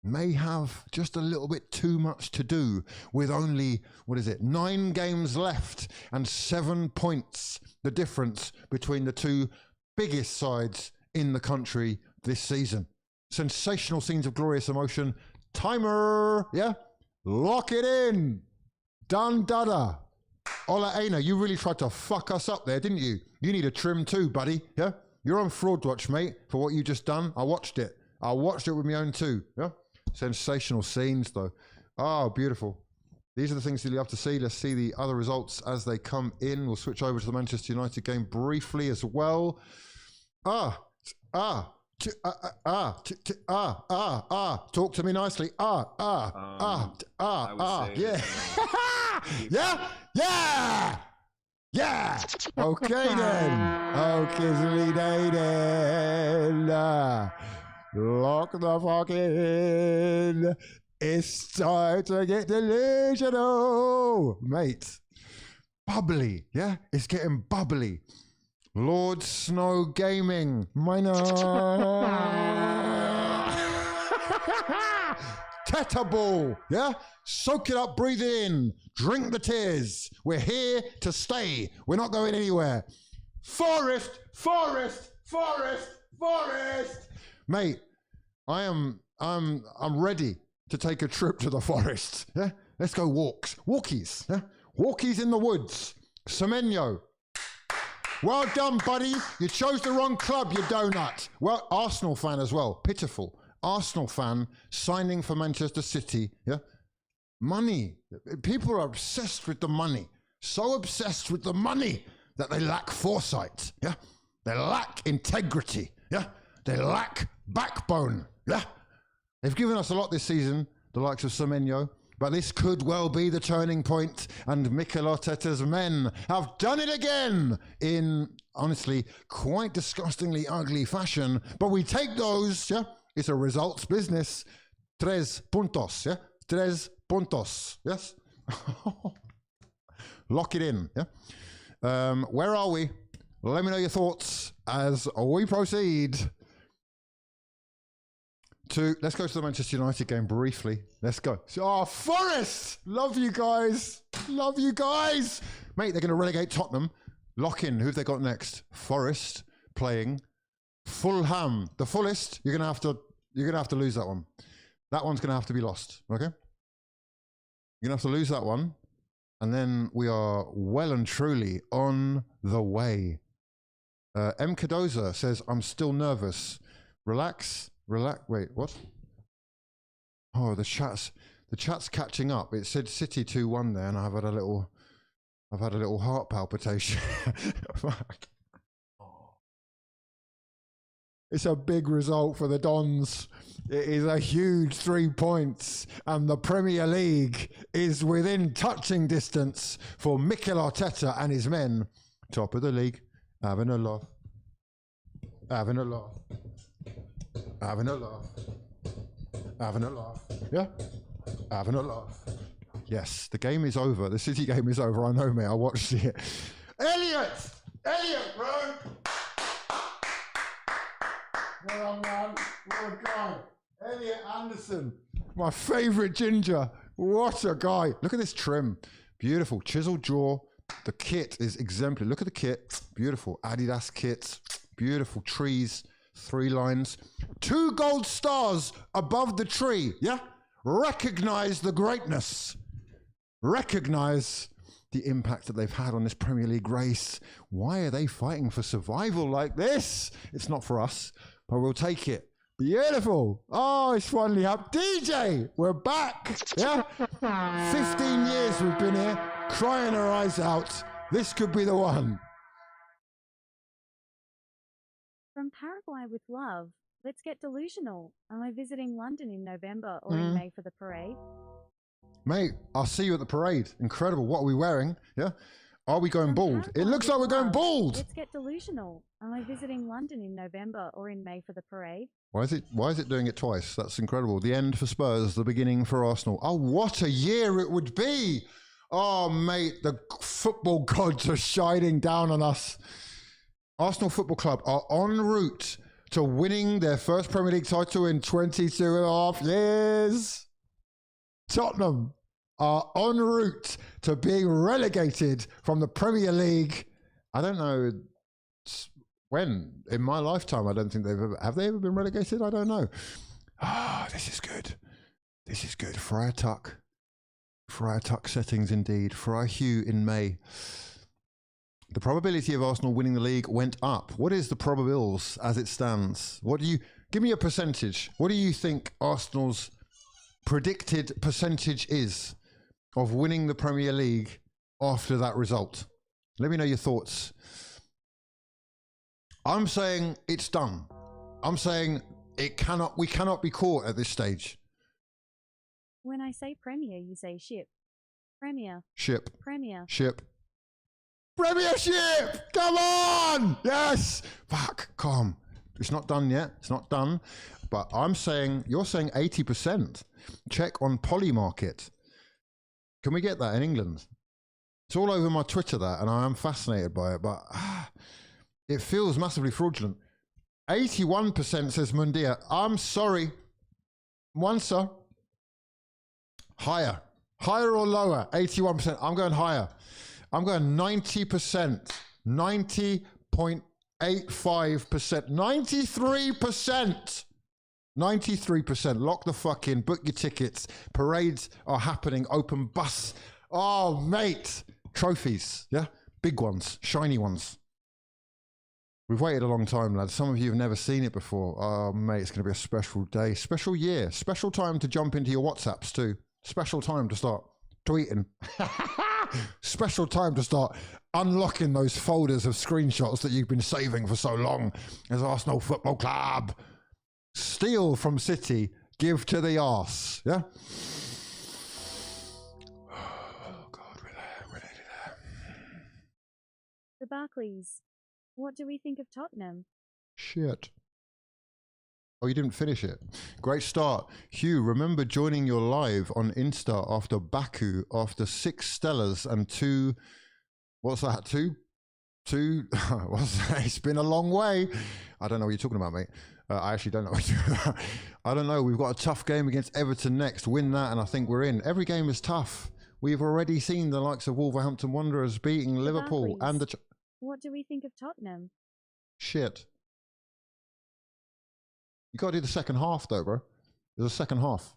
may have just a little bit too much to do with only, 9 games left and 7 points, the difference between the two biggest sides in the country this season. Sensational scenes of glorious emotion. Timer, yeah? Lock it in. Done dada. Ola Aina, you really tried to fuck us up there, didn't you? You need a trim too, buddy, yeah? You're on fraud watch, mate, for what you just done. I watched it with my own too, yeah? Sensational scenes, though. Oh, beautiful. These are the things you have to see. Let's see the other results as they come in. We'll switch over to the Manchester United game briefly as well. Talk to me nicely. Yeah. Okay then. Okay, then. Lock the fuck in. It's time to get delusional, mate. Bubbly, yeah? It's getting bubbly. Lord Snow Gaming, minor. Tetaball, yeah? Soak it up, breathe in, drink the tears. We're here to stay. We're not going anywhere. Forest. Mate, I'm ready to take a trip to the forest. Yeah? Let's go walkies. Yeah? Walkies in the woods. Semenyo. Well done, buddy. You chose the wrong club, you donut. Well, Arsenal fan as well. Pitiful. Arsenal fan signing for Manchester City. Yeah? Money. People are obsessed with the money. So obsessed with the money that they lack foresight. Yeah? They lack integrity. Yeah? They lack backbone. Yeah? They've given us a lot this season, the likes of Semenyo, but this could well be the turning point, and Mikel Arteta's men have done it again in, honestly, quite disgustingly ugly fashion, but we take those, yeah? It's a results business. 3 puntos, yeah? 3 puntos, yes? Lock it in, yeah? Where are we? Let me know your thoughts as we proceed to, let's go to the Manchester United game briefly. Let's go. Oh, Forest! Love you guys. Love you guys. Mate, they're going to relegate Tottenham. Lock in. Who have they got next? Forest playing Fulham. The fullest. You're going to have to lose that one. That one's going to have to be lost. Okay? You're going to have to lose that one. And then we are well and truly on the way. M. Cardoza says, I'm still nervous. Relax. Wait, what? Oh, the chat's catching up. It said City 2-1 there, and I've had a little heart palpitation. It's a big result for the Dons. It is a huge 3 points, and the Premier League is within touching distance for Mikel Arteta and his men. Top of the league, having a laugh. Having a laugh. Having a laugh. Having a laugh. Yeah? Having a laugh. Yes, the game is over. The City game is over. I know, mate. I watched it. Elliot! Elliot, bro! Well done, man. Well done. Elliot Anderson. My favourite ginger. What a guy. Look at this trim. Beautiful. Chiseled jaw. The kit is exemplary. Look at the kit. Beautiful. Adidas kit. Beautiful trees. 3 lines. 2 gold stars above the tree. Yeah? Recognise the greatness. Recognise the impact that they've had on this Premier League race. Why are they fighting for survival like this? It's not for us, but we'll take it. Beautiful. Oh, it's finally up. DJ, we're back. Yeah? 15 years we've been here, crying our eyes out. This could be the one. From Paraguay with love, let's get delusional. Am I visiting London in November or in May for the parade? Mate, I'll see you at the parade. Incredible. What are we wearing? Yeah? Are we going bald? It looks like we're going bald. Let's get delusional. Am I visiting London in November or in May for the parade? Why is it doing it twice? That's incredible. The end for Spurs, the beginning for Arsenal. Oh, what a year it would be. Oh, mate, the football gods are shining down on us. Arsenal Football Club are en route to winning their first Premier League title in 22 and a half years. Tottenham are en route to being relegated from the Premier League. I don't know when. In my lifetime, I don't think have they ever been relegated? I don't know. Ah, this is good. This is good. Friar Tuck settings indeed. Friar Hugh in May. The probability of Arsenal winning the league went up. What is the probables as it stands? Give me a percentage. What do you think Arsenal's predicted percentage is of winning the Premier League after that result? Let me know your thoughts. I'm saying it's done. I'm saying we cannot be caught at this stage. When I say Premier, you say ship. Premier. Ship. Premier. Ship. Premiership! Come on! Yes! Fuck, calm. It's not done yet. It's not done. But you're saying 80%. Check on Polymarket. Can we get that in England? It's all over my Twitter, that, and I am fascinated by it, but it feels massively fraudulent. 81% says Mundia. I'm sorry. One, sir. Higher. Higher or lower? 81%. I'm going higher. I'm going 90%. 90.85%. 93%. 93%. Lock the fuck in. Book your tickets. Parades are happening. Open bus. Oh, mate. Trophies. Yeah? Big ones. Shiny ones. We've waited a long time, lads. Some of you have never seen it before. Oh, mate, it's going to be a special day. Special year. Special time to jump into your WhatsApps too. Special time to start tweeting. Special time to start unlocking those folders of screenshots that you've been saving for so long as Arsenal Football Club. Steal from City, give to the arse. Yeah? The Barclays. What do we think of Tottenham? Shit. Oh, you didn't finish it. Great start. Hugh, remember joining your live on Insta after Baku, after 6 Stellas and 2, what's that, 2? What's that? It's been a long way. I don't know what you're talking about, mate. I actually don't know what you're talking about. I don't know. We've got a tough game against Everton next. Win that and I think we're in. Every game is tough. We've already seen the likes of Wolverhampton Wanderers beating Liverpool Barclays. and the... What do we think of Tottenham? Shit. You got to do the second half, though, bro. There's a second half.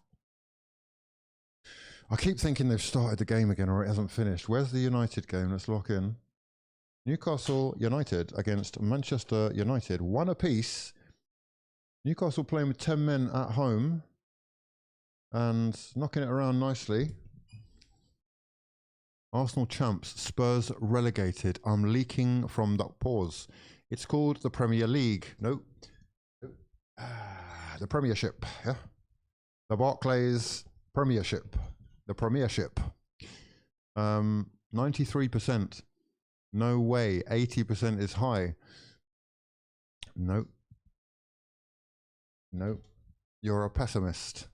I keep thinking they've started the game again or it hasn't finished. Where's the United game? Let's lock in. Newcastle United against Manchester United. 1 apiece. Newcastle playing with 10 men at home and knocking it around nicely. Arsenal champs, Spurs relegated. I'm leaking from that pause. It's called the Premier League. No. The Premiership. Yeah. The Barclays Premiership. The Premiership. 93%. No way. 80% is high. No. No. You're a pessimist.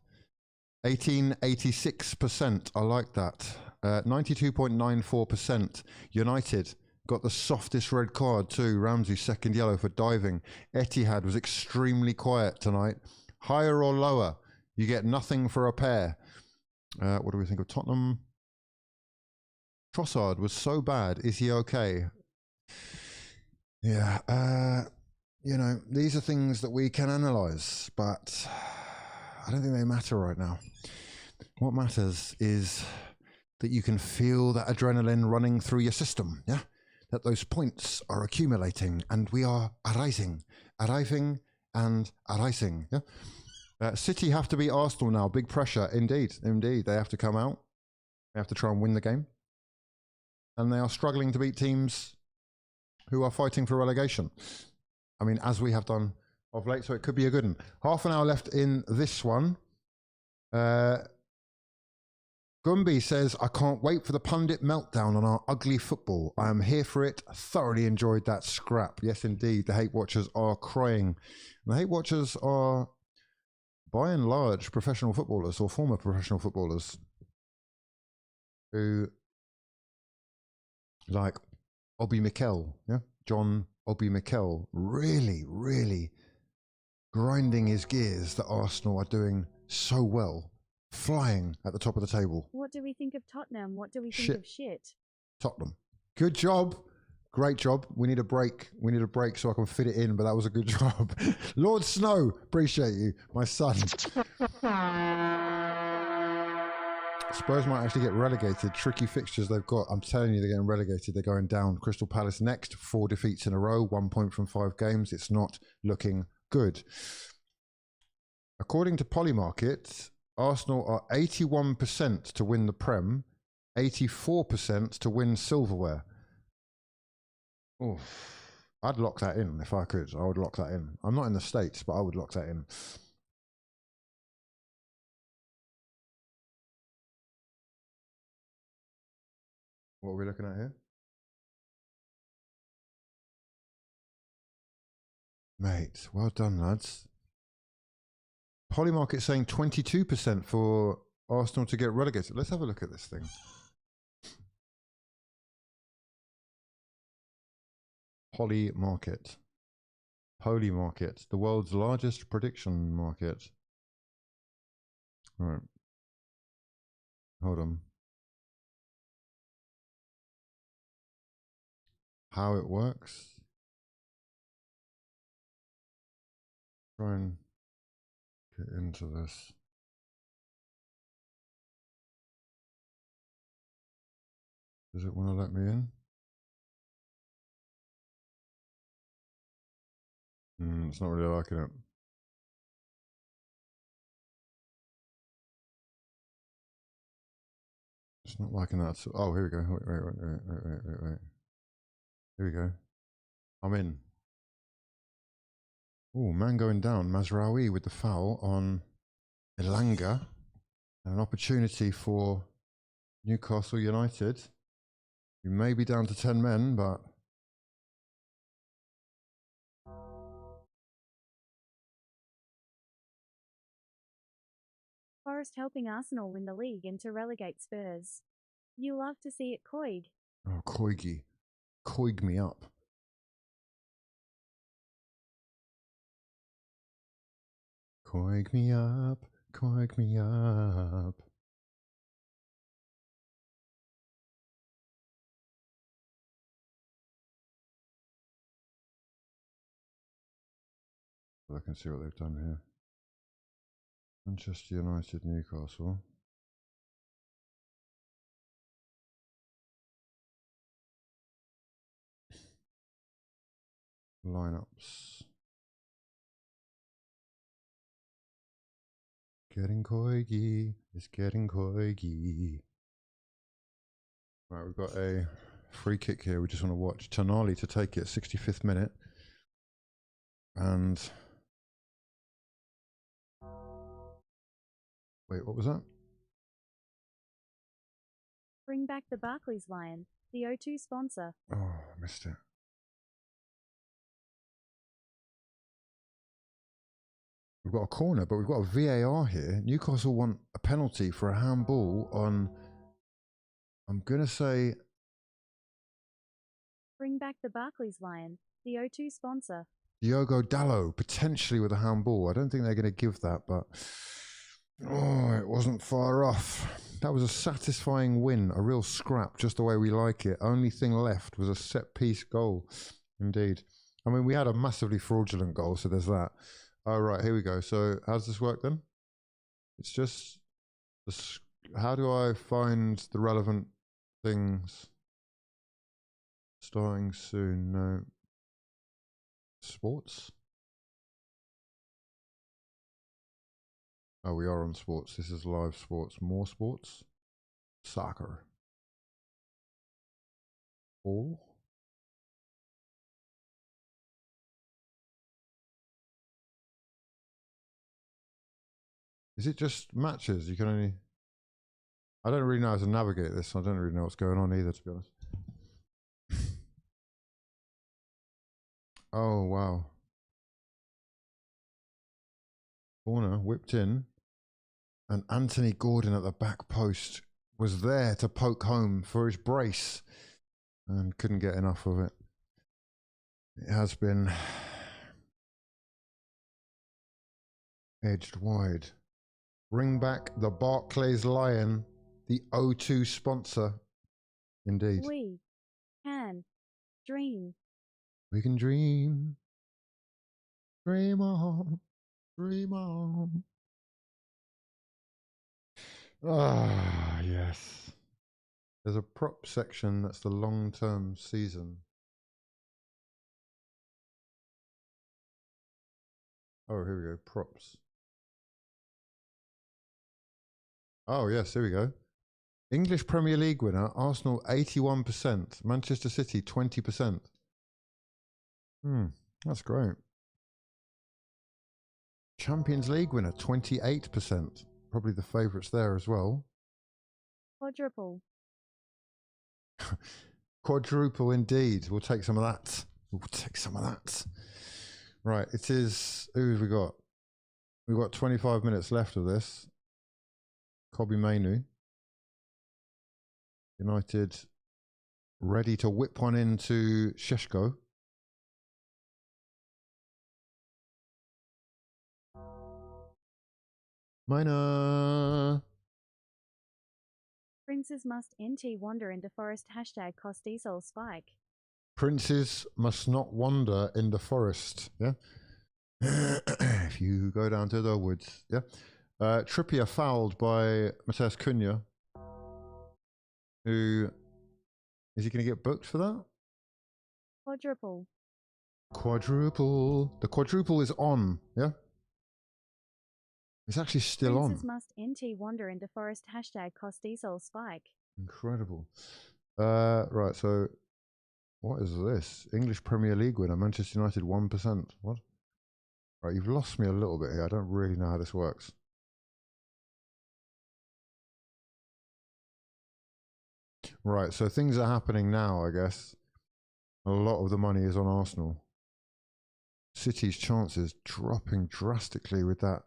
86%. I like that. 92.94%. United got the softest red card too. Ramsey's second yellow for diving. Etihad was extremely quiet tonight. Higher or lower? You get nothing for a pair. What do we think of Tottenham? Trossard was so bad. Is he okay? Yeah. You know, these are things that we can analyse, but I don't think they matter right now. What matters is that you can feel that adrenaline running through your system, yeah? That those points are accumulating and we are arriving and arising, yeah? City have to beat Arsenal now. Big pressure, indeed. They have to come out. They have to try and win the game. And they are struggling to beat teams who are fighting for relegation. I mean, as we have done of late, so it could be a good one. Half an hour left in this one. Gumby says, I can't wait for the pundit meltdown on our ugly football. I am here for it. Thoroughly enjoyed that scrap. Yes, indeed. The hate watchers are crying. The hate watchers are, by and large, professional footballers or former professional footballers who, like Obi Mikel, yeah? John Obi Mikel, really grinding his gears that Arsenal are doing so well. Flying at the top of the table. What do we think of Tottenham? What do we think of shit? Tottenham. Good job. Great job. We need a break. We need a break so I can fit it in, but that was a good job. Lord Snow, appreciate you. My son. Spurs might actually get relegated. Tricky fixtures they've got. I'm telling you, they're getting relegated. They're going down. Crystal Palace next. 4 defeats in a row. 1 point from 5 games. It's not looking good. According to Polymarket, Arsenal are 81% to win the Prem, 84% to win silverware. Oh, I'd lock that in if I could. I would lock that in. I'm not in the States, but I would lock that in. What are we looking at here? Mate, well done, lads. Polymarket saying 22% for Arsenal to get relegated. Let's have a look at this thing. Polymarket, the world's largest prediction market. All right. Hold on. How it works. Try and get into this. Does it want to let me in? It's not really liking it. It's not liking that. Oh, here we go. Wait. Here we go. I'm in. Oh, man going down. Mazraoui with the foul on Elanga. And an opportunity for Newcastle United. You may be down to 10 men, but Forest helping Arsenal win the league and to relegate Spurs. You love to see it, Coig. Oh, Coigy. Coig me up. Coig me up. Coig me up. I can see what they've done here. Manchester United, Newcastle. Lineups. Getting Coigy. It's getting Coigy. Right, we've got a free kick here. We just want to watch Tonali to take it, 65th minute. And wait, what was that? Bring back the Barclays Lion, the O2 sponsor. Oh, I missed it. We've got a corner, but we've got a VAR here. Newcastle want a penalty for a handball on, I'm going to say... Bring back the Barclays Lion, the O2 sponsor. Diogo Dalot, potentially with a handball. I don't think they're going to give that, but... Oh, it wasn't far off. That was a satisfying win, a real scrap, just the way we like it. Only thing left was a set-piece goal. Indeed. I mean, we had a massively fraudulent goal, so there's that. All right, here we go. So how does this work then? It's just, how do I find the relevant things? Starting soon, no. Sports? Oh, we are on sports. This is live sports. More sports? Soccer. All? Is it just matches? You can only... I don't really know how to navigate this. I don't really know what's going on either, to be honest. Oh, wow. Corner, whipped in. And Anthony Gordon at the back post was there to poke home for his brace. And couldn't get enough of it. It has been edged wide. Bring back the Barclays Lion, the O2 sponsor. Indeed. We can dream. We can dream. Dream on. Dream on. Ah, yes. There's a prop section that's the long-term season. Oh, here we go. Props. Oh, yes, here we go. English Premier League winner, Arsenal 81%, Manchester City 20%. That's great. Champions League winner, 28%. Probably the favourites there as well. Quadruple. Quadruple indeed. We'll take some of that. We'll take some of that. Right, it is... Who have we got? We've got 25 minutes left of this. Kobe Mainu. United ready to whip one into Sheshko. Minor. Princes must NT wander into forest. Hashtag cost diesel spike. Princes must not wander in the forest. Yeah. If you go down to the woods. Yeah. Trippier fouled by Matheus Cunha. Who is he going to get booked for that? Quadruple. Quadruple. The quadruple is on. Yeah. It's actually still Princes on. must NT wander into forest. Hashtag cost diesel spike. Incredible. Right, so what is this? English Premier League winner, Manchester United 1%. What? Right, you've lost me a little bit here. I don't really know how this works. Right, so things are happening now, I guess. A lot of the money is on Arsenal. City's chances dropping drastically with that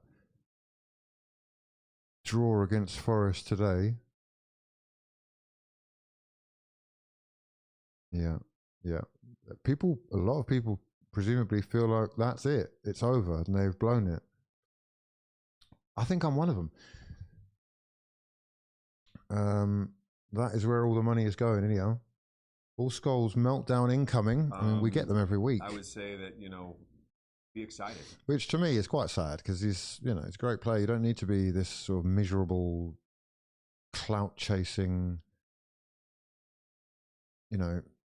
draw against Forest today. Yeah, yeah. A lot of people presumably feel like that's it. It's over and they've blown it. I think I'm one of them. That is where all the money is going anyhow. All Skulls meltdown incoming. I mean, we get them every week. I would say that, be excited. Which to me is quite sad because he's a great player. You don't need to be this sort of miserable, clout chasing,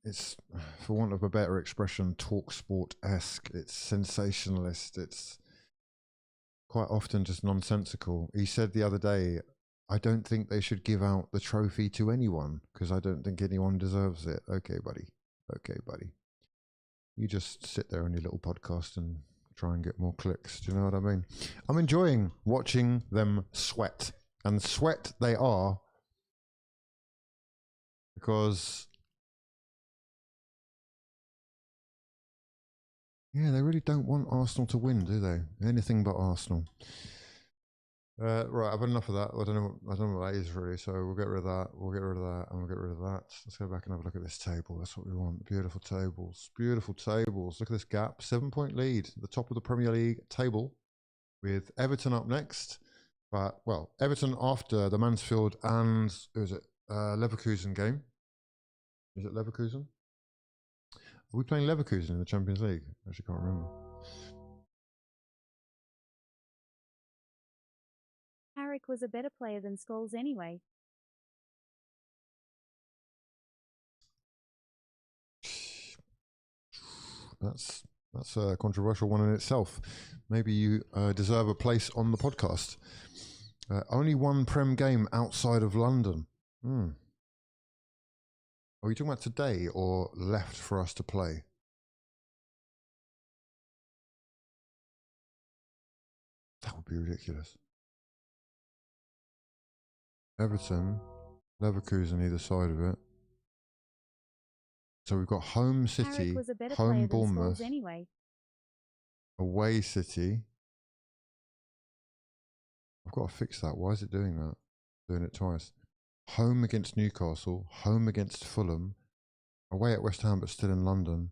it's, for want of a better expression, talk sport-esque. It's sensationalist. It's quite often just nonsensical. He said the other day, I don't think they should give out the trophy to anyone because I don't think anyone deserves it. Okay, buddy. Okay, buddy. You just sit there on your little podcast and try and get more clicks. Do you know what I mean? I'm enjoying watching them sweat. And sweat they are, because yeah, they really don't want Arsenal to win, do they? Anything but Arsenal. Right, I've had enough of that. I don't know what that is really. So we'll get rid of that. We'll get rid of that, and we'll get rid of that. Let's go back and have a look at this table. That's what we want. Beautiful tables. Beautiful tables. Look at this gap. 7-point lead. The top of the Premier League table, with Everton up next. But well, Everton after the Mansfield and Leverkusen game. Is it Leverkusen? Are we playing Leverkusen in the Champions League? I actually can't remember. Carrick was a better player than Scholes anyway. That's a controversial one in itself. Maybe you deserve a place on the podcast. Only one Prem game outside of London. Are you talking about today or left for us to play? That would be ridiculous. Everton, Leverkusen either side of it. So we've got home City, home Bournemouth, anyway. away City. I've got to fix that. Why is it doing that? Doing it twice. Home against Newcastle, home against Fulham, away at West Ham but still in London.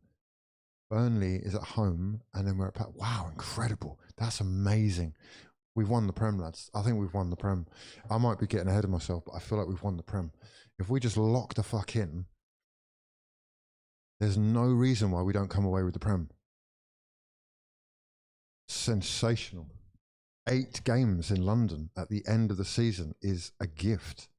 Burnley is at home, and then we're at wow, incredible. That's amazing. We've won the Prem, lads. I think we've won the Prem. I might be getting ahead of myself, but I feel like we've won the Prem. If we just lock the fuck in, there's no reason why we don't come away with the Prem. Sensational. 8 games in London at the end of the season is a gift.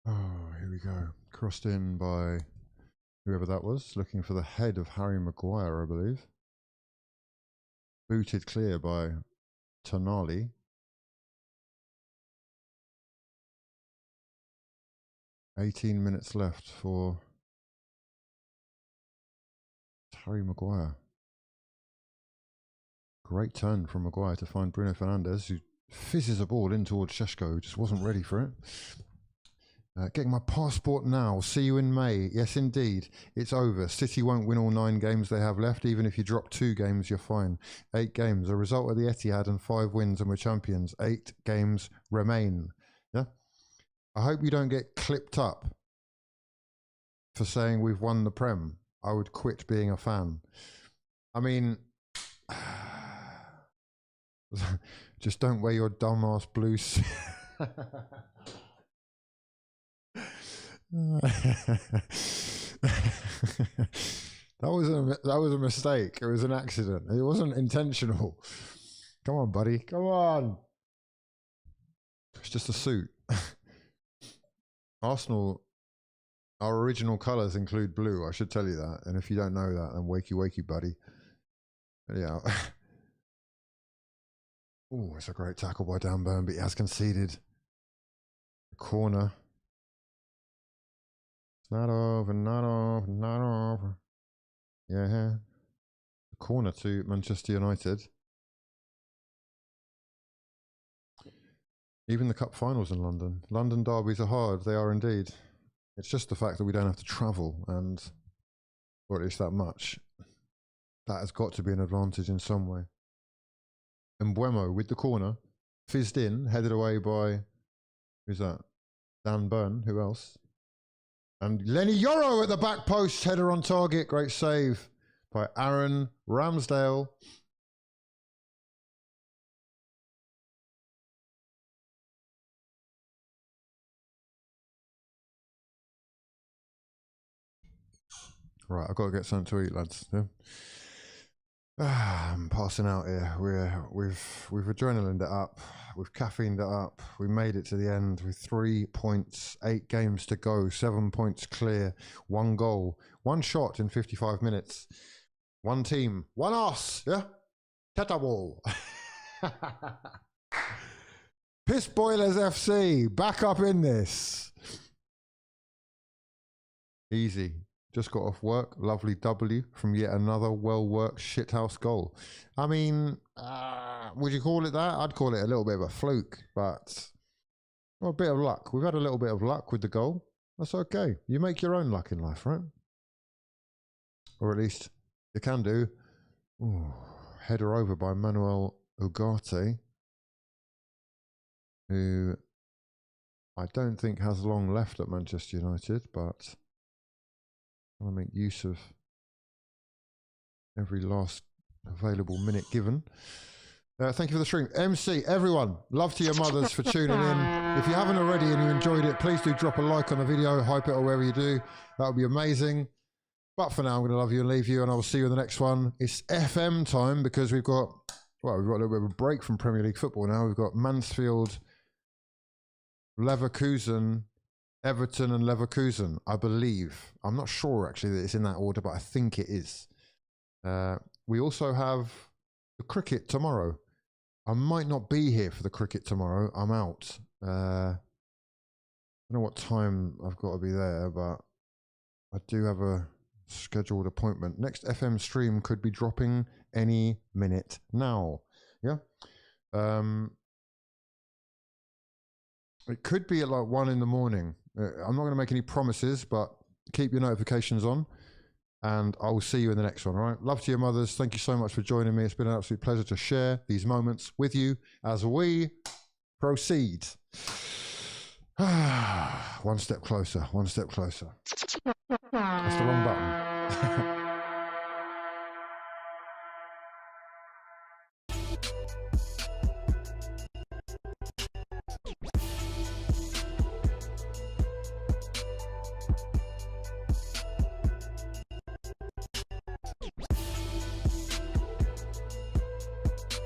Oh, here we go. Crossed in by whoever that was, looking for the head of Harry Maguire, I believe. Booted clear by Tonali. $18 minutes left for Harry Maguire. Great turn from Maguire to find Bruno Fernandes, who fizzes a ball in towards Šeško, who just wasn't ready for it. Getting my passport now. See you in May. Yes, indeed. It's over. City won't win all 9 games they have left. Even if you drop 2 games, you're fine. 8 games. A result at the Etihad and 5 wins and we're champions. 8 games remain. Yeah. I hope you don't get clipped up for saying we've won the Prem. I would quit being a fan. I mean, just don't wear your dumbass blue suit. That was a mistake. It was an accident. It wasn't intentional. Come on, buddy. Come on. It's just a suit. Arsenal, our original colours include blue. I should tell you that. And if you don't know that, then wakey, wakey, buddy. Yeah. Oh, it's a great tackle by Dan Burn, but he has conceded. Corner. It's not over, not over, not over. Yeah. Corner to Manchester United. Even the cup finals in London. London derbies are hard. They are indeed. It's just the fact that we don't have to travel, and, or at least that much. That has got to be an advantage in some way. And Mbeumo with the corner, fizzed in, headed away by, who's that? Dan Burn, who else? And Lenny Yoro at the back post, header on target. Great save by Aaron Ramsdale. Right, I've got to get something to eat, lads. Yeah? I'm passing out here. We've adrenalined it up. We've caffeined it up. We made it to the end with 3 points, 8 games to go, 7 points clear, 1 goal, 1 shot in 55 minutes, 1 team, 1 arse. Yeah, Teta ball. Piss Boilers FC back up in this. Easy. Just got off work. Lovely W from yet another well-worked shithouse goal. I mean, would you call it that? I'd call it a little bit of a fluke, but well, a bit of luck. We've had a little bit of luck with the goal. That's okay. You make your own luck in life, right? Or at least you can do. Ooh, header over by Manuel Ugarte, who I don't think has long left at Manchester United, but I want to make use of every last available minute given. Thank you for the stream. MC, everyone, love to your mothers for tuning in. If you haven't already and you enjoyed it, please do drop a like on the video, hype it or wherever you do. That would be amazing. But for now, I'm going to love you and leave you, and I will see you in the next one. It's FM time because we've got a little bit of a break from Premier League football now. We've got Mansfield, Leverkusen, Everton and Leverkusen, I believe. I'm not sure actually that it's in that order, but I think it is. We also have the cricket tomorrow. I might not be here for the cricket tomorrow. I'm out. I don't know what time I've got to be there, but I do have a scheduled appointment. Next FM stream could be dropping any minute now. Yeah. It could be at like 1 in the morning. I'm not going to make any promises, but keep your notifications on, and I will see you in the next one. All right. Love to your mothers. Thank you so much for joining me. It's been an absolute pleasure to share these moments with you as we proceed. 1 step closer, 1 step closer. That's the wrong button.